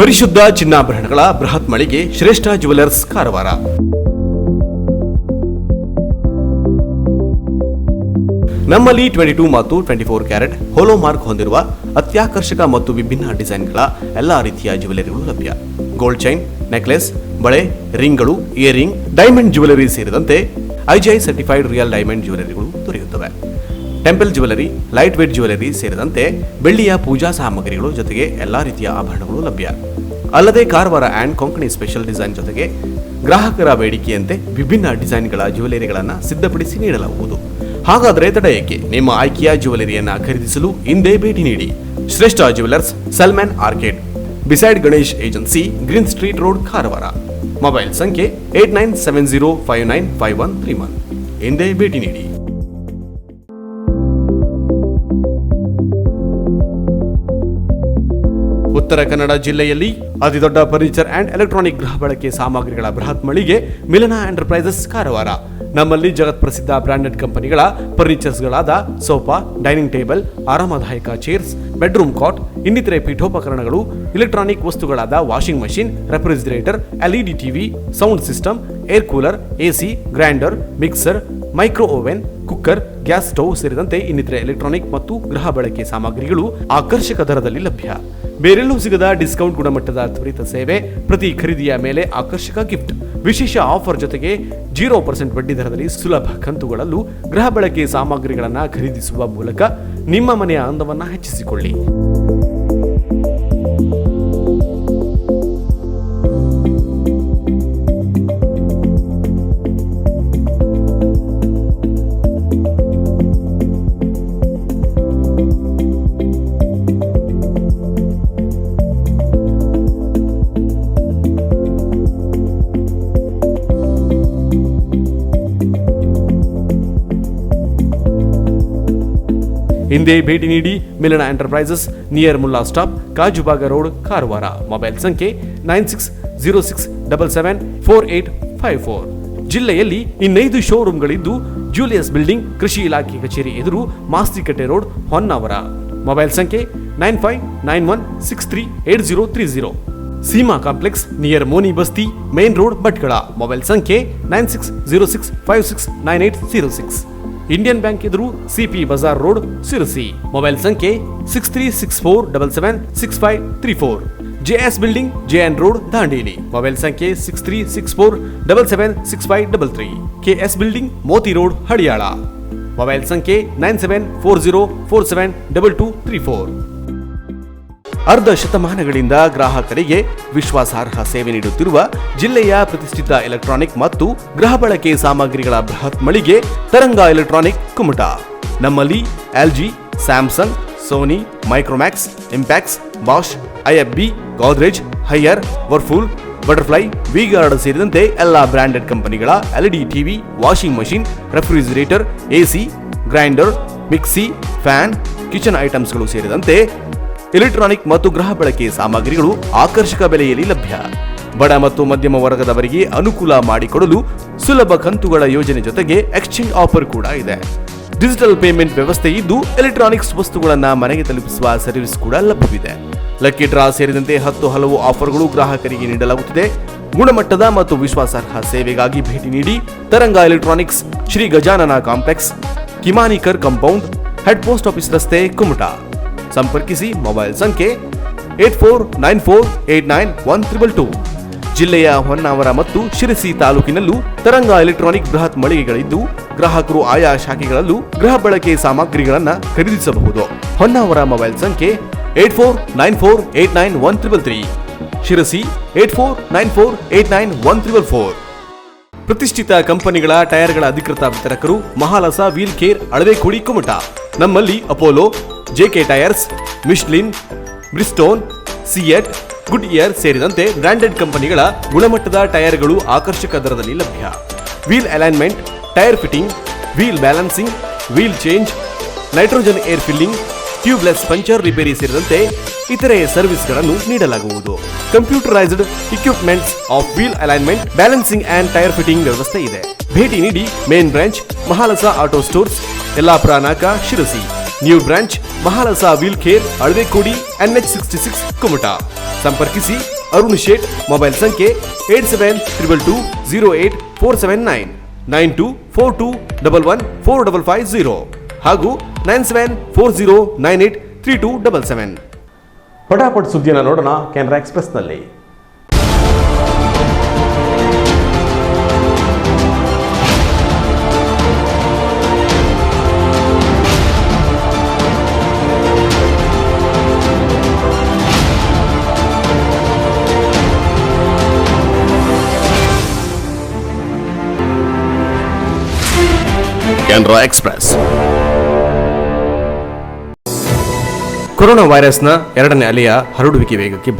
[SPEAKER 1] ಪರಿಶುದ್ಧ ಚಿನ್ನಾಭರಣಗಳ ಬೃಹತ್ ಮಳಿಗೆ ಶ್ರೇಷ್ಠ ಜುವೆಲರ್ಸ್, ಕಾರವಾರ. ನಮ್ಮಲ್ಲಿ 22 ಮತ್ತು 24 ಕ್ಯಾರೆಟ್ ಹೋಲೋ ಮಾರ್ಕ್ ಹೊಂದಿರುವ ಅತ್ಯಾಕರ್ಷಕ ಮತ್ತು ವಿಭಿನ್ನ ಡಿಸೈನ್ಗಳ ಎಲ್ಲಾ ರೀತಿಯ ಜ್ಯುವೆಲರಿಗಳು ಲಭ್ಯ. ಗೋಲ್ಡ್ ಚೈನ್, ನೆಕ್ಲೆಸ್, ಬಳೆ, ರಿಂಗ್ಗಳು, ಇಯರಿಂಗ್, ಡೈಮಂಡ್ ಜ್ಯುವೆಲರಿ ಸೇರಿದಂತೆ IGI ಸರ್ಟಿಫೈಡ್ ರಿಯಲ್ ಡೈಮಂಡ್ ಜ್ಯುವೆಲರಿಗಳು ದೊರೆಯುತ್ತವೆ. Temple jewellery, light weight jewellery ಸೇರಿದಂತೆ ಬೆಳ್ಳಿಯ ಪೂಜಾ ಸಾಮಗ್ರಿಗಳು ಜೊತೆಗೆ ಎಲ್ಲಾ ರೀತಿಯ ಆಭರಣಗಳು ಲಭ್ಯ. ಅಲ್ಲದೆ Karwar and Konkani special design ಜೊತೆಗೆ ಗ್ರಾಹಕರ ಬೇಡಿಕೆಯಂತೆ ವಿಭಿನ್ನ ಡಿಸೈನ್ಗಳ ಜ್ಯುವೆಲರಿಗಳನ್ನು ಸಿದ್ಧಪಡಿಸಿ ನೀಡಲಾಗುವುದು. ಹಾಗಾದರೆ ತಡ ಏಕೆ? ನಿಮ್ಮ ಆಯ್ಕೆಯ ಜ್ಯುವೆಲರಿಯನ್ನ ಖರೀದಿಸಲು ಹಿಂದೆ ಭೇಟಿ ನೀಡಿ. ಶ್ರೇಷ್ಠ jewellers, Salman arcade, beside Ganesh agency, green street road, Karwar. Mobile ಸಂಖ್ಯೆ 8970595131. ಹಿಂದೆ ಭೇಟಿ ನೀಡಿ. ಉತ್ತರ ಕನ್ನಡ ಜಿಲ್ಲೆಯಲ್ಲಿ ಅತಿದೊಡ್ಡ ಫರ್ನಿಚರ್ ಅಂಡ್ ಎಲೆಕ್ಟ್ರಾನಿಕ್ ಗೃಹ ಬಳಕೆ ಸಾಮಗ್ರಿಗಳ ಬೃಹತ್ ಮಳಿಗೆ ಮಿಲನ ಎಂಟರ್ಪ್ರೈಸಸ್, ಕಾರವಾರ. ನಮ್ಮಲ್ಲಿ ಜಗತ್ ಪ್ರಸಿದ್ಧ ಬ್ರಾಂಡೆಡ್ ಕಂಪನಿಗಳ ಫರ್ನಿಚರ್ಸ್ಗಳಾದ ಸೋಫಾ, ಡೈನಿಂಗ್ ಟೇಬಲ್, ಆರಾಮದಾಯಕ ಚೇರ್ಸ್, ಬೆಡ್ರೂಮ್ ಕಾಟ್, ಇನ್ನಿತರೆ ಪೀಠೋಪಕರಣಗಳು, ಎಲೆಕ್ಟ್ರಾನಿಕ್ ವಸ್ತುಗಳಾದ washing machine, refrigerator, LED TV, sound system, air cooler, AC, grinder, mixer, micro oven, cooker, gas stove ಸೇರಿದಂತೆ ಇನ್ನಿತರೆ ಎಲೆಕ್ಟ್ರಾನಿಕ್ ಮತ್ತು ಗೃಹ ಬಳಕೆ ಸಾಮಗ್ರಿಗಳು ಆಕರ್ಷಕ ದರದಲ್ಲಿ ಲಭ್ಯ. ಬೇರೆಲ್ಲೂ ಸಿಗದ ಡಿಸ್ಕೌಂಟ್, ಗುಣಮಟ್ಟದ ತ್ವರಿತ ಸೇವೆ, ಪ್ರತಿ ಖರೀದಿಯ ಮೇಲೆ ಆಕರ್ಷಕ ಗಿಫ್ಟ್, ವಿಶೇಷ ಆಫರ್ ಜೊತೆಗೆ 0% ಬಡ್ಡಿ ದರದಲ್ಲಿ ಸುಲಭ ಕಂತುಗಳಲ್ಲೂ ಗೃಹ ಬಳಕೆ ಸಾಮಗ್ರಿಗಳನ್ನು ಖರೀದಿಸುವ ಮೂಲಕ ನಿಮ್ಮ ಮನೆಯ ಅಂದವನ್ನು ಹೆಚ್ಚಿಸಿಕೊಳ್ಳಿ. ಹಿಂದೆ ಭೇಟಿ ನೀಡಿ. ಮಿಲನ enterprises, near Mulla stop, Kajubag road, Karwar. Mobile ಸಂಖ್ಯೆ 9606774854. ಜಿಲ್ಲೆಯಲ್ಲಿ ಇನ್ನೈದು ಶೋರೂಮ್ಗಳಿದ್ದು ಜೂಲಿಯಸ್ ಬಿಲ್ಡಿಂಗ್, ಕೃಷಿ ಇಲಾಖೆ ಕಚೇರಿ ಎದುರು, ಮಾಸ್ತಿಕಟ್ಟೆ ರೋಡ್, ಹೊನ್ನಾವರ. ಮೊಬೈಲ್ ಸಂಖ್ಯೆ 9591638030. Seema complex, near Moni Basti, main road, Bhatkal. Mobile ಸಂಖ್ಯೆ 9606569806. ಇಂಡಿಯನ್ ಬ್ಯಾಂಕ್ ಎದುರು CP Bazar road Sirsi. Mobile ಸಂಖ್ಯೆ 6364776534. JS building JN road Dandeli. Mobile ಸಂಖ್ಯೆ 6364776533. KS building Moti road Haliyal. Mobile ಸಂಖ್ಯೆ 9740472234. ಅರ್ಧ ಶತಮಾನಗಳಿಂದ ಗ್ರಾಹಕರಿಗೆ ವಿಶ್ವಾಸಾರ್ಹ ಸೇವೆ ನೀಡುತ್ತಿರುವ ಜಿಲ್ಲೆಯ ಪ್ರತಿಷ್ಠಿತ ಎಲೆಕ್ಟ್ರಾನಿಕ್ ಮತ್ತು ಗೃಹ ಬಳಕೆ ಸಾಮಗ್ರಿಗಳ ಬೃಹತ್ ಮಳಿಗೆ ತರಂಗ ಎಲೆಕ್ಟ್ರಾನಿಕ್ ಕುಮಟಾ. ನಮ್ಮಲ್ಲಿ LG, Samsung, Sony, Micromax, Impex, Bosch, IFB, Godrej, Haier, Whirlpool, Butterfly, V Guard ಸೇರಿದಂತೆ ಎಲ್ಲಾ ಬ್ರಾಂಡೆಡ್ ಕಂಪನಿಗಳ LED TV, washing machine, refrigerator, AC, grinder, mixie, fan, kitchen ಐಟಮ್ಸ್ಗಳು ಸೇರಿದಂತೆ ಎಲೆಕ್ಟ್ರಾನಿಕ್ ಮತ್ತು ಗೃಹ ಬಳಕೆ ಸಾಮಗ್ರಿಗಳು ಆಕರ್ಷಕ ಬೆಲೆಯಲ್ಲಿ ಲಭ್ಯ. ಬಡ ಮತ್ತು ಮಧ್ಯಮ ವರ್ಗದವರಿಗೆ ಅನುಕೂಲ ಮಾಡಿಕೊಡಲು ಸುಲಭ ಕಂತುಗಳ ಯೋಜನೆ ಜೊತೆಗೆ ಎಕ್ಸ್ಚೇಂಜ್ ಆಫರ್ ಕೂಡ ಇದೆ. ಡಿಜಿಟಲ್ ಪೇಮೆಂಟ್ ವ್ಯವಸ್ಥೆ ಇದ್ದು ಎಲೆಕ್ಟ್ರಾನಿಕ್ಸ್ ವಸ್ತುಗಳನ್ನು ಮನೆಗೆ ತಲುಪಿಸುವ ಸರ್ವಿಸ್ ಕೂಡ ಲಭ್ಯವಿದೆ. ಲಕ್ಕಿ ಡ್ರಾ ಸೇರಿದಂತೆ 10 ಹಲವು ಆಫರ್ಗಳು ಗ್ರಾಹಕರಿಗೆ ನೀಡಲಾಗುತ್ತಿದೆ. ಗುಣಮಟ್ಟದ ಮತ್ತು ವಿಶ್ವಾಸಾರ್ಹ ಸೇವೆಗಾಗಿ ಭೇಟಿ ನೀಡಿ Taranga electronics, Shri Gajanana complex, Kimanikar compound, head post office ರಸ್ತೆ, ಕುಮಟಾ. ಸಂಪರ್ಕಿಸಿ. ಮೊಬೈಲ್ ಸಂಖ್ಯೆ 8494891322. ಜಿಲ್ಲೆಯ ಹೊನ್ನಾವರ ಮತ್ತು ಶಿರಸಿ ತಾಲೂಕಿನಲ್ಲೂ ತರಂಗ ಎಲೆಕ್ಟ್ರಾನಿಕ್ ಬೃಹತ್ ಮಳಿಗೆಗಳಿದ್ದು ಗ್ರಾಹಕರು ಆಯಾ ಶಾಖೆಗಳಲ್ಲೂ ಗೃಹ ಬಳಕೆ ಸಾಮಗ್ರಿಗಳನ್ನು ಖರೀದಿಸಬಹುದು. ಹೊನ್ನಾವರ ಮೊಬೈಲ್ ಸಂಖ್ಯೆ 8494891333. ಶಿರಸಿ 8494891344. ಪ್ರತಿಷ್ಠಿತ ಕಂಪನಿಗಳ ಟೈರ್ಗಳ ಅಧಿಕೃತ ವಿತರಕರು ಮಹಾಲಸ ವೀಲ್ ಕೇರ್, ಅಳವೆಕೋಡಿ, ಕುಮಟಾ. ನಮ್ಮಲ್ಲಿ Apollo, JK tyres, Michelin, Bridgestone, CEAT, Goodyear ಸೇರಿದಂತೆ ಬ್ರಾಂಡೆಡ್ ಕಂಪನಿಗಳ ಗುಣಮಟ್ಟದ ಟೈರ್ಗಳು ಆಕರ್ಷಕ ದರದಲ್ಲಿ ಲಭ್ಯ. Wheel alignment, tyre fitting, wheel balancing, wheel change, nitrogen air filling, tubeless puncture repair ಸೇರಿದಂತೆ ಇತರೆ ಸರ್ವಿಸ್ಗಳನ್ನು ನೀಡಲಾಗುವುದು. Computerised equipments of wheel alignment, balancing and tyre fitting ವ್ಯವಸ್ಥೆ ಇದೆ. ಭೇಟಿ ನೀಡಿ. Main branch Mahalasa auto stores, Yellapur Naka, Sirsi. New branch Mahalasa wheel care, Alavekodi, NH66, Kumta. ಸಂಪರ್ಕಿಸಿ. ಅರುಣ್ ಶೇಟ್. Mobile ಸಂಖ್ಯೆ 8722208479, 9242114550 ಹಾಗೂ 9740983277.
[SPEAKER 9] ಪಟಾಪಟ್ ಸುದ್ದಿಯನ್ನು ನೋಡೋಣ ಕೆನರಾ ಎಕ್ಸ್‌ಪ್ರೆಸ್‌ನಲ್ಲಿ.
[SPEAKER 1] ಕೆನರಾ ಎಕ್ಸ್‌ಪ್ರೆಸ್. ಕೊರೋನಾ ವೈರಸ್ನ 2ನೇ ಅಲೆಯ ಹರಡುವಿಕೆ ವೇಗಕ್ಕೆ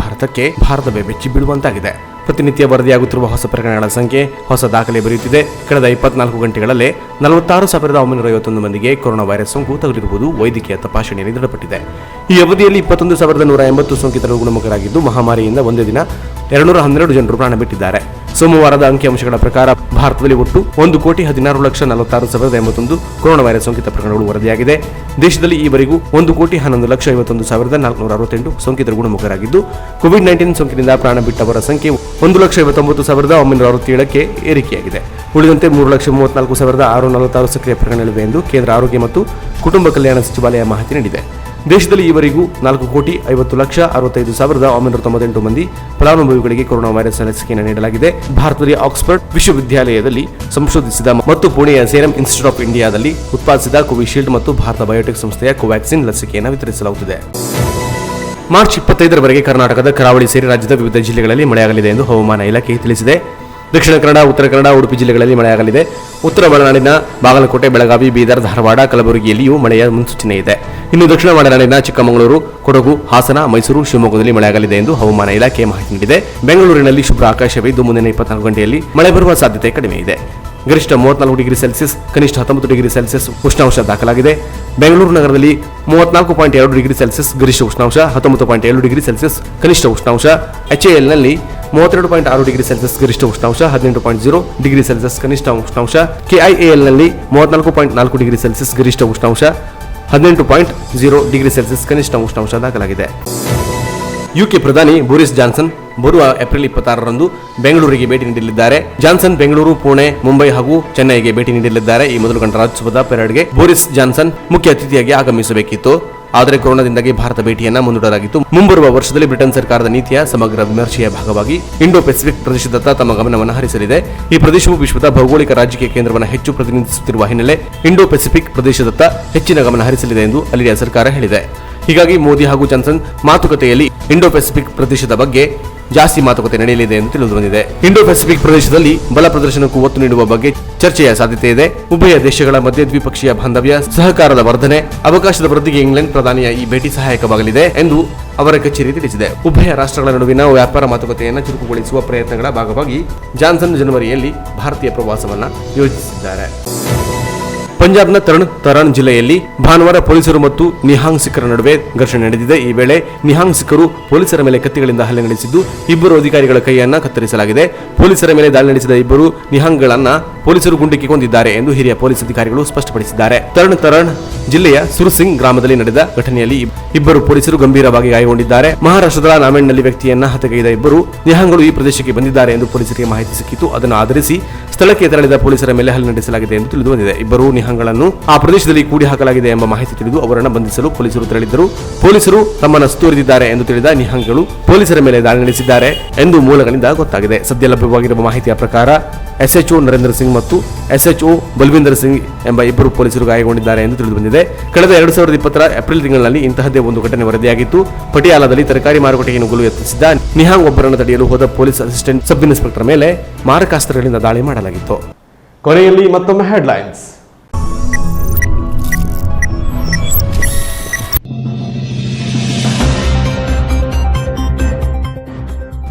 [SPEAKER 1] ಭಾರತವೇ ಬೆಚ್ಚಿ ಬೀಳುವಂತಾಗಿದೆ. ಪ್ರತಿನಿತ್ಯ ವರದಿಯಾಗುತ್ತಿರುವ ಹೊಸ ಪ್ರಕರಣಗಳ ಸಂಖ್ಯೆ ಹೊಸ ದಾಖಲೆ ಬರೆಯುತ್ತಿದೆ. ಕಳೆದ 24 ಗಂಟೆಗಳಲ್ಲೇ 46,951 ಮಂದಿಗೆ ಕೊರೋನಾ ವೈರಸ್ ಸೋಂಕು ತಗುಲಿರುವುದು ವೈದ್ಯಕೀಯ ತಪಾಸಣೆಯಲ್ಲಿ ದೃಢಪಟ್ಟಿದೆ. ಈ ಅವಧಿಯಲ್ಲಿ 21,180 ಸೋಂಕಿತರು ಗುಣಮುಖರಾಗಿದ್ದು ಮಹಾಮಾರಿಯಿಂದ ಒಂದೇ ದಿನ 212 ಜನರು ಪ್ರಾಣ ಬಿಟ್ಟಿದ್ದಾರೆ. ಸೋಮವಾರದ ಅಂಕಿಅಂಶಗಳ ಪ್ರಕಾರ ಭಾರತದಲ್ಲಿ ಒಟ್ಟು 1,16,46,081 ಕೊರೋನಾ ವೈರಸ್ ಸೋಂಕಿತ ಪ್ರಕರಣಗಳು ವರದಿಯಾಗಿದೆ. ದೇಶದಲ್ಲಿ ಈವರೆಗೂ 1,11,51,468 ಸೋಂಕಿತರು ಗುಣಮುಖರಾಗಿದ್ದು ಕೋವಿಡ್-19 ಸೋಂಕಿನಿಂದ ಪ್ರಾಣ ಬಿಟ್ಟವರ ಸಂಖ್ಯೆ 1,59,967ಕ್ಕೆ ಏರಿಕೆಯಾಗಿದೆ. ಉಳಿದಂತೆ 3,34,646 ಸಕ್ರಿಯ ಪ್ರಕರಣಗಳಿವೆ ಎಂದು ಕೇಂದ್ರ ಆರೋಗ್ಯ ಮತ್ತು ಕುಟುಂಬ ಕಲ್ಯಾಣ ಸಚಿವಾಲಯ ಮಾಹಿತಿ ನೀಡಿದೆ. ದೇಶದಲ್ಲಿ ಈವರೆಗೂ 4,65,65,998 ಮಂದಿ ಫಲಾನುಭವಿಗಳಿಗೆ ಕೊರೋನಾ ವೈರಸ್ ಲಸಿಕೆಯನ್ನು ನೀಡಲಾಗಿದೆ. ಭಾರತದಲ್ಲಿ ಆಕ್ಸ್ಫರ್ಡ್ ವಿಶ್ವವಿದ್ಯಾಲಯದಲ್ಲಿ ಸಂಶೋಧಿಸಿದ ಮತ್ತು ಪುಣೆಯ ಸೀರಂ ಇನ್ಸ್ಟಿಟ್ಯೂಟ್ ಆಫ್ ಇಂಡಿಯಾದಲ್ಲಿ ಉತ್ಪಾದಿಸಿದ ಕೋವಿಶೀಲ್ಡ್ ಮತ್ತು ಭಾರತ ಬಯೋಟೆಕ್ ಸಂಸ್ಥೆಯ ಕೋವ್ಯಾಕ್ಸಿನ್ ಲಸಿಕೆಯನ್ನು ವಿತರಿಸಲಾಗುತ್ತಿದೆ. ಮಾರ್ಚ್ 25ರವರೆಗೆ ಕರ್ನಾಟಕದ ಕರಾವಳಿ ಸೇರಿ ರಾಜ್ಯದ ವಿವಿಧ ಜಿಲ್ಲೆಗಳಲ್ಲಿ ಮಳೆಯಾಗಲಿದೆ ಎಂದು ಹವಾಮಾನ ಇಲಾಖೆ ತಿಳಿಸಿದೆ. ದಕ್ಷಿಣ ಕನ್ನಡ, ಉತ್ತರ ಕನ್ನಡ, ಉಡುಪಿ ಜಿಲ್ಲೆಗಳಲ್ಲಿ ಮಳೆಯಾಗಲಿದೆ. ಉತ್ತರ ಒಳನಾಡಿನ ಬಾಗಲಕೋಟೆ, ಬೆಳಗಾವಿ, ಬೀದರ್, ಧಾರವಾಡ, ಕಲಬುರಗಿಯಲ್ಲಿಯೂ ಮಳೆಯ ಮುನ್ಸೂಚನೆ ಇದೆ. ಇನ್ನು ದಕ್ಷಿಣ ಒಳನಾಡಿನ ಚಿಕ್ಕಮಗಳೂರು, ಕೊಡಗು, ಹಾಸನ, ಮೈಸೂರು, ಶಿವಮೊಗ್ಗದಲ್ಲಿ ಮಳೆಯಾಗಲಿದೆ ಎಂದು ಹವಾಮಾನ ಇಲಾಖೆ ಮಾಹಿತಿ ನೀಡಿದೆ. ಬೆಂಗಳೂರಿನಲ್ಲಿ ಶುಭ್ರ ಆಕಾಶವಿದ್ದು ಮುಂದಿನ 24 ಗಂಟೆಯಲ್ಲಿ ಮಳೆ ಬರುವ ಸಾಧ್ಯತೆ ಕಡಿಮೆ ಇದೆ. ಗರಿಷ್ಠ 34 ಡಿಗ್ರಿ ಸೆಲ್ಸಿಯಸ್, ಕನಿಷ್ಠ 19 ಡಿಗ್ರಿ ಸೆಲ್ಸಿಯಸ್ ಉಷ್ಣಾಂಶ ದಾಖಲಾಗಿದೆ. ಬೆಂಗಳೂರು ನಗರದಲ್ಲಿ 34.2 ಡಿಗ್ರಿ ಸೆಲ್ಸಿಯಸ್ ಗರಿಷ್ಠ ಉಷ್ಣಾಂಶ, 19.7 ಡಿಗ್ರಿ ಸೆಲ್ಸಿಯಸ್ ಕನಿಷ್ಠ ಉಷ್ಣಾಂಶ. HALನಲ್ಲಿ 32.6 ಡಿಗ್ರಿ ಸೆಲ್ಸಿಯಸ್ ಗರಿಷ್ಠ ಉಷ್ಣಾಂಶ, 18.0 ಡಿಗ್ರಿ ಸೆಲ್ಸಿಯಸ್ ಕನಿಷ್ಠ ಉಷ್ಣಾಂಶ. KIALನಲ್ಲಿ 34.4 ಡಿಗ್ರಿ ಸೆಲ್ಸಿಯಸ್ ಗರಿಷ್ಠ ಉಷ್ಣಾಂಶ, 18.0 ಡಿಗ್ರಿ ಸೆಲ್ಸಿಯಸ್ ಕನಿಷ್ಠ ಉಷ್ಣಾಂಶ ದಾಖಲಾಗಿದೆ. ಯುಕೆ ಪ್ರಧಾನಿ ಬೋರಿಸ್ ಜಾನ್ಸನ್ ಬರುವ ಏಪ್ರಿಲ್ 26ರಂದು ಬೆಂಗಳೂರಿಗೆ ಭೇಟಿ ನೀಡಲಿದ್ದಾರೆ. ಜಾನ್ಸನ್ ಬೆಂಗಳೂರು, ಪುಣೆ, ಮುಂಬೈ ಹಾಗೂ ಚೆನ್ನೈಗೆ ಭೇಟಿ ನೀಡಲಿದ್ದಾರೆ. ಈ ಮೊದಲು ಗಣರಾಜ್ಯೋತ್ಸವದ ಪೆರೇಡ್ಗೆ ಬೋರಿಸ್ ಜಾನ್ಸನ್ ಮುಖ್ಯ ಅತಿಥಿಯಾಗಿ ಆಗಮಿಸಬೇಕಿತ್ತು. ಆದರೆ ಕೊರೋನಾದಿಂದಾಗಿ ಭಾರತ ಭೇಟಿಯನ್ನ ಮುಂದೂಡಲಾಗಿತ್ತು. ಮುಂಬರುವ ವರ್ಷದಲ್ಲಿ ಬ್ರಿಟನ್ ಸರ್ಕಾರದ ನೀತಿಯ ಸಮಗ್ರ ವಿಮರ್ಶೆಯ ಭಾಗವಾಗಿ ಇಂಡೋ ಪೆಸಿಫಿಕ್ ಪ್ರದೇಶದತ್ತ ತಮ್ಮ ಗಮನವನ್ನು ಹರಿಸಲಿದೆ. ಈ ಪ್ರದೇಶವು ವಿಶ್ವದ ಭೌಗೋಳಿಕ ರಾಜಕೀಯ ಕೇಂದ್ರವನ್ನು ಹೆಚ್ಚು ಪ್ರತಿನಿಧಿಸುತ್ತಿರುವ ಹಿನ್ನೆಲೆ ಇಂಡೋ ಪೆಸಿಫಿಕ್ ಪ್ರದೇಶದತ್ತ ಹೆಚ್ಚಿನ ಗಮನ ಹರಿಸಲಿದೆ ಎಂದು ಅಲ್ಲಿಯ ಸರ್ಕಾರ ಹೇಳಿದೆ. ಹೀಗಾಗಿ ಮೋದಿ ಹಾಗೂ ಜಾನ್ಸನ್ ಮಾತುಕತೆಯಲ್ಲಿ ಇಂಡೋ ಪೆಸಿಫಿಕ್ ಪ್ರದೇಶದ ಬಗ್ಗೆ ಜಾಸ್ತಿ ಮಾತುಕತೆ ನಡೆಯಲಿದೆ ಎಂದು ತಿಳಿದುಬಂದಿದೆ. ಇಂಡೋ ಪೆಸಿಫಿಕ್ ಪ್ರದೇಶದಲ್ಲಿ ಬಲ ಪ್ರದರ್ಶನಕ್ಕೂ ಒತ್ತು ನೀಡುವ ಬಗ್ಗೆ ಚರ್ಚೆಯ ಸಾಧ್ಯತೆ ಇದೆ. ಉಭಯ ದೇಶಗಳ ಮಧ್ಯೆ ದ್ವಿಪಕ್ಷೀಯ ಬಾಂಧವ್ಯ, ಸಹಕಾರದ ವರ್ಧನೆ, ಅವಕಾಶದ ವೃದ್ಧಿಗೆ ಇಂಗ್ಲೆಂಡ್ ಪ್ರಧಾನಿಯ ಈ ಭೇಟಿ ಸಹಾಯಕವಾಗಲಿದೆ ಎಂದು ಅವರ ಕಚೇರಿ ತಿಳಿಸಿದೆ. ಉಭಯ ರಾಷ್ಟ್ರಗಳ ನಡುವಿನ ವ್ಯಾಪಾರ ಮಾತುಕತೆಯನ್ನು ಚುರುಕುಗೊಳಿಸುವ ಪ್ರಯತ್ನಗಳ ಭಾಗವಾಗಿ ಜಾನ್ಸನ್ ಜನವರಿಯಲ್ಲಿ ಭಾರತೀಯ ಪ್ರವಾಸವನ್ನು ಯೋಜಿಸಿದ್ದಾರೆ. ಪಂಜಾಬ್ನ ತರಣ್ ಜಿಲ್ಲೆಯಲ್ಲಿ ಭಾನುವಾರ ಪೊಲೀಸರು ಮತ್ತು ನಿಹಾಂಗ್ ಸಿಖ್ಖರ ನಡುವೆ ಘರ್ಷಣೆ ನಡೆದಿದೆ. ಈ ವೇಳೆ ನಿಹಾಂಗ್ ಸಿಖ್ಖರು ಪೊಲೀಸರ ಮೇಲೆ ಕತ್ತಿಗಳಿಂದ ಹಲ್ಲೆ ನಡೆಸಿದ್ದು ಇಬ್ಬರು ಅಧಿಕಾರಿಗಳ ಕೈಯನ್ನ ಕತ್ತರಿಸಲಾಗಿದೆ. ಪೊಲೀಸರ ಮೇಲೆ ದಾಳಿ ನಡೆಸಿದ ಇಬ್ಬರು ನಿಹಾಂಗ್ಗಳನ್ನ ಪೊಲೀಸರು ಗುಂಡಿಕ್ಕಿ ಕೊಂದಿದ್ದಾರೆ ಎಂದು ಹಿರಿಯ ಪೊಲೀಸ್ ಅಧಿಕಾರಿಗಳು ಸ್ಪಷ್ಟಪಡಿಸಿದ್ದಾರೆ. ತರಣ್ ಜಿಲ್ಲೆಯ ಸುರ್ಸಿಂಗ್ ಗ್ರಾಮದಲ್ಲಿ ನಡೆದ ಘಟನೆಯಲ್ಲಿ ಇಬ್ಬರು ಪೊಲೀಸರು ಗಂಭೀರವಾಗಿ ಗಾಯಗೊಂಡಿದ್ದಾರೆ. ಮಹಾರಾಷ್ಟ್ರದ ನಾಮೆಂಡ್ನಲ್ಲಿ ವ್ಯಕ್ತಿಯನ್ನ ಹತ್ಯೆಗೈದ ಇಬ್ಬರು ನಿಹಾಂಗ್ಗಳು ಈ ಪ್ರದೇಶಕ್ಕೆ ಬಂದಿದ್ದಾರೆ ಎಂದು ಪೊಲೀಸರಿಗೆ ಮಾಹಿತಿ ಸಿಕ್ಕಿತು. ಅದನ್ನು ಆಧರಿಸಿ ಸ್ಥಳಕ್ಕೆ ತೆರಳಿದ ಪೊಲೀಸರ ಮೇಲೆ ಹಲ್ಲೆ ನಡೆಸಲಾಗಿದೆ ಎಂದು ತಿಳಿದು ಬಂದಿದೆ. ಇಬ್ಬರು ನಿಹಾಂಗ್ಗಳನ್ನು ಆ ಪ್ರದೇಶದಲ್ಲಿ ಕೂಡಿ ಹಾಕಲಾಗಿದೆ ಎಂಬ ಮಾಹಿತಿ ತಿಳಿದು ಅವರನ್ನು ಬಂಧಿಸಲು ಪೊಲೀಸರು ತೆರಳಿದ್ದರು. ಪೊಲೀಸರು ತಮ್ಮನ್ನು ಸುತ್ತುವರಿದಿದ್ದಾರೆ ಎಂದು ತಿಳಿದ ನಿಹಾಂಗ್ಗಳು ಪೊಲೀಸರ ಮೇಲೆ ದಾಳಿ ನಡೆಸಿದ್ದಾರೆ ಎಂದು ಮೂಲಗಳಿಂದ ಗೊತ್ತಾಗಿದೆ. ಸದ್ಯ ಲಭ್ಯವಾಗಿರುವ ಮಾಹಿತಿಯ ಪ್ರಕಾರ SHO ನರೇಂದ್ರ ಸಿಂಗ್ ಮತ್ತು SHO ಬಲ್ವಿಂದರ್ ಸಿಂಗ್ ಎಂಬ ಇಬ್ಬರು ಪೊಲೀಸರು ಗಾಯಗೊಂಡಿದ್ದಾರೆ ಎಂದು ತಿಳಿದುಬಂದಿದೆ. ಕಳೆದ 2020 ಏಪ್ರಿಲ್ ತಿಂಗಳಿನಲ್ಲಿ ಇಂತಹದ್ದೇ ಒಂದು ಘಟನೆ ವರದಿಯಾಗಿತ್ತು. ಪಟಿಯಾಲಾದಲ್ಲಿ ತರಕಾರಿ ಮಾರುಕಟ್ಟೆಗೆ ನುಗ್ಗಲು ಯತ್ನಿಸಿದ್ದ ನಿಹಾಂಗ್ ಒಬ್ಬರನ್ನು ತಡೆಯಲು ಹೋದ ಪೊಲೀಸ್ ಅಸಿಸ್ಟೆಂಟ್ ಸಬ್ ಇನ್ಸ್ಪೆಕ್ಟರ್ ಮೇಲೆ ಮಾರಕಾಸ್ತ್ರಗಳಿಂದ ದಾಳಿ ಮಾಡಲಾಗಿತ್ತು.
[SPEAKER 9] ಕೊನೆಯಲ್ಲಿ ಮತ್ತೊಮ್ಮೆ ಹೆಡ್ಲೈನ್ಸ್.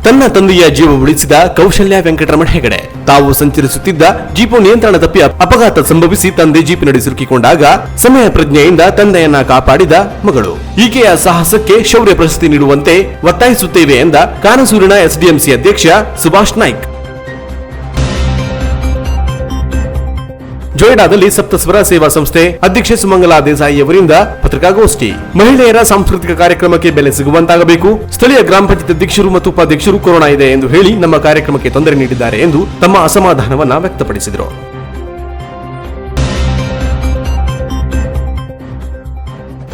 [SPEAKER 1] ತನ್ನ ತಂದೆಯ ಜೀವ ಉಳಿಸಿದ ಕೌಶಲ್ಯ ವೆಂಕಟರಮಣ ಹೆಗಡೆ. ತಾವು ಸಂಚರಿಸುತ್ತಿದ್ದ ಜೀಪು ನಿಯಂತ್ರಣ ತಪ್ಪಿ ಅಪಘಾತ ಸಂಭವಿಸಿ ತಂದೆ ಜೀಪಿನಡಿ ಸಿಲುಕಿಕೊಂಡಾಗ ಸಮಯ ಪ್ರಜ್ಞೆಯಿಂದ ತಂದೆಯನ್ನ ಕಾಪಾಡಿದ ಮಗಳು. ಈಕೆಯ ಸಾಹಸಕ್ಕೆ ಶೌರ್ಯ ಪ್ರಶಸ್ತಿ ನೀಡುವಂತೆ ಒತ್ತಾಯಿಸುತ್ತೇವೆ ಎಂದ ಕಾನಸೂರಿನ SDMC ಅಧ್ಯಕ್ಷ ಸುಭಾಷ್ ನಾಯ್ಕ್. ಜೊಯ್ಡಾದಲ್ಲಿ ಸಪ್ತಸ್ವರ ಸೇವಾ ಸಂಸ್ಥೆ ಅಧ್ಯಕ್ಷೆ ಸುಮಂಗಲಾ ದೇಸಾಯಿ ಅವರಿಂದ ಪತ್ರಿಕಾಗೋಷ್ಠಿ. ಮಹಿಳೆಯರ ಸಾಂಸ್ಕೃತಿಕ ಕಾರ್ಯಕ್ರಮಕ್ಕೆ ಬೆಲೆ ಸಿಗುವಂತಾಗಬೇಕು. ಸ್ಥಳೀಯ ಗ್ರಾಮ ಪಂಚಾಯತ್ ಅಧ್ಯಕ್ಷರು ಮತ್ತು ಉಪಾಧ್ಯಕ್ಷರು ಕೊರೋನಾ ಇದೆ ಎಂದು ಹೇಳಿ ನಮ್ಮ ಕಾರ್ಯಕ್ರಮಕ್ಕೆ ತೊಂದರೆ ನೀಡಿದ್ದಾರೆ ಎಂದು ತಮ್ಮ ಅಸಮಾಧಾನವನ್ನ ವ್ಯಕ್ತಪಡಿಸಿದರು.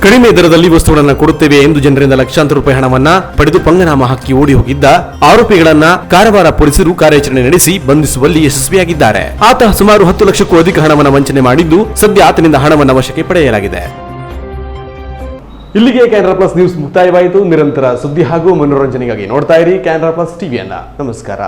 [SPEAKER 1] ಕಡಿಮೆ ದರದಲ್ಲಿ ವಸ್ತುಗಳನ್ನು ಕೊಡುತ್ತೇವೆ ಎಂದು ಜನರಿಂದ ಲಕ್ಷಾಂತರ ರೂಪಾಯಿ ಹಣವನ್ನ ಪಡೆದು ಪಂಗನಾಮ ಹಾಕಿ ಓಡಿ ಹೋಗಿದ್ದ ಆರೋಪಿಗಳನ್ನ ಕಾರವಾರ ಪೊಲೀಸರು ಕಾರ್ಯಾಚರಣೆ ನಡೆಸಿ ಬಂಧಿಸುವಲ್ಲಿ ಯಶಸ್ವಿಯಾಗಿದ್ದಾರೆ. ಆತ ಸುಮಾರು 10 ಲಕ್ಷಕ್ಕೂ ಅಧಿಕ ಹಣವನ್ನು ವಂಚನೆ ಮಾಡಿದ್ದು ಸದ್ಯ ಆತನಿಂದ ಹಣವನ್ನು ವಶಕ್ಕೆ ಪಡೆಯಲಾಗಿದೆ.
[SPEAKER 9] ಇಲ್ಲಿಗೆ ಕ್ಯಾನರಾ ಪ್ಲಸ್ ನ್ಯೂಸ್ ಮುಕ್ತಾಯವಾಯಿತು. ನಿರಂತರ ಸುದ್ದಿ ಹಾಗೂ ಮನೋರಂಜನೆಗಾಗಿ ನೋಡ್ತಾ ಇರಿ ಕ್ಯಾನರಾ ಪ್ಲಸ್ ಟಿವಿಯನ್ನ. ನಮಸ್ಕಾರ.